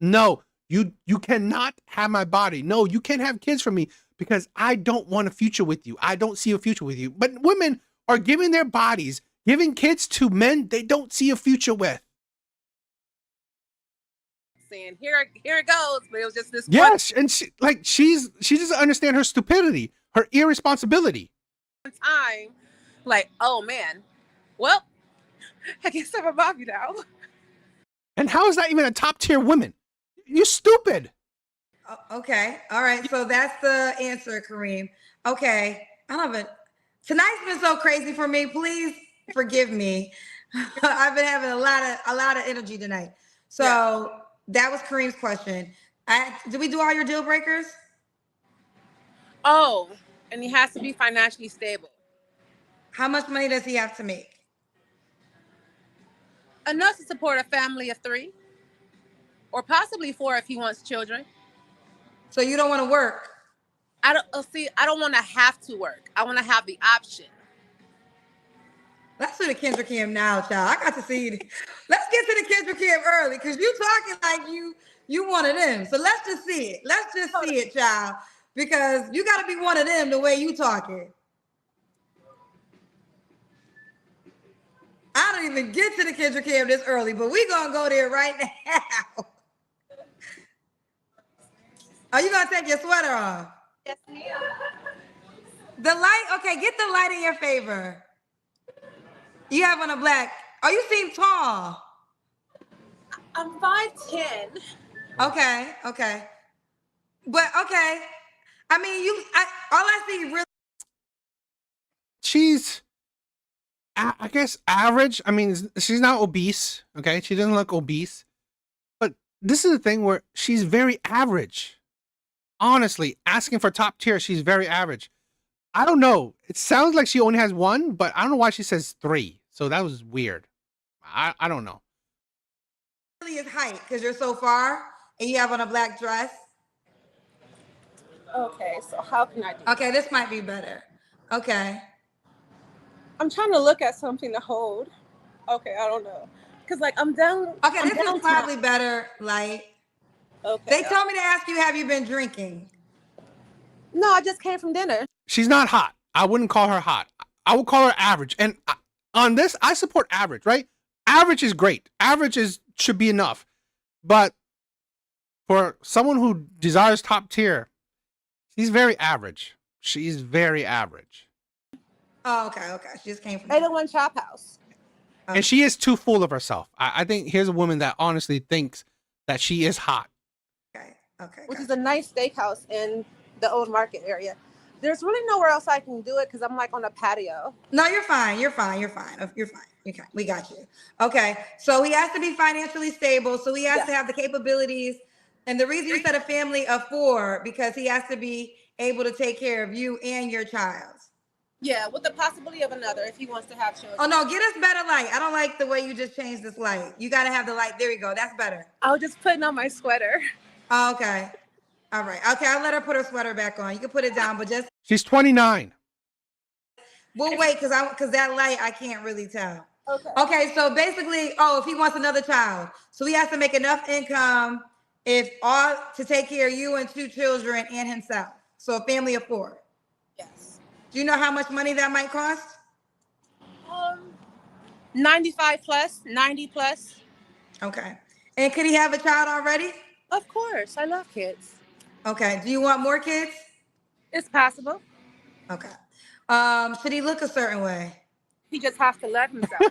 No, you cannot have my body. No, you can't have kids from me because I don't want a future with you. I don't see a future with you. But women are giving their bodies, giving kids to men they don't see a future with. Saying here it goes, but it was just this. Yes, and she doesn't understand her stupidity, her irresponsibility. One time, like, oh man, well, I guess I'm a Bobby now. And how is that even a top tier woman? You stupid. Okay. All right. So that's the answer, Kareem. Okay. Tonight's been so crazy for me. Please forgive me. I've been having a lot of energy tonight. So that was Kareem's question. Did we do all your deal breakers? Oh, and he has to be financially stable. How much money does he have to make? Enough to support a family of 3. Or possibly 4 if he wants children. So you don't want to work? I don't want to have to work. I want to have the option. Let's do the Kendra Cam now, child. I got to see it. Let's get to the Kendra Cam early because you talking like you one of them. So let's just see it. Let's just see it, child. Because you got to be one of them the way you talking. I don't even get to the Kendra Cam this early, but we gonna go there right now. Are you gonna take your sweater off? Yes, ma'am. The light, okay, get the light in your favor. You have on a black. Oh, you seem tall. I'm 5'10". Okay, okay. But okay. I mean, all I see really. She's, I guess, average. I mean, she's not obese. Okay, she doesn't look obese. But this is the thing where she's very average. Honestly, asking for top tier, she's very average. I don't know. It sounds like she only has one, but I don't know why she says 3. So that was weird. I don't know. Really is height because you're so far and you have on a black dress. Okay, so how can I do Okay, this might be better. Okay. I'm trying to look at something to hold. Okay, I don't know. Because, like, I'm down. Okay, I'm this is downtown. probably better, light. Okay. They told me to ask you, have you been drinking? No, I just came from dinner. She's not hot. I wouldn't call her hot. I would call her average. And on this, I support average, right? Average is great. Average should be enough. But for someone who desires top tier, she's very average. She's very average. Oh, okay. She just came from 801 Chop House. Okay. And she is too full of herself. I think here's a woman that honestly thinks that she is hot. Okay. Which is a nice steakhouse in the Old Market area. There's really nowhere else I can do it because I'm like on a patio. No, you're fine. You're fine. Okay, we got you. Okay, so he has to be financially stable. So he has to have the capabilities. And the reason you said a family of 4, because he has to be able to take care of you and your child. Yeah, with the possibility of another if he wants to have children. Oh, no, get us better light. I don't like the way you just changed this light. You got to have the light. There you go. That's better. I was just putting on my sweater. Oh, okay. All right. Okay, I'll let her put her sweater back on. You can put it down, but just... She's 29. We'll wait because that light, I can't really tell. Okay, so basically, if he wants another child, so he has to make enough income to take care of you and 2 children and himself. So a family of 4. Yes. Do you know how much money that might cost? 95 plus, 90 plus. Okay. And could he have a child already? Of course, I love kids. Okay. Do you want more kids? It's possible. Okay. Should he look a certain way? He just has to love himself.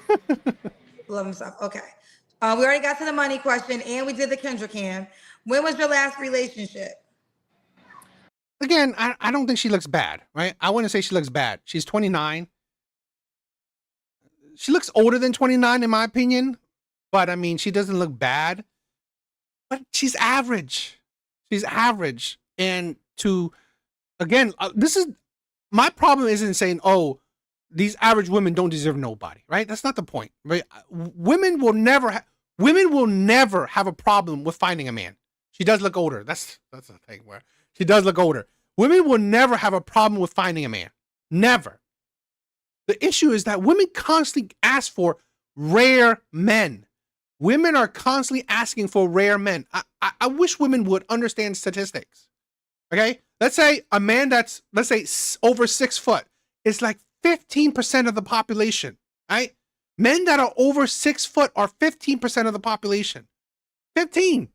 Love himself. Okay. We already got to the money question and we did the Kendra cam. When was your last relationship? Again, I don't think she looks bad, right? I wouldn't say she looks bad. She's 29. She looks older than 29 in my opinion, but I mean, she doesn't look bad. But she's average. She's average. And again, this is my problem isn't saying, oh, these average women don't deserve nobody, right? That's not the point, right? Women will never have a problem with finding a man. She does look older. That's the thing where she does look older. Women will never have a problem with finding a man. Never. The issue is that women constantly ask for rare men. Women are constantly asking for rare men. I wish women would understand statistics. Okay? Let's say a man that's, over 6 foot is like 15% of the population, right? Men that are over 6 foot are 15% of the population. 15.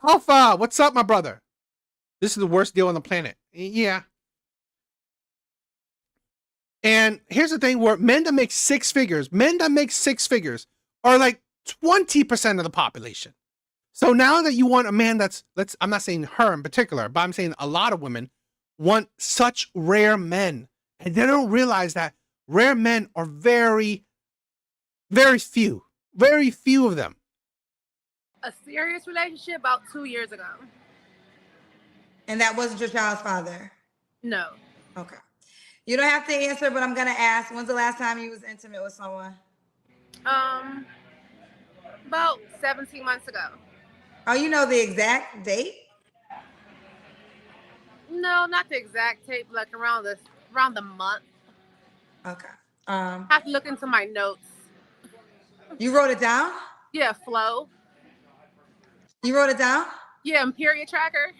Alpha, what's up, my brother? This is the worst deal on the planet. Yeah. And here's the thing where men that make 6 figures are like 20% of the population. So now that you want a man I'm not saying her in particular, but I'm saying a lot of women want such rare men. And they don't realize that rare men are very, very few. Very few of them. A serious relationship about 2 years ago. And that wasn't your child's father? No. Okay. You don't have to answer, but I'm going to ask, when's the last time you was intimate with someone? About 17 months ago. Oh, you know the exact date? No, not the exact date, like around the month. Okay. I have to look into my notes. You wrote it down? Yeah, Flow. You wrote it down? Yeah, and Period Tracker.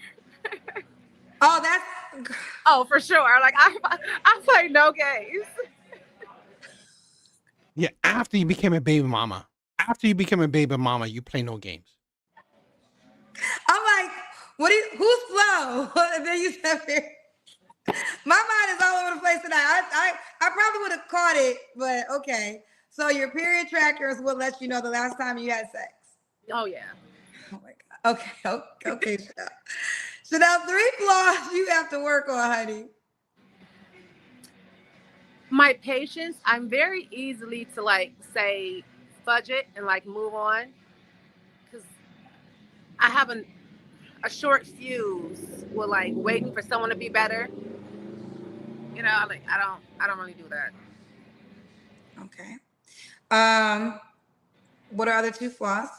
Oh, for sure. Like I play no games. Yeah, after you became a baby mama. You play no games. I'm like, Who's Flo? And then you said, my mind is all over the place tonight. I probably would have caught it, but okay. So your period trackers will let you know the last time you had sex. Oh yeah. Oh my God. Okay, Chanel. Chanel, 3 flaws you have to work on, honey. My patience, I'm very easily to like say fudge it and like move on because I have a short fuse with like waiting for someone to be better. You know, like I don't really do that. Okay. What are other 2 flaws?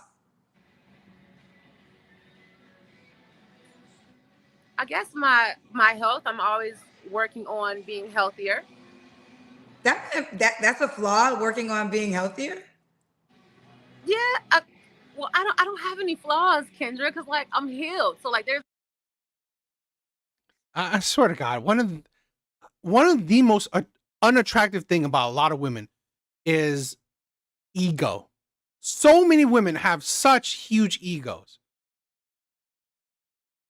I guess my health, I'm always working on being healthier. That's a flaw, working on being healthier? Yeah, well, I don't have any flaws, Kendra, because like I'm healed. So like there's I swear to God, one of the most unattractive thing about a lot of women is ego. So many women have such huge egos.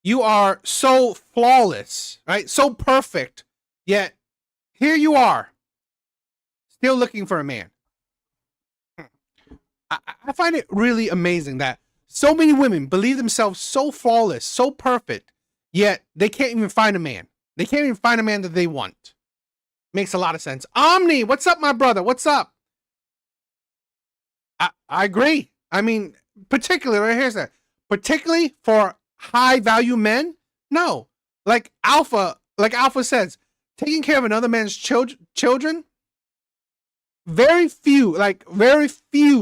You are so flawless, right? So perfect, yet here you are, still looking for a man. I find it really amazing that so many women believe themselves so flawless, so perfect, yet they can't even find a man. They can't even find a man that they want. Makes a lot of sense. Omni, what's up, my brother? What's up? I agree. I mean, particularly, right here's that. Particularly for high value men, no. Like Alpha says, taking care of another man's children, very few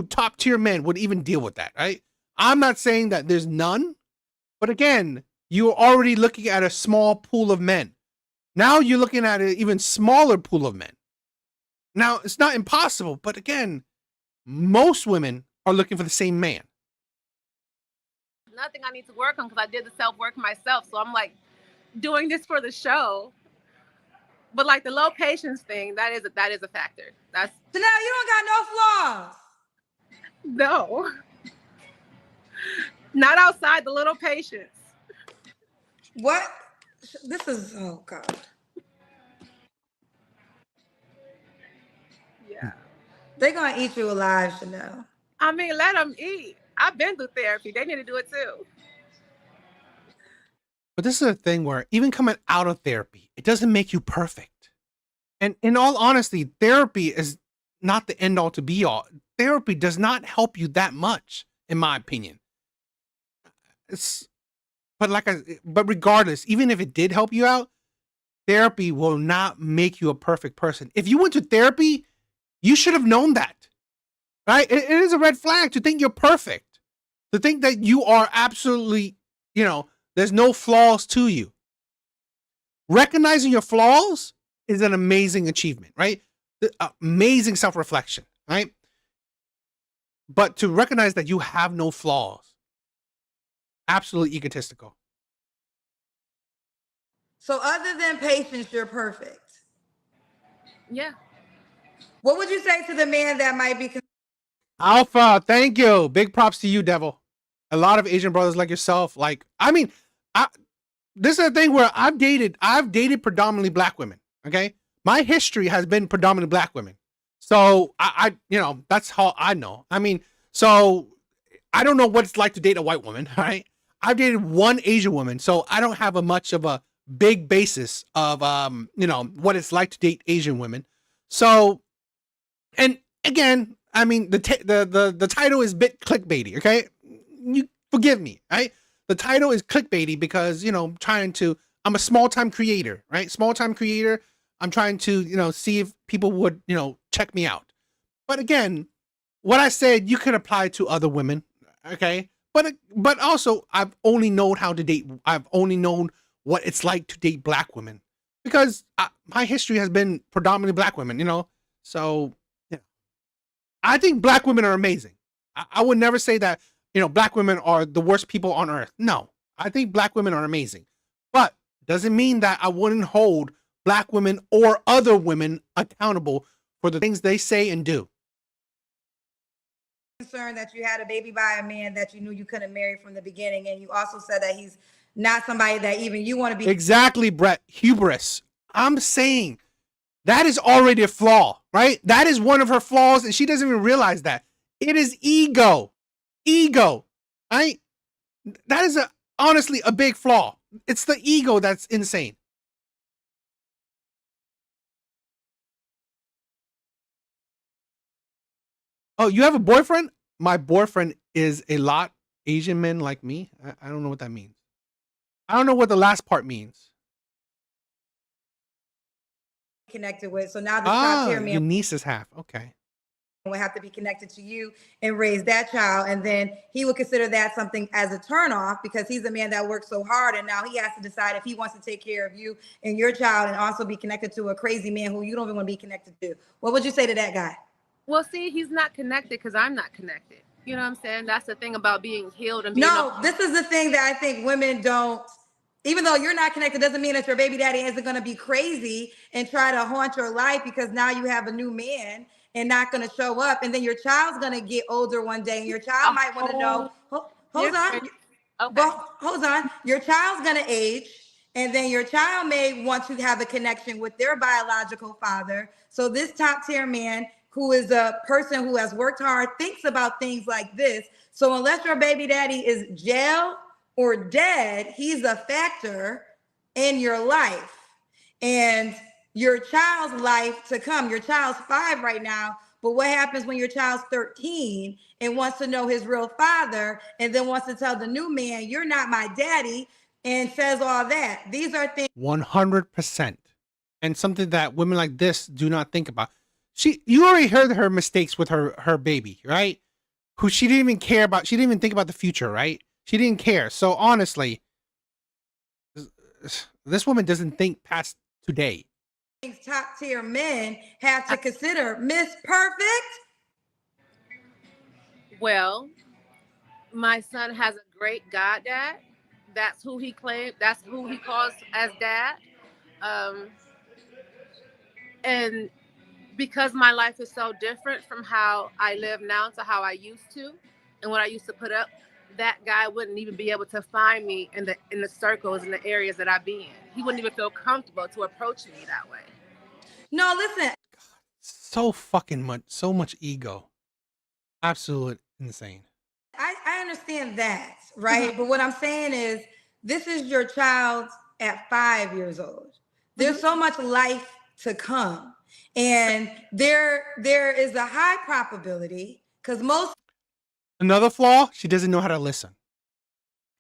top tier men would even deal with that, right? I'm not saying that there's none, but again, you're already looking at a small pool of men. Now you're looking at an even smaller pool of men. Now, it's not impossible, but again, most women are looking for the same man. nothing I need to work on because I did the self work myself. So I'm like doing this for the show. But like the low patience thing, that is a factor. That's So now you don't got no flaws. no. Not outside the little patience. What? This is, oh God. Yeah. They're going to eat you alive, Chanel. I mean, let them eat. I've been through therapy. They need to do it too. But this is a thing where even coming out of therapy, it doesn't make you perfect. And in all honesty, therapy is not the end all to be all. Therapy does not help you that much, in my opinion. But regardless, even if it did help you out, therapy will not make you a perfect person. If you went to therapy, you should have known that, right? It is a red flag to think you're perfect, to think that you are absolutely, there's no flaws to you. Recognizing your flaws is an amazing achievement, right? Amazing self-reflection, right? But to recognize that you have no flaws, absolutely egotistical. So other than patience, you're perfect. Yeah. What would you say to the man that might be... Alpha, thank you. Big props to you, Devil. A lot of Asian brothers like yourself. This is a thing where I've dated predominantly black women. Okay. My history has been predominantly black women. So I that's how I know. So I don't know what it's like to date a white woman. Right. I've dated one Asian woman. So I don't have much of a big basis of, what it's like to date Asian women. So, and again, the title is a bit clickbaity. Okay. You forgive me. Right. The title is clickbaity because, I'm a small time creator, right? Small time creator. I'm trying to, see if people would, check me out. But again, what I said, you could apply to other women. Okay. But also I've only known how to date. I've only known what it's like to date black women because my history has been predominantly black women, so yeah. I think black women are amazing. I would never say that, black women are the worst people on earth. No, I think black women are amazing, but doesn't mean that I wouldn't hold black women or other women accountable for the things they say and do. Concerned that you had a baby by a man that you knew you couldn't marry from the beginning, and you also said that he's not somebody that even you want to be. Exactly, Brett. Hubris. I'm saying that is already a flaw, right? That is one of her flaws, and she doesn't even realize that. It is ego. Ego, right? That is honestly a big flaw. It's the ego that's insane. Oh, you have a boyfriend? My boyfriend is a lot Asian men like me. I don't know what that means. I don't know what the last part means. Connected with. So now the top tier Your man niece is half. Okay. would have to be connected to you and raise that child. And then he would consider that something as a turnoff because he's a man that works so hard. And now he has to decide if he wants to take care of you and your child and also be connected to a crazy man who you don't even want to be connected to. What would you say to that guy? Well, see, he's not connected because I'm not connected. You know what I'm saying? That's the thing about being healed and being this is the thing that I think women don't, even though you're not connected, doesn't mean that your baby daddy isn't going to be crazy and try to haunt your life because now you have a new man and not going to show up. And then your child's going to get older one day and your child might want to know, hold on. Okay. Well, hold on. Your child's going to age and then your child may want to have a connection with their biological father. So this top tier man who is a person who has worked hard thinks about things like this. So unless your baby daddy is jail or dead, he's a factor in your life and your child's life to come. Your child's 5 right now, but what happens when your child's 13 and wants to know his real father and then wants to tell the new man, you're not my daddy, and says all that? These are things 100%. And something that women like this do not think about. You already heard her mistakes with her baby, right? Who she didn't even care about. She didn't even think about the future, right? She didn't care. So honestly, this woman doesn't think past today. top tier men have to consider. Miss Perfect? Well, my son has a great goddad. That's who he claims. That's who he calls as dad. And because my life is so different from how I live now to how I used to and what I used to put up, that guy wouldn't even be able to find me in the circles and the areas that I be in. He wouldn't even feel comfortable to approach me that way. No, listen. So much ego. Absolute insane. I understand that, right? But what I'm saying is this is your child at 5 years old. There's so much life to come. And there is a high probability because another flaw, she doesn't know how to listen.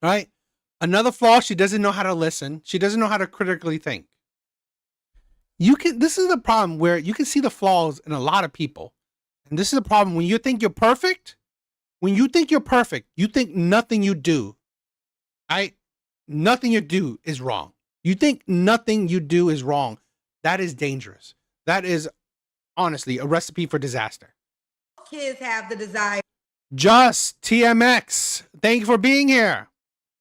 Right? Another flaw, she doesn't know how to listen. She doesn't know how to critically think. This is the problem where you can see the flaws in a lot of people. And this is the problem when you think you're perfect. When you think you're perfect, you think nothing you do, right? Nothing you do is wrong. You think nothing you do is wrong. That is dangerous. That is honestly a recipe for disaster. Kids have the desire. Just TMX. Thank you for being here.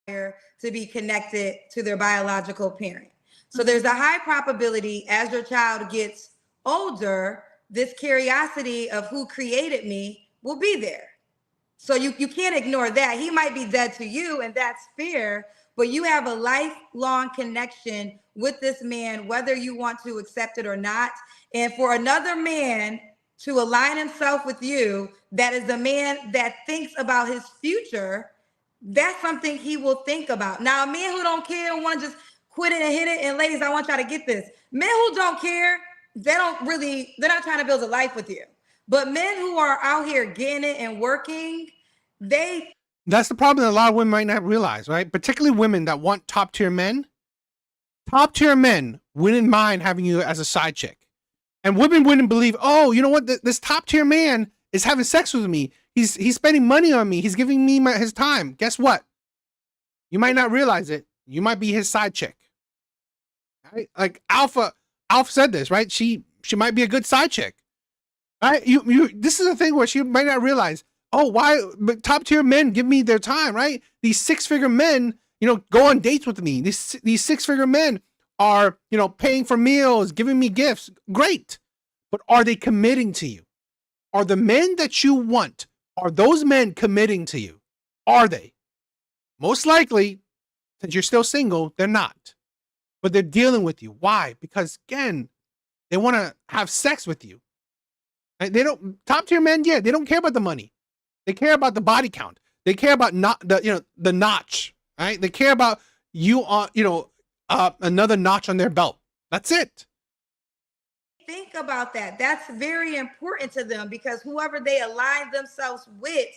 To be connected to their biological parent. So there's a high probability as your child gets older, this curiosity of who created me will be there. So you can't ignore that. He might be dead to you and that's fair, but you have a lifelong connection with this man, whether you want to accept it or not. And for another man to align himself with you, that is a man that thinks about his future, that's something he will think about. Now, a man who don't care and want to just quit it and hit it, and ladies, I want y'all to get this. Men who don't care, they're not trying to build a life with you. But men who are out here getting it and working, that's the problem that a lot of women might not realize, right? Particularly women that want top tier men. Top tier men wouldn't mind having you as a side chick. And women wouldn't believe, oh, you know what? This top tier man is having sex with me. He's spending money on me. He's giving me his time. Guess what? You might not realize it. You might be his side chick. Right? Like Alpha said this, right? She might be a good side chick. Right? This is a thing where she might not realize, oh, why but top tier men give me their time, right? These 6-figure men, go on dates with me. These 6-figure men are, paying for meals, giving me gifts. Great. But are they committing to you? Are the men that you want, are those men committing to you? Are they? Most likely, Since you're still single, they're not. But they're dealing with you. Why? Because again, they want to have sex with you. Right? They don't top tier men, yeah, they don't care about the money. They care about the body count. They care about not the notch, right? They care about you on, another notch on their belt. That's it. Think about that. That's very important to them because whoever they align themselves with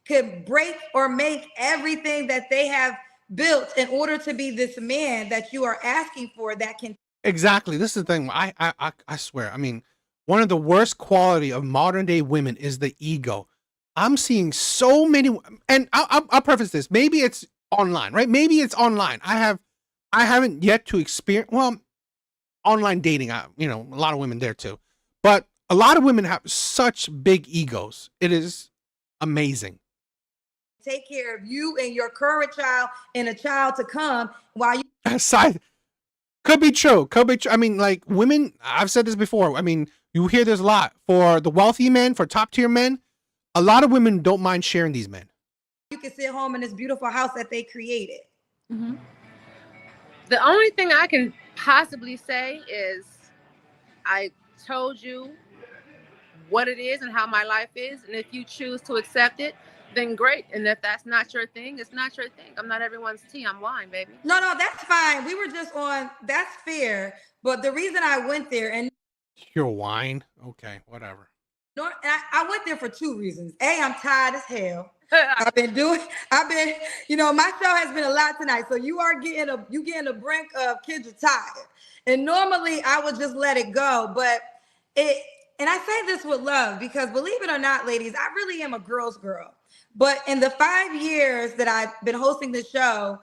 could break or make everything that they have built in order to be this man that you are asking for that can. Exactly. This is the thing. I swear. I mean, one of the worst quality of modern day women is the ego. I'm seeing so many, and I'll preface this. Maybe it's online, right? Maybe it's online. I haven't yet to experience. Well, online dating. A lot of women there too, but a lot of women have such big egos. It is amazing. Take care of you and your current child and a child to come while you. Aside, could be true. Could be true. I mean, like women. I've said this before. I mean, you hear this a lot for the wealthy men, for top tier men. A lot of women don't mind sharing these men. You can sit home in this beautiful house that they created. Mm-hmm. The only thing I can possibly say is I told you what it is and how my life is. And if you choose to accept it, then great. And if that's not your thing, it's not your thing. I'm not everyone's tea. I'm wine, baby. No, that's fine. We were just on, that's fair. But the reason I went there and your wine. Okay, whatever. No, I went there for two reasons. A, I'm tired as hell. my show has been a lot tonight. So you getting the brink of kids are tired. And normally I would just let it go. But and I say this with love because believe it or not, ladies, I really am a girl's girl. But in the 5 years that I've been hosting the show,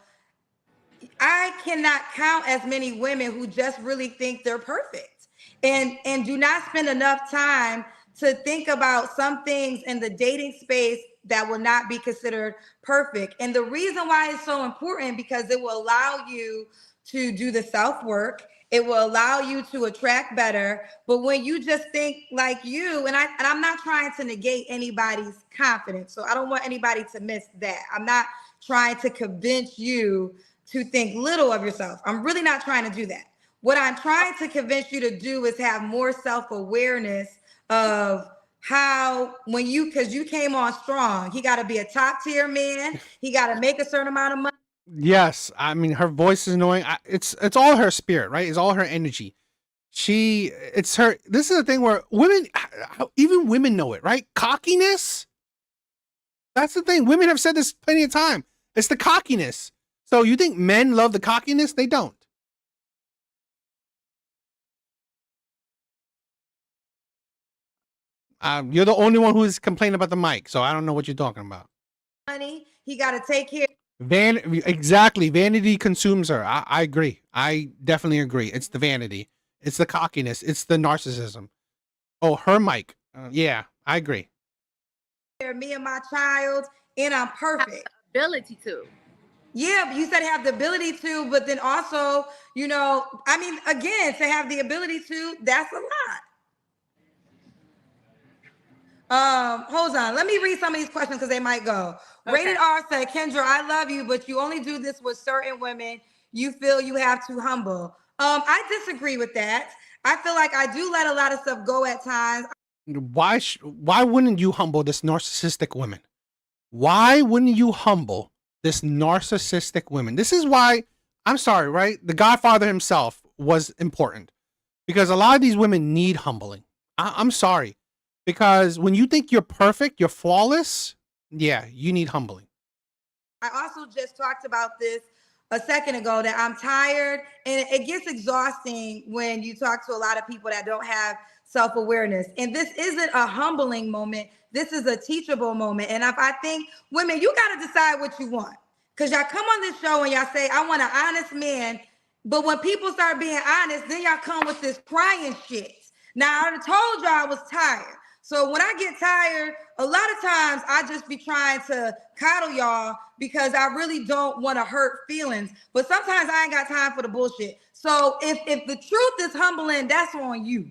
I cannot count as many women who just really think they're perfect and do not spend enough time to think about some things in the dating space that will not be considered perfect. And the reason why it's so important because it will allow you to do the self-work. It will allow you to attract better. But when you just think like you, and I'm not trying to negate anybody's confidence. So I don't want anybody to miss that. I'm not trying to convince you to think little of yourself. I'm really not trying to do that. What I'm trying to convince you to do is have more self-awareness of how because you came on strong. He got to be a top tier man. He got to make a certain amount of money. Yes, I mean her voice is annoying. It's all her spirit, right? It's all her energy. It's her. This is the thing where even women know it, right? Cockiness. That's the thing. Women have said this plenty of time. It's the cockiness. So you think men love the cockiness? They don't. You're the only one who's complaining about the mic, so I don't know what you're talking about. Money, he got to take care. Exactly. Vanity consumes her. I agree. I definitely agree. It's the vanity. It's the cockiness. It's the narcissism. Oh, her mic. Yeah, I agree. Me and my child, and I'm perfect. Ability to. Yeah, but you said have the ability to, but then also, again, to have the ability to, that's a lot. Hold on. Let me read some of these questions because they might go. Okay. Rated R said, Kendra, I love you, but you only do this with certain women you feel you have to humble. I disagree with that. I feel like I do let a lot of stuff go at times. Why wouldn't you humble this narcissistic woman? Why wouldn't you humble this narcissistic woman? This is why, I'm sorry, right? The Godfather himself was important because a lot of these women need humbling. I'm sorry. Because when you think you're perfect, you're flawless, yeah, you need humbling. I also just talked about this a second ago that I'm tired and it gets exhausting when you talk to a lot of people that don't have self-awareness. And this isn't a humbling moment. This is a teachable moment. And if I think women, you got to decide what you want because y'all come on this show and y'all say, I want an honest man. But when people start being honest, then y'all come with this crying shit. Now, I told y'all I was tired. So when I get tired, a lot of times I just be trying to coddle y'all because I really don't want to hurt feelings. But sometimes I ain't got time for the bullshit. So if the truth is humbling, that's on you.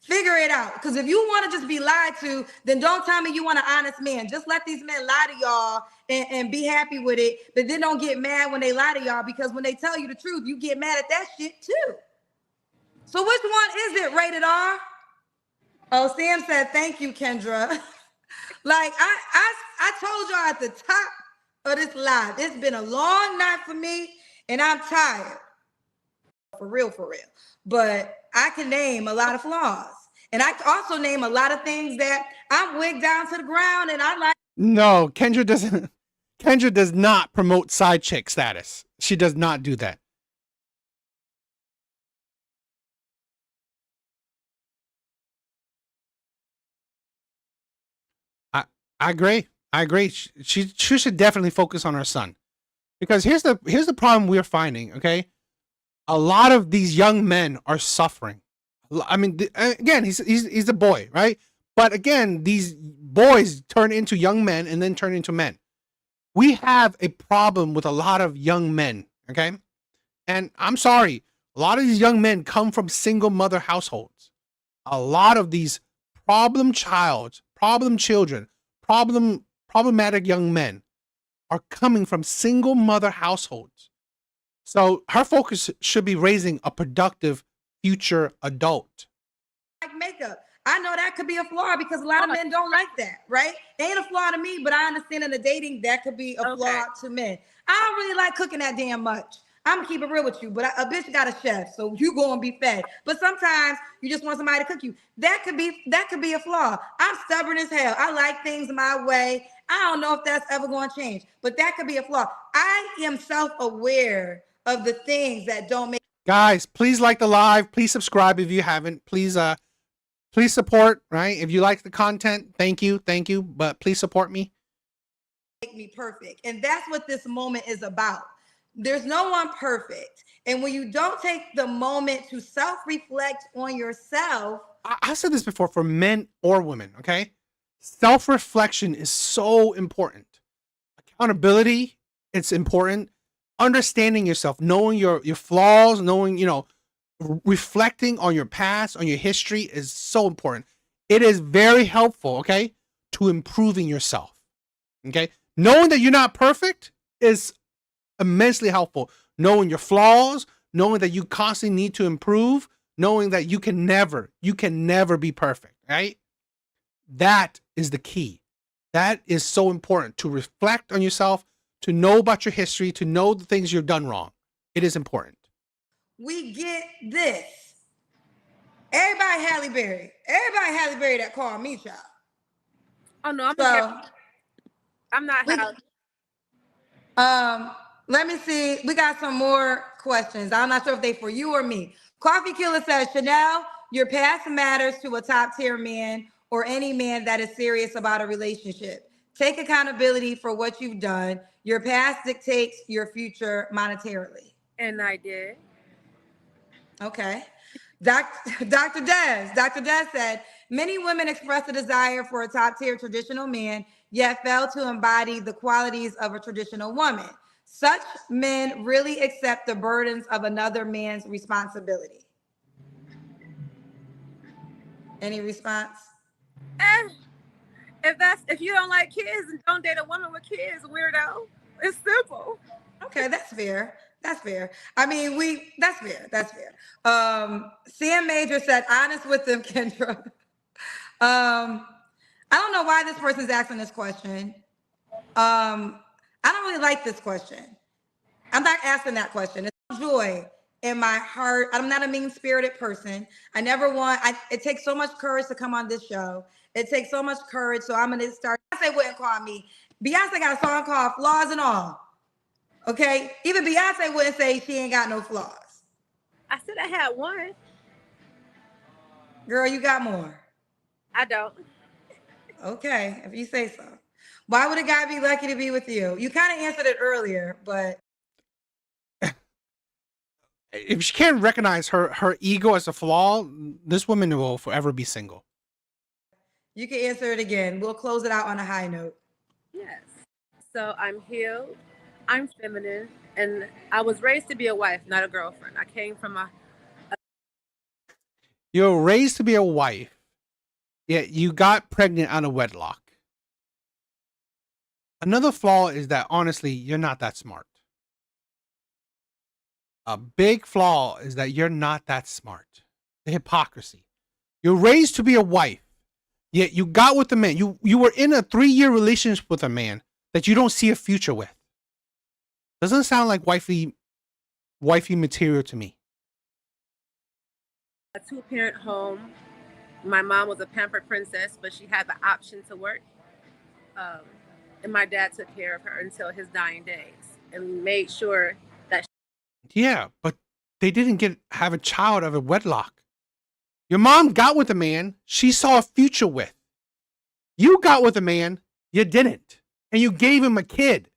Figure it out. Because if you want to just be lied to, then don't tell me you want an honest man. Just let these men lie to y'all and be happy with it. But then don't get mad when they lie to y'all, because when they tell you the truth, you get mad at that shit too. So which one is it, rated R? Oh, Sam said, thank you, Kendra. Like I told y'all at the top of this live, it's been a long night for me and I'm tired. For real. But I can name a lot of flaws. And I can also name a lot of things that I'm wigged down to the ground and I like. No, Kendra doesn't. Kendra does not promote side chick status. She does not do that. I agree. She should definitely focus on her son, because here's the problem we're finding. Okay, a lot of these young men are suffering. I mean, again, he's a boy, right? But again, these boys turn into young men and then turn into men. We have a problem with a lot of young men. Okay, and I'm sorry, a lot of these young men come from single mother households. A lot of these problem children, problematic young men are coming from single mother households. So her focus should be raising a productive future adult. Like makeup. I know that could be a flaw because a lot of men don't like that, right? It ain't a flaw to me, but I understand in the dating that could be a flaw to men. I don't really like cooking that damn much. I'm gonna keep it real with you, but a bitch got a chef, so you gonna be fed. But sometimes you just want somebody to cook you. That could be a flaw. I'm stubborn as hell. I like things my way. I don't know if that's ever gonna change, but that could be a flaw. I am self-aware of the things that don't make. Guys, please like the live. Please subscribe if you haven't. Please support, right? If you like the content, thank you. But please support me. Make me perfect. And that's what this moment is about. There's no one perfect. And when you don't take the moment to self-reflect on yourself. I said this before, for men or women, okay? Self-reflection is so important. Accountability, it's important. Understanding yourself, knowing your flaws, knowing, reflecting on your past, on your history is so important. It is very helpful, okay, to improving yourself. Okay? Knowing that you're not perfect is immensely helpful. Knowing your flaws, knowing that you constantly need to improve, knowing that you can never be perfect, right? That is the key. That is so important, to reflect on yourself, to know about your history, to know the things you've done wrong. It is important. We get this. Everybody Halle Berry that called me child. Oh no, I'm not Halle. Let me see. We got some more questions. I'm not sure if they for you or me. Coffee Killer says, Chanel, your past matters to a top tier man or any man that is serious about a relationship. Take accountability for what you've done. Your past dictates your future monetarily. And I did. Okay. Dr. Des said, many women express a desire for a top tier traditional man, yet fail to embody the qualities of a traditional woman. Such men really accept the burdens of another man's responsibility. Any response? If you don't like kids, don't date a woman with kids, weirdo. It's simple. Okay, that's fair. I mean, that's fair. Sam Major said, honest with them, Kendra. I don't know why this person's asking this question. I don't really like this question. I'm not asking that question. It's joy in my heart. I'm not a mean-spirited person. It takes so much courage to come on this show. It takes so much courage, so I'm gonna start. Beyonce wouldn't call me. Beyonce got a song called Flaws and All. Okay? Even Beyonce wouldn't say she ain't got no flaws. I said I had one. Girl, you got more. I don't. Okay, if you say so. Why would a guy be lucky to be with you? You kind of answered it earlier, but if she can't recognize her ego as a flaw, this woman will forever be single. You can answer it again. We'll close it out on a high note. Yes. So I'm healed. I'm feminine, and I was raised to be a wife, not a girlfriend. I came from You're raised to be a wife, yet you got pregnant out of wedlock. Another flaw is that, honestly, you're not that smart. A big flaw is that you're not that smart. The hypocrisy. You're raised to be a wife, yet you got with a man. You were in a 3-year relationship with a man that you don't see a future with. Doesn't sound like wifey material to me. A 2-parent home. My mom was a pampered princess, but she had the option to work. And my dad took care of her until his dying days and made sure that. Yeah, but they didn't have a child of a wedlock. Your mom got with a man she saw a future with. You got with a man you didn't, and you gave him a kid.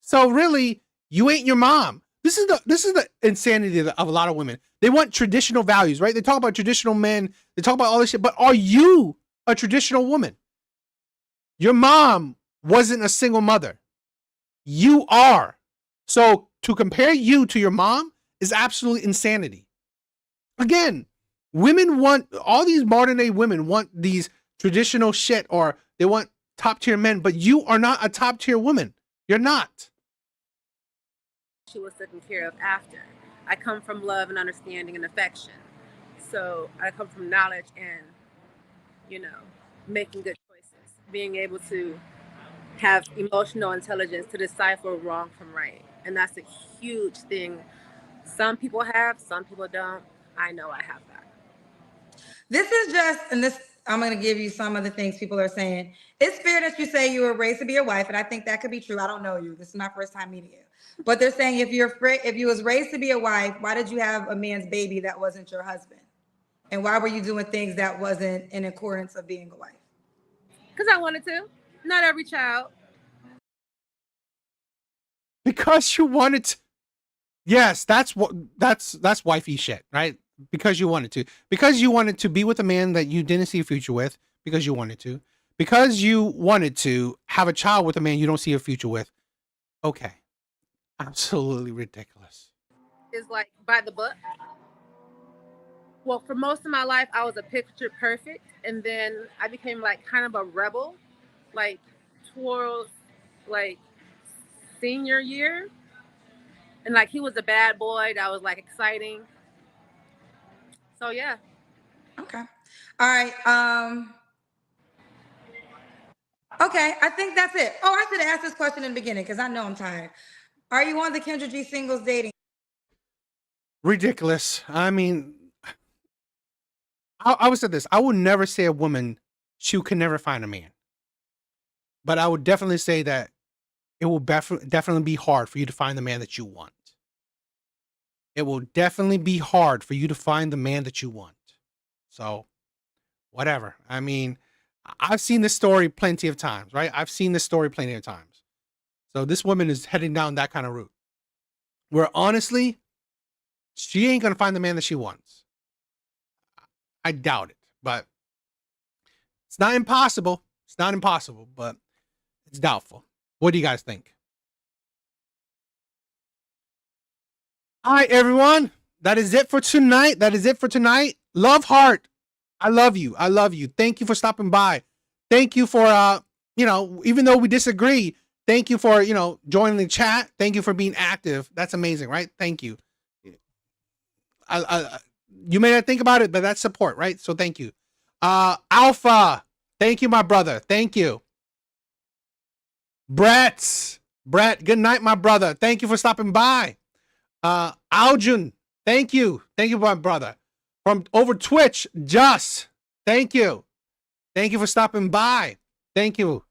So really, you ain't your mom. This is the insanity of a lot of women. They want traditional values, right? They talk about traditional men. They talk about all this shit. But are you a traditional woman? Your mom wasn't a single mother. You are. So to compare you to your mom is absolute insanity. Again, all these modern day women want these traditional shit, or they want top tier men, but you are not a top tier woman. You're not. She was taken care of after. I come from love and understanding and affection. So I come from knowledge and, making good choices, being able to have emotional intelligence to decipher wrong from right. And that's a huge thing. Some people have, some people don't. I know I have that. This is just, and this, I'm going to give you some of the things people are saying. It's fair that you say you were raised to be a wife, and I think that could be true. I don't know you. This is my first time meeting you. But they're saying if you was raised to be a wife, why did you have a man's baby that wasn't your husband? And why were you doing things that wasn't in accordance of being a wife? Because I wanted to. Not every child. Because you wanted to. Yes, that's wifey shit, right? Because you wanted to. Because you wanted to be with a man that you didn't see a future with, because you wanted to. Because you wanted to have a child with a man you don't see a future with. Okay. Absolutely ridiculous. Is like by the book. Well, for most of my life, I was a picture perfect. And then I became like kind of a rebel, like towards like senior year. And like he was a bad boy that was like exciting. So yeah. Okay. All right. Okay, I think that's it. Oh, I should have asked this question in the beginning because I know I'm tired. Are you on the Kendra G singles dating? Ridiculous. I mean, I would say this. I would never say a woman she can never find a man. But I would definitely say that it will definitely be hard for you to find the man that you want. It will definitely be hard for you to find the man that you want. So, whatever. I mean, I've seen this story plenty of times, right? I've seen this story plenty of times. So this woman is heading down that kind of route. Where honestly, she ain't going to find the man that she wants. I doubt it, but it's not impossible. It's not impossible, but it's doubtful. What do you guys think? All right, everyone. That is it for tonight. Love heart. I love you. Thank you for stopping by. Thank you for, even though we disagree, thank you for, joining the chat. Thank you for being active. That's amazing, right? Thank you. You may not think about it, but that's support, right? So thank you. Alpha. Thank you, my brother. Thank you. Brett, good night, my brother. Thank you for stopping by. Aljun, thank you, my brother. From over Twitch, thank you for stopping by. Thank you.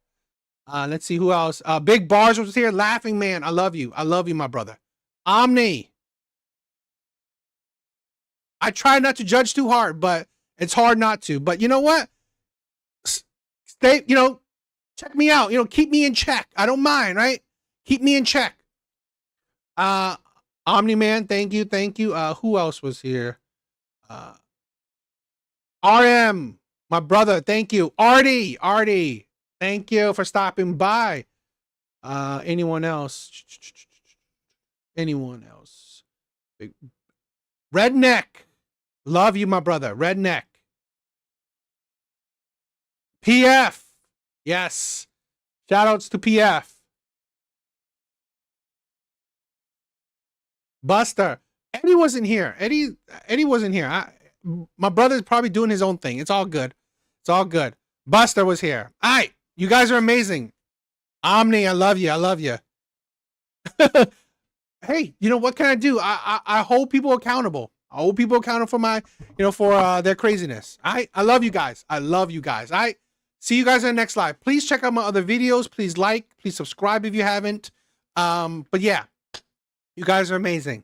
Let's see who else. Big Bars was here. Laughing Man, I love you, my brother. Omni. I try not to judge too hard, but it's hard not to. But you know what? Stay, check me out. Keep me in check. I don't mind, right? Keep me in check. Omni Man, thank you. Who else was here? RM, my brother, thank you. Artie, thank you for stopping by. Anyone else? Redneck, Love you, my brother. Redneck. PF. Yes. Shout outs to PF. Buster. Eddie wasn't here. Eddie wasn't here. My brother's probably doing his own thing. It's all good. It's all good. Buster was here. All right. You guys are amazing. Omni, I love you. I love you. Hey, you know what can I do? I hold people accountable. I hold people accountable for my, for their craziness. I love you guys. I love you guys. I see you guys in the next live. Please check out my other videos. Please like, please subscribe if you haven't. But yeah, you guys are amazing.